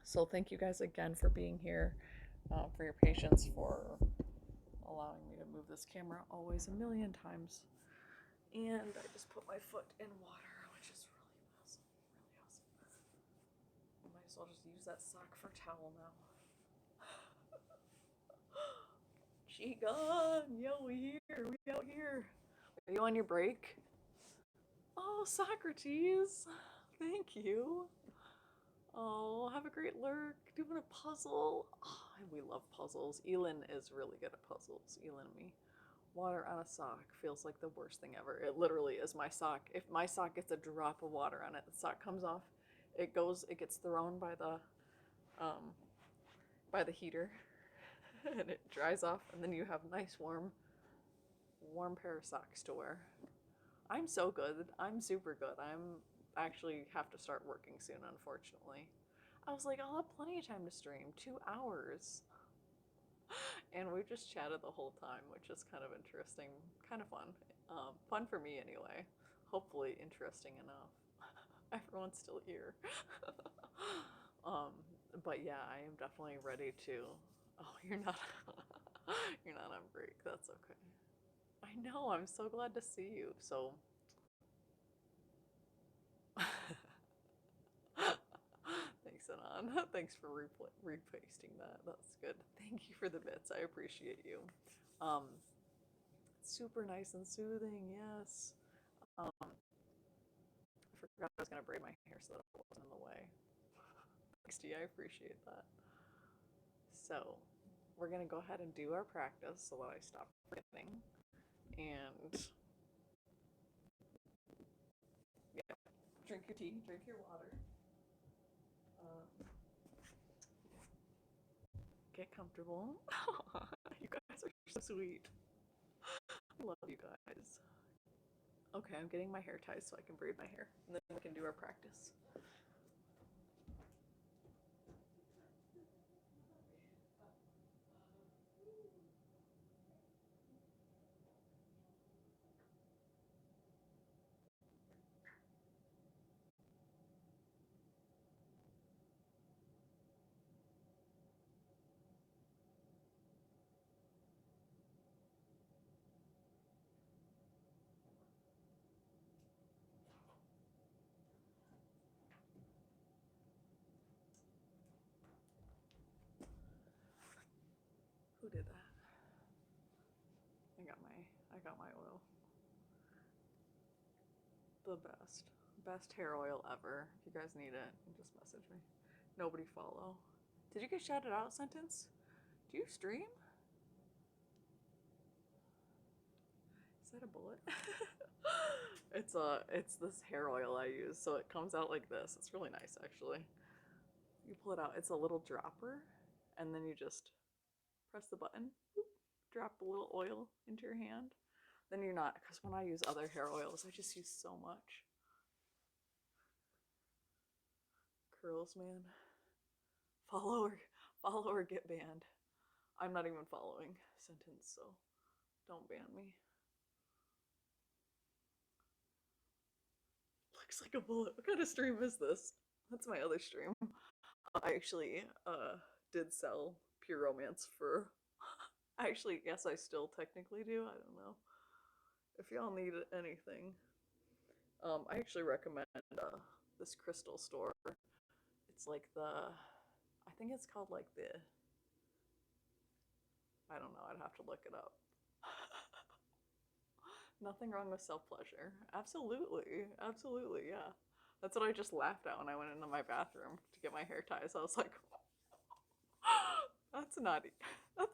C: So thank you guys again for being here, for your patience, for allowing me to move this camera always a million times. And I just put my foot in water, which is really awesome. I might as well just use that sock for towel now. Qigong, yo, we out here. Are you on your break? Oh, Socrates, thank you. Oh, have a great lurk. Doing a puzzle. Oh, we love puzzles. Elin is really good at puzzles. Elin and me. Water on a sock feels like the worst thing ever. It literally is my sock. If my sock gets a drop of water on it, the sock comes off. It gets thrown by the heater, and it dries off, and then you have nice warm pair of socks to wear. I'm so good. I'm super good. I'm actually have to start working soon, unfortunately. I was like, I'll have plenty of time to stream. 2 hours. And we just chatted the whole time, which is kind of interesting, kind of fun. Fun for me anyway. Hopefully interesting enough. Everyone's still here. But yeah, I am definitely ready to. Oh, you're not. You're not on break. That's okay. I know. I'm so glad to see you. So. Thanks, Anon. Thanks for repasting that. That's good. Thank you for the bits. I appreciate you. Super nice and soothing. Yes. I forgot I was gonna braid my hair so that it wasn't in the way. Thanks, T. I appreciate that. So, we're gonna go ahead and do our practice so that I stop forgetting. And yeah, drink your tea, drink your water. Get comfortable. You guys are so sweet. I love you guys. Okay, I'm getting my hair tied so I can braid my hair, and then we can do our practice. Who did that? I got my oil. The best hair oil ever. If you guys need it, just message me. Nobody follow. Did you get shouted out, Sentence? Do you stream? Is that a bullet? It's this hair oil I use, so it comes out like this. It's really nice actually. You pull it out, it's a little dropper, and then you just press the button, whoop, drop a little oil into your hand. Then you're not, because when I use other hair oils, I just use so much. Curls, man. Follow or get banned. I'm not even following sentence, so don't ban me. Looks like a bullet. What kind of stream is this? That's my other stream. I actually did sell Pure Romance for. Actually, yes, I still technically do. I don't know. If y'all need anything, I actually recommend this crystal store. It's like I think it's called like I don't know. I'd have to look it up. Nothing wrong with self pleasure. Absolutely, absolutely, yeah. That's what I just laughed at when I went into my bathroom to get my hair ties. I was like, that's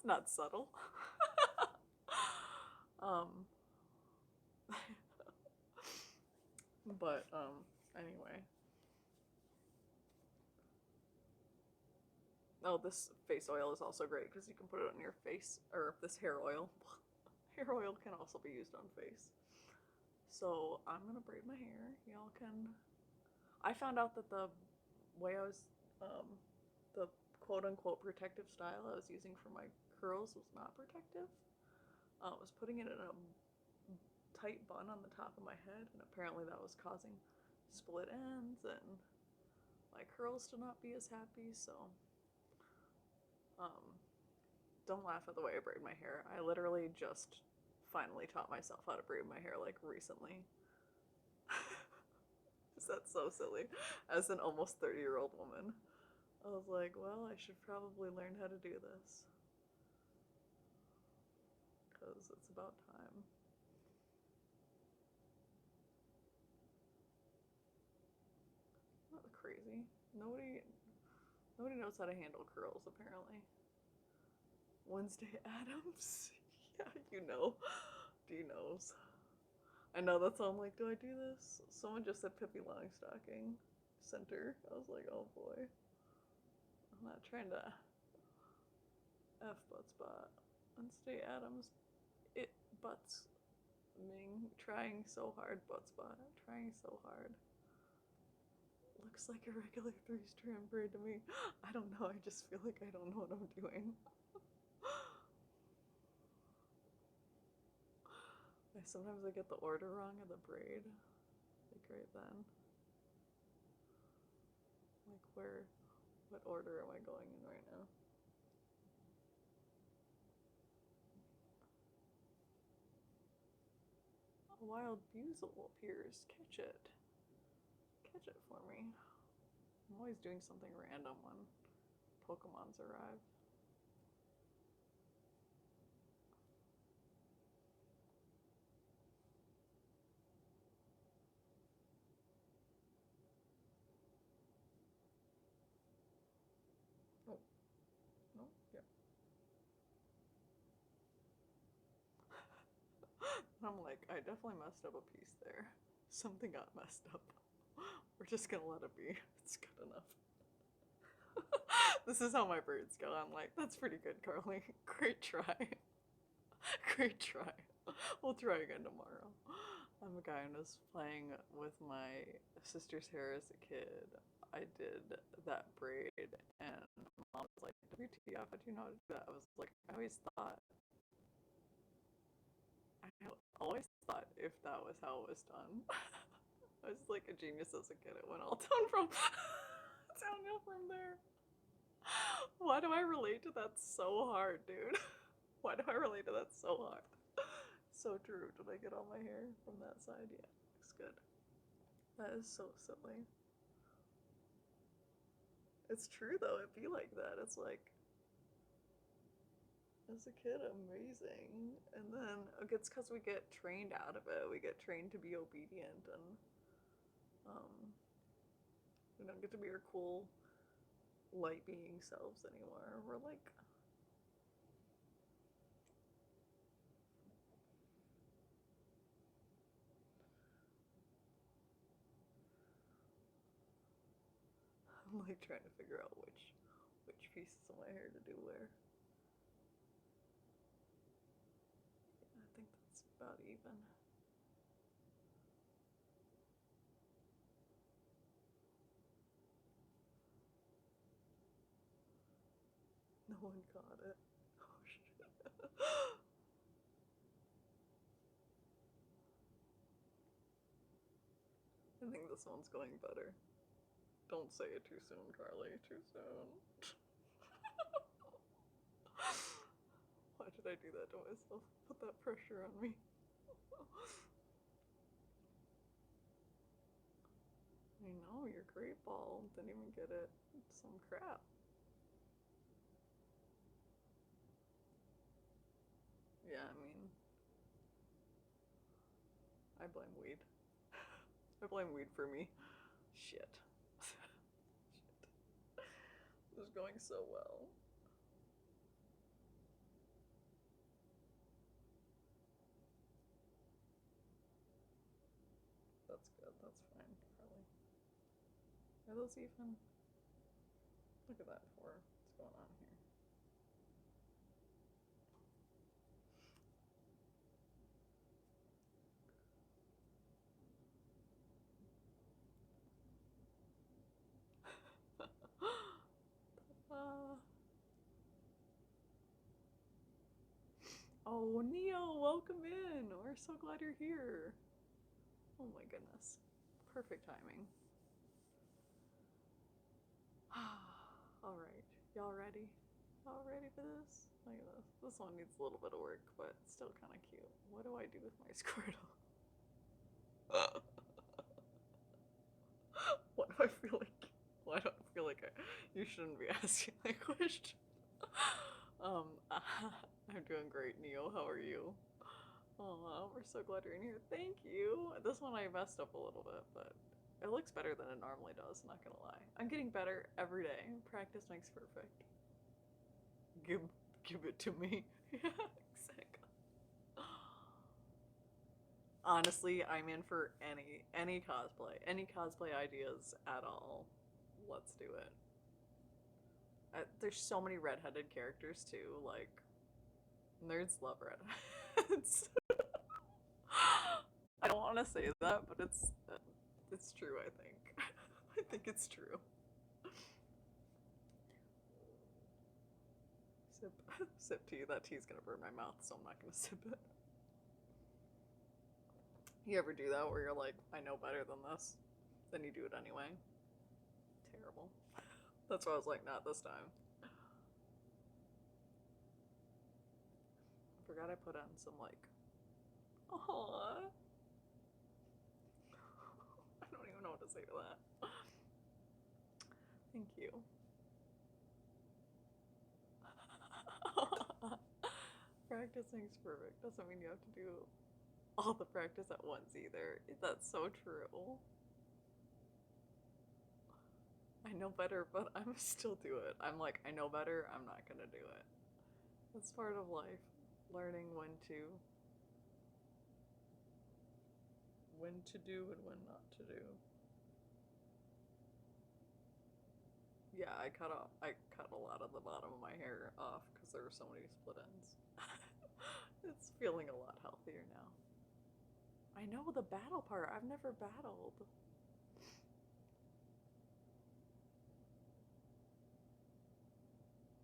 C: not subtle. um, but anyway. Oh, this face oil is also great because you can put it on your face, or this hair oil. Hair oil can also be used on face. So I'm gonna braid my hair. Y'all can. I found out that the way I was, the quote unquote protective style I was using for my curls was not protective. I was putting it in a tight bun on the top of my head, and apparently that was causing split ends and my curls to not be as happy. So Um, don't laugh at the way I braid my hair. I literally just finally taught myself how to braid my hair like recently. Is that so silly? As an almost 30-year-old woman, I was like, well, I should probably learn how to do this. Because it's about time. Not crazy. Nobody knows how to handle curls, apparently. Wednesday Addams? Yeah, you know. D knows. I know, that's all I'm like, do I do this? Someone just said Pippi Longstocking center. I was like, oh boy. I'm not trying to F butt spot. Wednesday Addams, it butts Ming, trying so hard, butt spot, trying so hard. Looks like a regular 3-strand braid to me. I don't know, I just feel like I don't know what I'm doing. Sometimes I get the order wrong of the braid. Like right then. Like what order am I going in right now? A wild buzzle appears. Catch it. Catch it for me. I'm always doing something random when Pokemon's arrive. Oh, no, yep. I'm like, I definitely messed up a piece there. Something got messed up. We're just gonna let it be. It's good enough. This is how my birds go. I'm like, that's pretty good, Carly. Great try. Great try. We'll try again tomorrow. I'm a guy who was playing with my sister's hair as a kid. I did that braid, and mom was like, WTF, how do you know how to do that? I was like, I always thought if that was how it was done. I was like a genius as a kid. It went all downhill from there. Why do I relate to that so hard, dude? Why do I relate to that so hard? So true. Did I get all my hair from that side? Yeah, looks good. That is so silly. It's true though, it'd be like that. It's like, as a kid, amazing. And then it's because we get trained out of it. We get trained to be obedient, and we don't get to be our cool, light being selves anymore. We're like, I'm like trying to figure out which pieces of my hair to do where. Yeah, I think that's about even. No one caught it. Oh shit. I think this one's going better. Don't say it too soon, Carly. Too soon. Why did I do that to myself? Put that pressure on me. I know, you're great, ball. Didn't even get it. Some crap. Yeah, I mean, I blame weed. I blame weed for me. Shit. Shit. This is going so well. That's good. That's fine, Carly. Are those even? Look at that pour. What's going on here? Oh, Neo, welcome in. We're so glad you're here. Oh my goodness. Perfect timing. Alright, y'all ready? Y'all ready for this? Look at this. This one needs a little bit of work, but still kind of cute. What do I do with my Squirtle? What do I feel like? Why do I feel like you shouldn't be asking that question? I'm doing great, Neo. How are you? Oh, we're so glad you're in here. Thank you. This one I messed up a little bit, but it looks better than it normally does, not gonna lie. I'm getting better every day. Practice makes perfect. Give it to me. Yeah, exactly. Honestly, I'm in for any cosplay. Any cosplay ideas at all. Let's do it. There's so many redheaded characters too, like nerds love redheads. I don't want to say that, but it's true, I think. I think it's true. Sip tea. That tea's gonna burn my mouth, so I'm not gonna sip it. You ever do that where you're like, I know better than this, then you do it anyway? Terrible. That's why I was like, not this time. I forgot I put on some like, aww. I don't even know what to say to that. Thank you. Practicing's perfect. Doesn't mean you have to do all the practice at once either. That's so true. I know better, but I'm still do it. I'm like, I know better, I'm not gonna do it. That's part of life. Learning when to do and when not to do. Yeah, I cut a lot of the bottom of my hair off because there were so many split ends. It's feeling a lot healthier now. I know the battle part. I've never battled.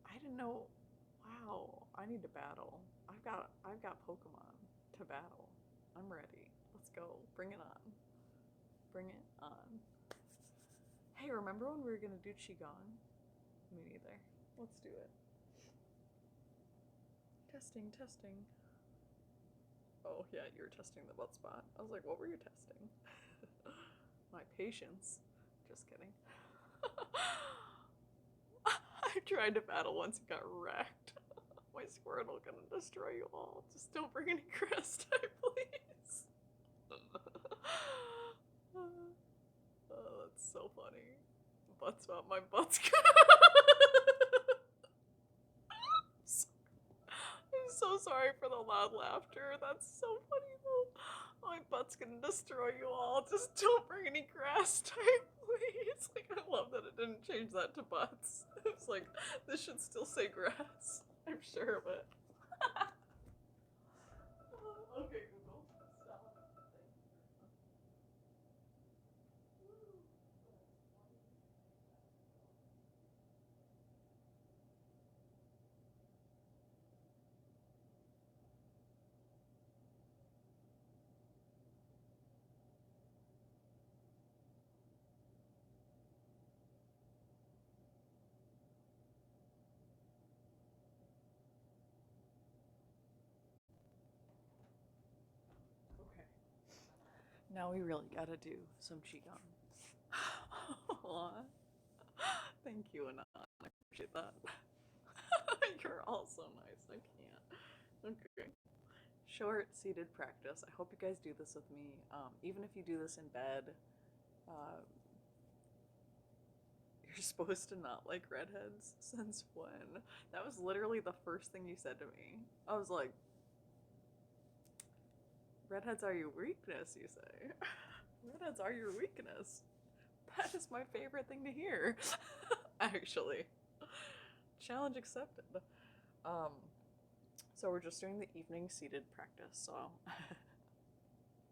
C: I didn't know. Wow, I need to battle. I've got Pokemon to battle. I'm ready. Let's go. Bring it on. Bring it on. Hey, remember when we were gonna do Qigong? Me neither. Let's do it. Testing, testing. Oh yeah, you were testing the butt spot. I was like, what were you testing? My patience. Just kidding. I tried to battle once and got wrecked. My Squirtle gonna destroy you all. Just don't bring any grass type, please. Oh, that's so funny. Butt spot, my butt's I'm so sorry for the loud laughter. That's so funny though. My butt's gonna destroy you all. Just don't bring any grass type, please. Like, I love that it didn't change that to butts. It's like, this should still say grass. I'm sure of it. Okay, Google. Stop. Okay. Now we really gotta do some qigong. Aw. Thank you, Anan. I appreciate that. You're all so nice. I can't. Okay. Short seated practice. I hope you guys do this with me. Even if you do this in bed, uh, you're supposed to not like redheads. Since when? That was literally the first thing you said to me. I was like, redheads are your weakness, you say. Redheads are your weakness. That is my favorite thing to hear. Actually. Challenge accepted. So we're just doing the evening seated practice, so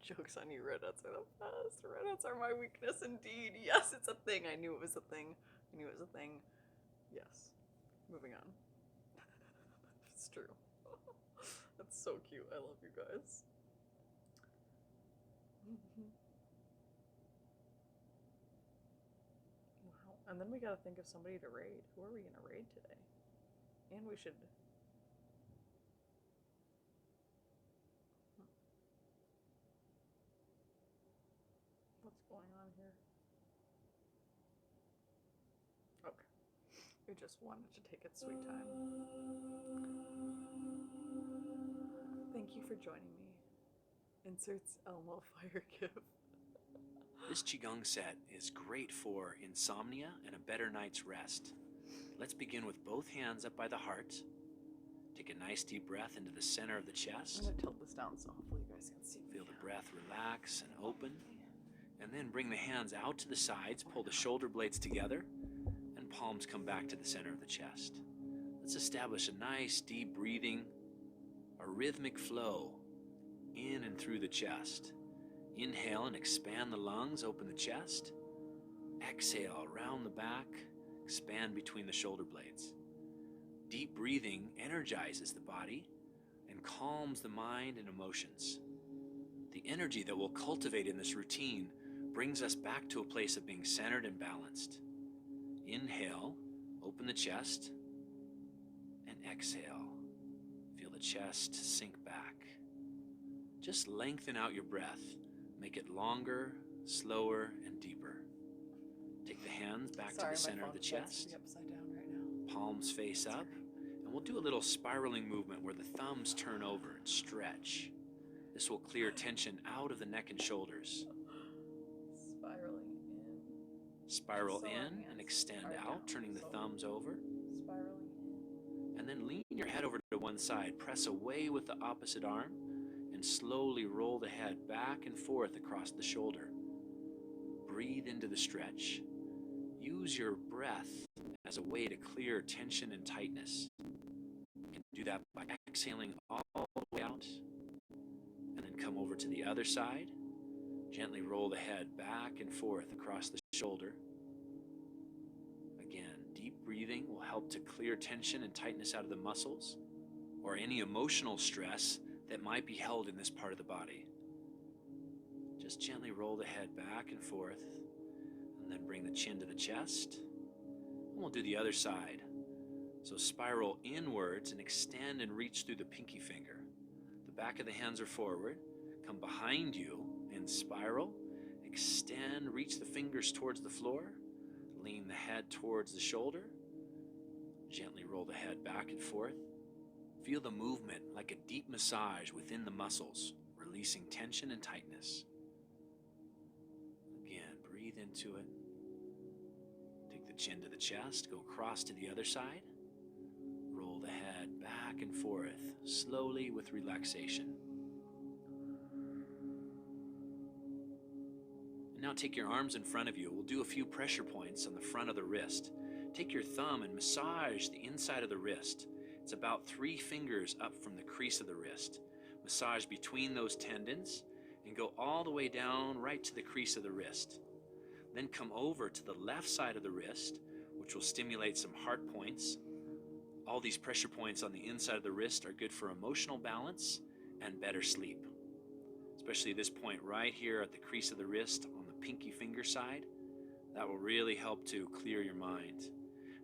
C: joke's on you, redheads are the best. Redheads are my weakness indeed. Yes, it's a thing. I knew it was a thing. I knew it was a thing. Yes. Moving on. It's true. That's so cute. I love you guys. Wow. And then we gotta think of somebody to raid. Who are we gonna raid today? And we should. What's going on here? Okay. We just wanted to take its sweet time. Thank you for joining me. Inserts Elmo fire gift.
E: This Qigong set is great for insomnia and a better night's rest. Let's begin with both hands up by the heart. Take a nice deep breath into the center of the
C: I'm
E: chest.
C: gonna tilt this down so hopefully you guys can see me.
E: Feel the breath relax and open. And then bring the hands out to the sides, pull the shoulder blades together, and palms come back to the center of the chest. Let's establish a nice deep breathing, a rhythmic flow in and through the chest. Inhale and expand the lungs, open the chest. Exhale, round the back, expand between the shoulder blades. Deep breathing energizes the body and calms the mind and emotions. The energy that we'll cultivate in this routine brings us back to a place of being centered and balanced. Inhale, open the chest, and exhale. Feel the chest sink back. Just lengthen out your breath. Make it longer, slower, and deeper. Take the hands back to the center of the chest.
C: Upside down right now.
E: Palms face up. And we'll do a little spiraling movement where the thumbs turn over and stretch. This will clear tension out of the neck and shoulders.
C: Spiraling in.
E: Spiral
C: So
E: in
C: hands
E: and extend
C: are
E: out,
C: down.
E: turning the
C: So
E: thumbs over.
C: Spiraling in.
E: And then lean your head over to one side. Press away with the opposite arm and slowly roll the head back and forth across the shoulder. Breathe into the stretch. Use your breath as a way to clear tension and tightness. You can do that by exhaling all the way out. And then come over to the other side. Gently roll the head back and forth across the shoulder. Again, deep breathing will help to clear tension and tightness out of the muscles or any emotional stress that might be held in this part of the body. Just gently roll the head back and forth, and then bring the chin to the chest. And we'll do the other side. So spiral inwards and extend and reach through the pinky finger. The back of the hands are forward. Come behind you and spiral. Extend, reach the fingers towards the floor. Lean the head towards the shoulder. Gently roll the head back and forth. Feel the movement like a deep massage within the muscles, releasing tension and tightness. Again, breathe into it. Take the chin to the chest, go across to the other side. Roll the head back and forth, slowly with relaxation. Now take your arms in front of you. We'll do a few pressure points on the front of the wrist. Take your thumb and massage the inside of the wrist. It's about 3 fingers up from the crease of the wrist. Massage between those tendons and go all the way down right to the crease of the wrist. Then come over to the left side of the wrist, which will stimulate some heart points. All these pressure points on the inside of the wrist are good for emotional balance and better sleep. Especially this point right here at the crease of the wrist on the pinky finger side. That will really help to clear your mind.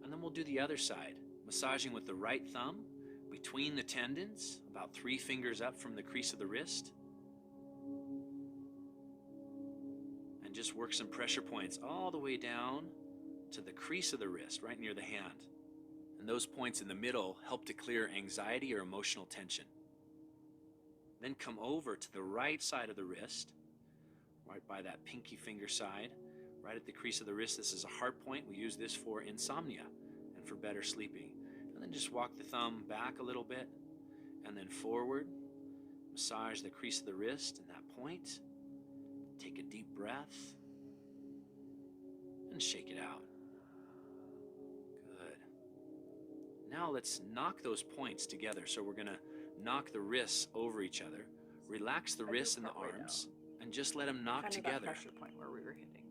E: And then we'll do the other side, massaging with the right thumb between the tendons, about 3 fingers up from the crease of the wrist. And just work some pressure points all the way down to the crease of the wrist, right near the hand. And those points in the middle help to clear anxiety or emotional tension. Then come over to the right side of the wrist, right by that pinky finger side, right at the crease of the wrist. This is a heart point. We use this for insomnia and for better sleeping. And then just walk the thumb back a little bit and then forward. Massage the crease of the wrist and that point. Take a deep breath and shake it out. Good. Now let's knock those points together. So we're going to knock the wrists over each other. Relax the wrists and the arms and just let them knock
C: Kind of
E: together.
C: that pressure point where we were hitting.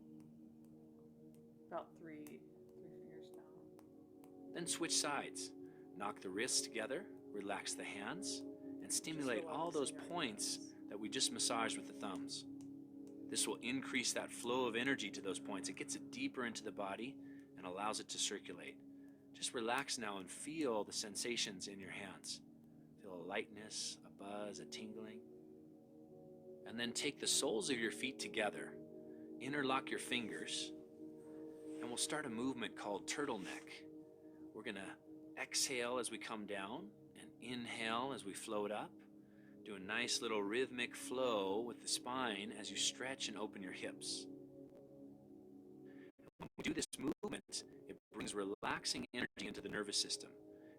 C: About three fingers down.
E: Then switch sides. Knock the wrists together, relax the hands, and stimulate all those points that we just massaged with the thumbs. This will increase that flow of energy to those points. It gets it deeper into the body and allows it to circulate. Just relax now and feel the sensations in your hands. Feel a lightness, a buzz, a tingling. And then take the soles of your feet together, interlock your fingers, and we'll start a movement called turtleneck. We're going to exhale as we come down and inhale as we float up. Do a nice little rhythmic flow with the spine as you stretch and open your hips. When we do this movement, it brings relaxing energy into the nervous system.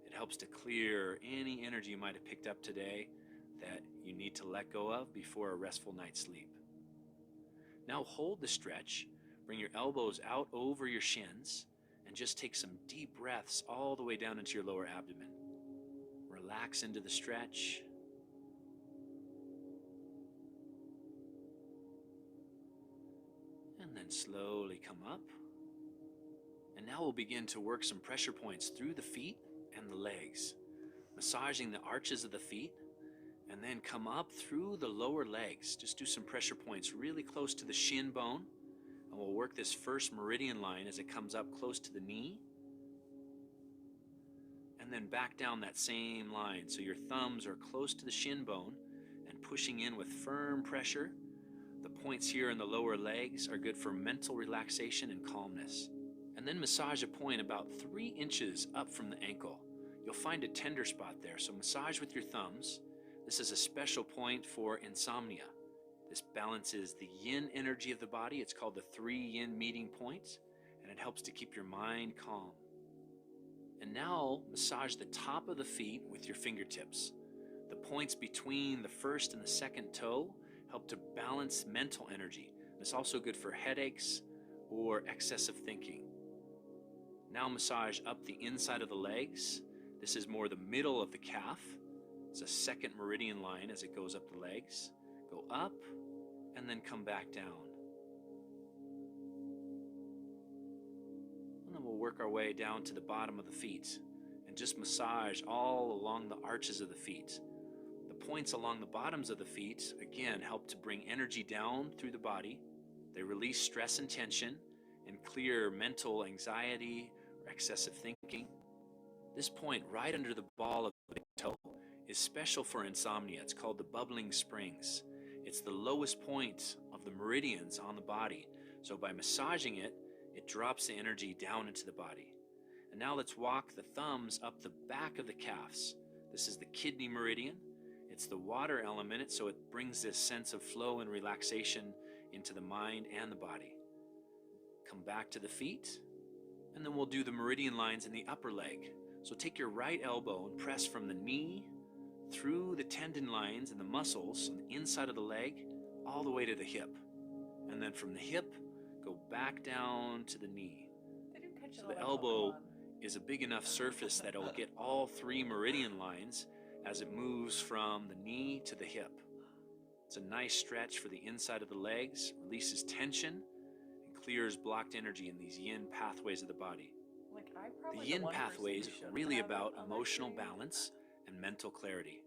E: It helps to clear any energy you might have picked up today that you need to let go of before a restful night's sleep. Now hold the stretch. Bring your elbows out over your shins and just take some deep breaths all the way down into your lower abdomen. Relax into the stretch. And then slowly come up. And now we'll begin to work some pressure points through the feet and the legs, massaging the arches of the feet, and then come up through the lower legs. Just do some pressure points really close to the shin bone, and we'll work this first meridian line as it comes up close to the knee, and then back down that same line. So your thumbs are close to the shin bone and pushing in with firm pressure. The points here in the lower legs are good for mental relaxation and calmness. And then massage a point about 3 inches up from the ankle. You'll find a tender spot there, so massage with your thumbs. This is a special point for insomnia. This balances the yin energy of the body. It's called the 3 yin meeting points, and it helps to keep your mind calm. And now massage the top of the feet with your fingertips. The points between the first and the second toe help to balance mental energy. It's also good for headaches or excessive thinking. Now massage up the inside of the legs. This is more the middle of the calf. It's a second meridian line as it goes up the legs. Go up and then come back down. And then we'll work our way down to the bottom of the feet and just massage all along the arches of the feet. The points along the bottoms of the feet, again, help to bring energy down through the body. They release stress and tension and clear mental anxiety or excessive thinking. This point right under the ball of the big toe is special for insomnia. It's called the bubbling springs. It's the lowest point of the meridians on the body. So by massaging it, it drops the energy down into the body. And now let's walk the thumbs up the back of the calves. This is the kidney meridian. It's the water element, so it brings this sense of flow and relaxation into the mind and the body. Come back to the feet, and then we'll do the meridian lines in the upper leg. So take your right elbow and press from the knee through the tendon lines and the muscles on the inside of the leg all the way to the hip. And then from the hip, go back down to the knee.
C: They do catch
E: So
C: it
E: the
C: on
E: elbow is a big enough surface that it'll get all 3 meridian lines as it moves from the knee to the hip. It's a nice stretch for the inside of the legs, releases tension, and clears blocked energy in these yin pathways of the body.
C: Like, I
E: The
C: probably
E: yin
C: one person
E: pathways
C: who
E: are
C: shouldn't
E: really
C: have it
E: about
C: on their
E: emotional
C: screen.
E: balance and mental clarity.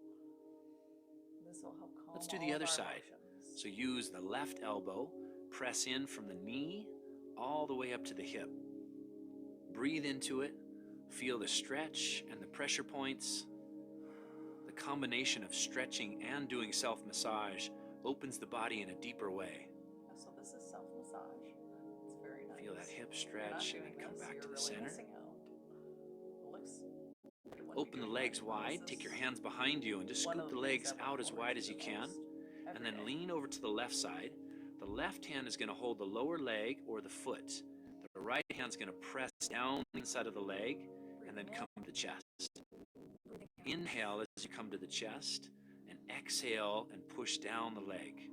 C: This will help calm
E: Let's do
C: all
E: the
C: of
E: other
C: our
E: side.
C: emotions.
E: So use the left elbow, press in from the knee all the way up to the hip. Breathe into it, feel the stretch and the pressure points. The combination of stretching and doing self-massage opens the body in a deeper way.
C: So this is self-massage. It's very nice.
E: Feel that hip
C: If you're not
E: stretch and
C: doing
E: then come
C: this,
E: back
C: you're
E: to the
C: really
E: center.
C: missing out. It looks good when
E: Open
C: you're
E: the
C: doing
E: legs
C: that.
E: wide,
C: This
E: take your
C: is
E: hands behind you and just
C: one
E: scoop
C: of
E: the
C: things
E: legs
C: I look
E: out as
C: forward
E: wide
C: to
E: as you
C: the
E: can.
C: most
E: And
C: every
E: then
C: day.
E: lean over to the left side. The left hand is going to hold the lower leg or the foot. The right hand's going to press down the inside of the leg and then come to the chest. Inhale as you come to the chest and exhale and push down the leg.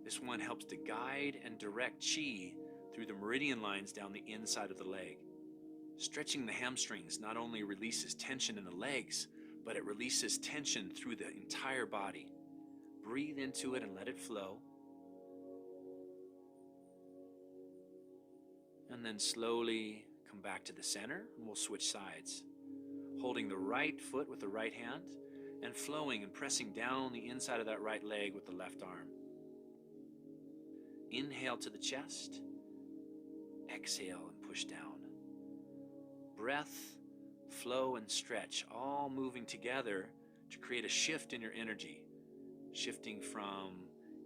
E: This one helps to guide and direct chi through the meridian lines down the inside of the leg. Stretching the hamstrings not only releases tension in the legs, but it releases tension through the entire body. Breathe into it and let it flow. And then slowly come back to the center and we'll switch sides. Holding the right foot with the right hand and flowing and pressing down the inside of that right leg with the left arm. Inhale to the chest. Exhale and push down. Breath, flow, and stretch all moving together to create a shift in your energy. Shifting from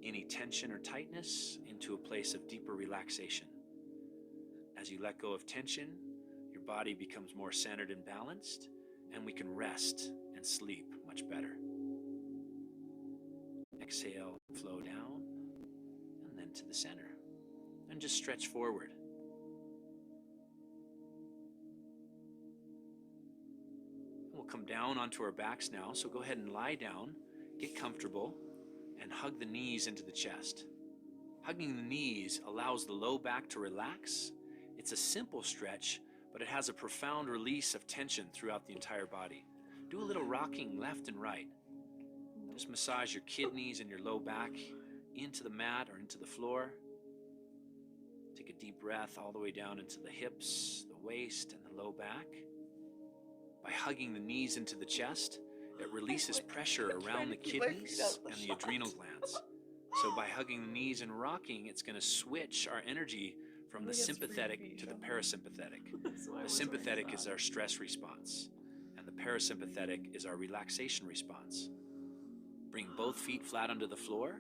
E: any tension or tightness into a place of deeper relaxation. As you let go of tension, your body becomes more centered and balanced, and we can rest and sleep much better. Exhale, flow down, and then to the center. And just stretch forward. We'll come down onto our backs now, so go ahead and lie down, get comfortable, and hug the knees into the chest. Hugging the knees allows the low back to relax. It's a simple stretch, but it has a profound release of tension throughout the entire body. Do a little rocking left and right. Just massage your kidneys and your low back into the mat or into the floor. Take a deep breath all the way down into the hips, the waist, and the low back. By hugging the knees into the chest, it releases pressure around the kidneys and the adrenal glands. So by hugging the knees and rocking, it's going to switch our energy from the sympathetic to the parasympathetic. The sympathetic is our stress response, and the parasympathetic is our relaxation response. Bring both feet flat onto the floor.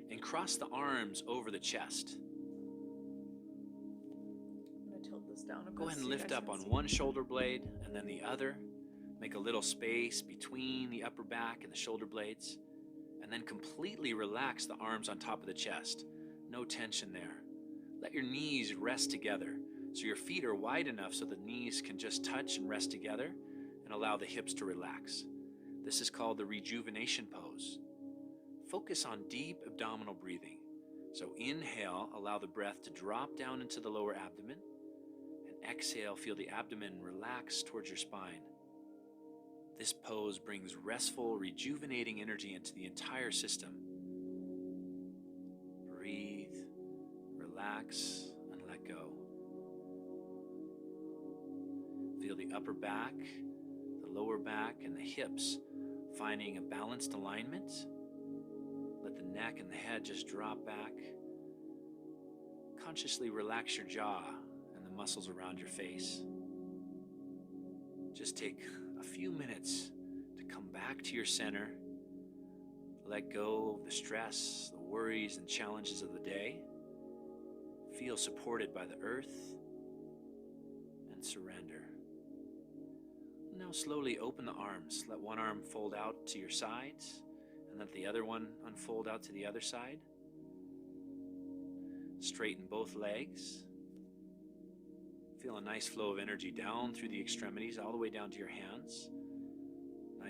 E: And cross the arms over the chest.
C: I'm going to tilt this down a bit.
E: Go ahead and
C: so you
E: lift
C: guys
E: up
C: can
E: on
C: see.
E: one shoulder blade and then the other. Make a little space between the upper back and the shoulder blades. And then completely relax the arms on top of the chest. No tension there. Let your knees rest together so your feet are wide enough so the knees can just touch and rest together and allow the hips to relax. This is called the rejuvenation pose. Focus on deep abdominal breathing. So inhale, allow the breath to drop down into the lower abdomen. And exhale, feel the abdomen relax towards your spine. This pose brings restful, rejuvenating energy into the entire system. Breathe, relax, and let go. Feel the upper back, the lower back, and the hips finding a balanced alignment. Let the neck and the head just drop back. Consciously relax your jaw and the muscles around your face. Just take a few minutes to come back to your center. Let go of the stress, the worries, and challenges of the day. Feel supported by the earth and surrender. Now slowly open the arms. Let one arm fold out to your sides and let the other one unfold out to the other side. Straighten both legs. Feel a nice flow of energy down through the extremities all the way down to your hands.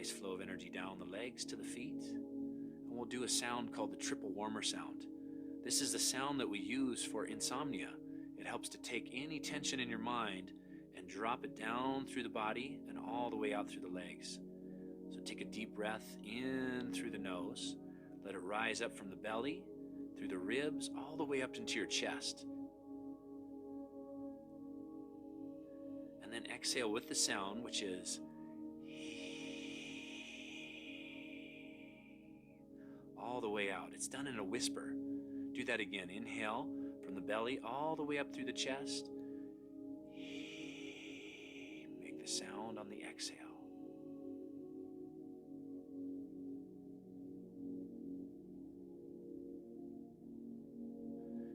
E: Nice flow of energy down the legs to the feet. And we'll do a sound called the triple warmer sound. This is the sound that we use for insomnia. It helps to take any tension in your mind and drop it down through the body and all the way out through the legs. So take a deep breath in through the nose. Let it rise up from the belly, through the ribs, all the way up into your chest. And then exhale with the sound, which is all the way out. It's done in a whisper. Do that again. Inhale from the belly all the way up through the chest. Make the sound on the exhale.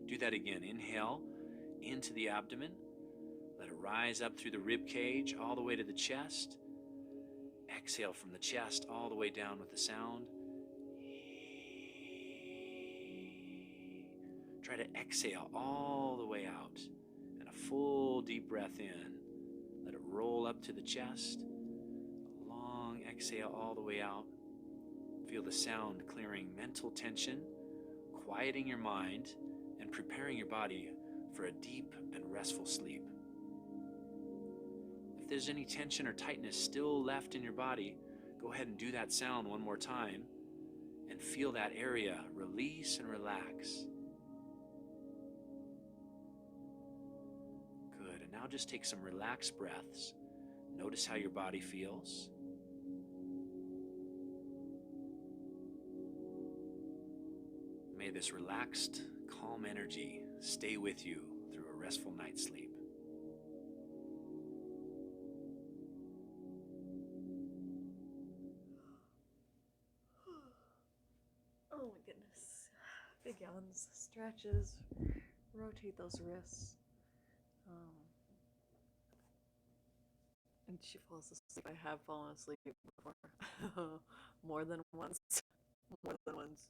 E: Do that again. Inhale into the abdomen. Let it rise up through the rib cage all the way to the chest. Exhale from the chest all the way down with the sound. Try to exhale all the way out. And a full deep breath in. Let it roll up to the chest. A long exhale all the way out. Feel the sound clearing mental tension, quieting your mind, and preparing your body for a deep and restful sleep. If there's any tension or tightness still left in your body, go ahead and do that sound one more time and feel that area release and relax. Good, and now just take some relaxed breaths. Notice how your body feels. May this relaxed, calm energy stay with you through a restful night's sleep.
C: Oh my goodness. Big yawns, stretches, rotate those wrists. And she falls asleep. I have fallen asleep before. More than once. More than once.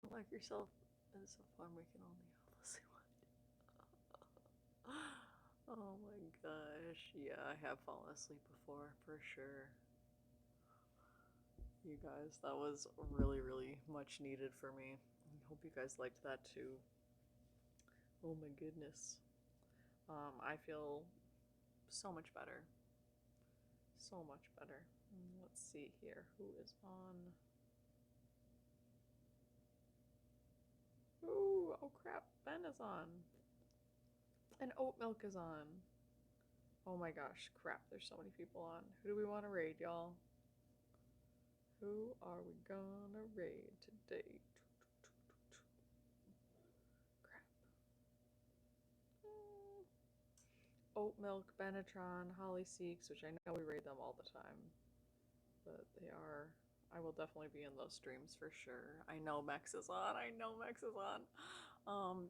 C: Don't like yourself. And so far we can only fall asleep. Oh my gosh. Yeah, I have fallen asleep before, for sure. You guys, that was really, really much needed for me. I hope you guys liked that too. Oh my goodness. I feel so much better. So much better. Let's see here. Who is on? Ooh, oh crap. Ben is on. And oat milk is on. Oh my gosh, crap. There's so many people on. Who do we want to raid, y'all? Who are we gonna raid today? Crap. Oat milk, Benetron, Holly Seeks, which I know we raid them all the time. But they are... I will definitely be in those streams for sure. I know Mex is on. I know Mex is on.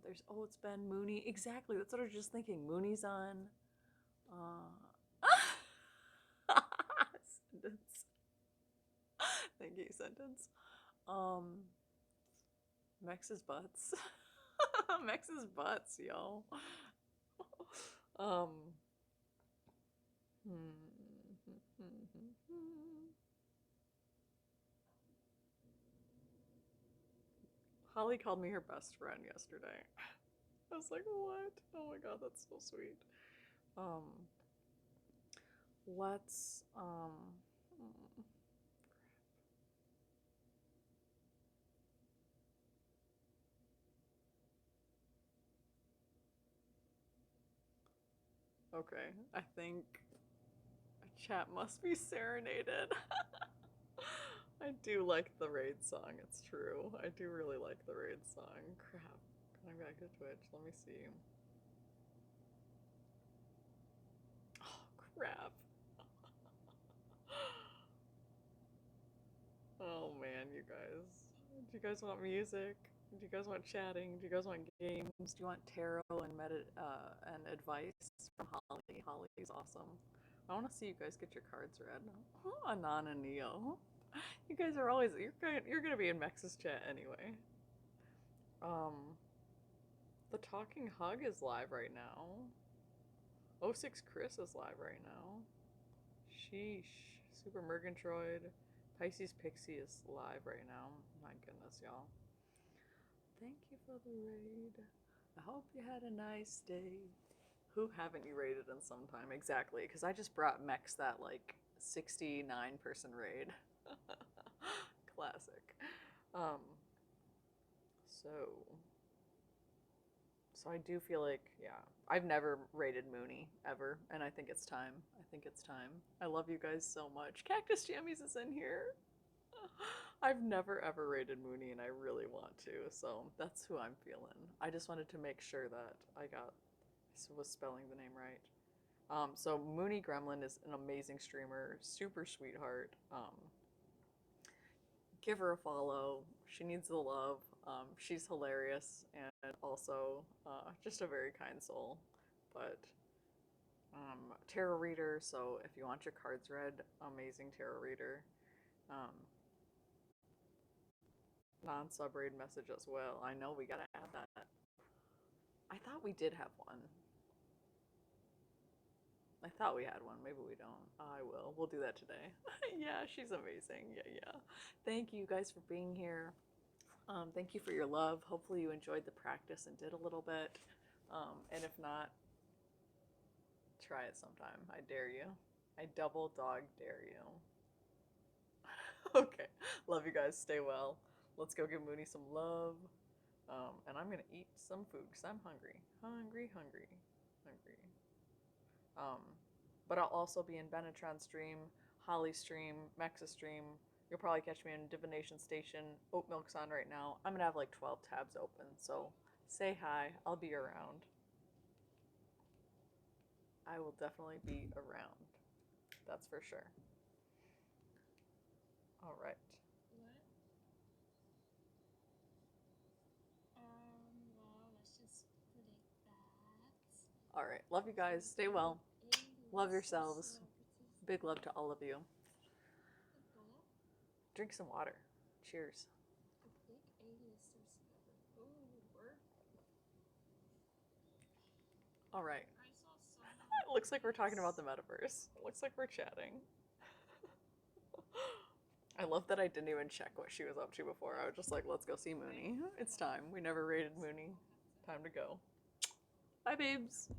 C: There's... Oh, it's Ben Mooney. Exactly. That's what I was just thinking. Mooney's on. Sentence. Thank you, sentence. Mex's butts. Mex's butts, yo. Holly called me her best friend yesterday. I was like, what? Oh my god, that's so sweet. Let's, okay, I think chat must be serenaded. I do like the raid song, it's true. I do really like the raid song. Crap. Going back to Twitch, let me see. Oh, crap. Oh man, you guys. Do you guys want music? Do you guys want chatting? Do you guys want games? Do you want tarot and advice from Holly? Holly's awesome. I want to see you guys get your cards read. Oh, Anon and Neo. You guys are always you're gonna be in Mex's chat anyway. The Talking Hug is live right now. 06 Chris is live right now. Sheesh. Super Murgatroyd. Pisces Pixie is live right now. My goodness, y'all. Thank you for the raid. I hope you had a nice day. Who haven't you raided in some time? Exactly, because I just brought Mex that like 69 person raid. Classic. Um, so I do feel like, yeah, I've never rated Mooney ever, and I think it's time. I think it's time. I love you guys so much. Cactus Jammies is in here. I've never ever rated Mooney, and I really want to, so that's who I'm feeling. I just wanted to make sure that I was spelling the name right. So Mooney Gremlin is an amazing streamer, super sweetheart. Give her a follow. She needs the love. She's hilarious and also just a very kind soul. But tarot reader, so if you want your cards read, amazing tarot reader. Non-sub raid message as well. I know we gotta add that. I thought we did have one. I thought we had one. Maybe we don't. I will. We'll do that today. Yeah, she's amazing. Yeah. Thank you guys for being here. Thank you for your love. Hopefully you enjoyed the practice and did a little bit. And if not, try it sometime. I dare you. I double dog dare you. Okay. Love you guys. Stay well. Let's go give Mooney some love. And I'm going to eat some food because I'm hungry. Hungry. But I'll also be in Benetron stream, Holly stream, Mexa stream. You'll probably catch me in Divination Station. Oat Milk's on right now. I'm gonna have like 12 tabs open, so say hi. I'll be around. I will definitely be around. That's for sure. All right.
F: Well, let's just predict that.
C: All right. Love you guys. Stay well. Love yourselves. Big love to all of you. Drink some water. Cheers. All right. It looks like we're talking about the metaverse. It looks like we're chatting. I love that I didn't even check what she was up to before. I was just like, let's go see Mooney. It's time. We never rated Mooney. Time to go. Bye, babes.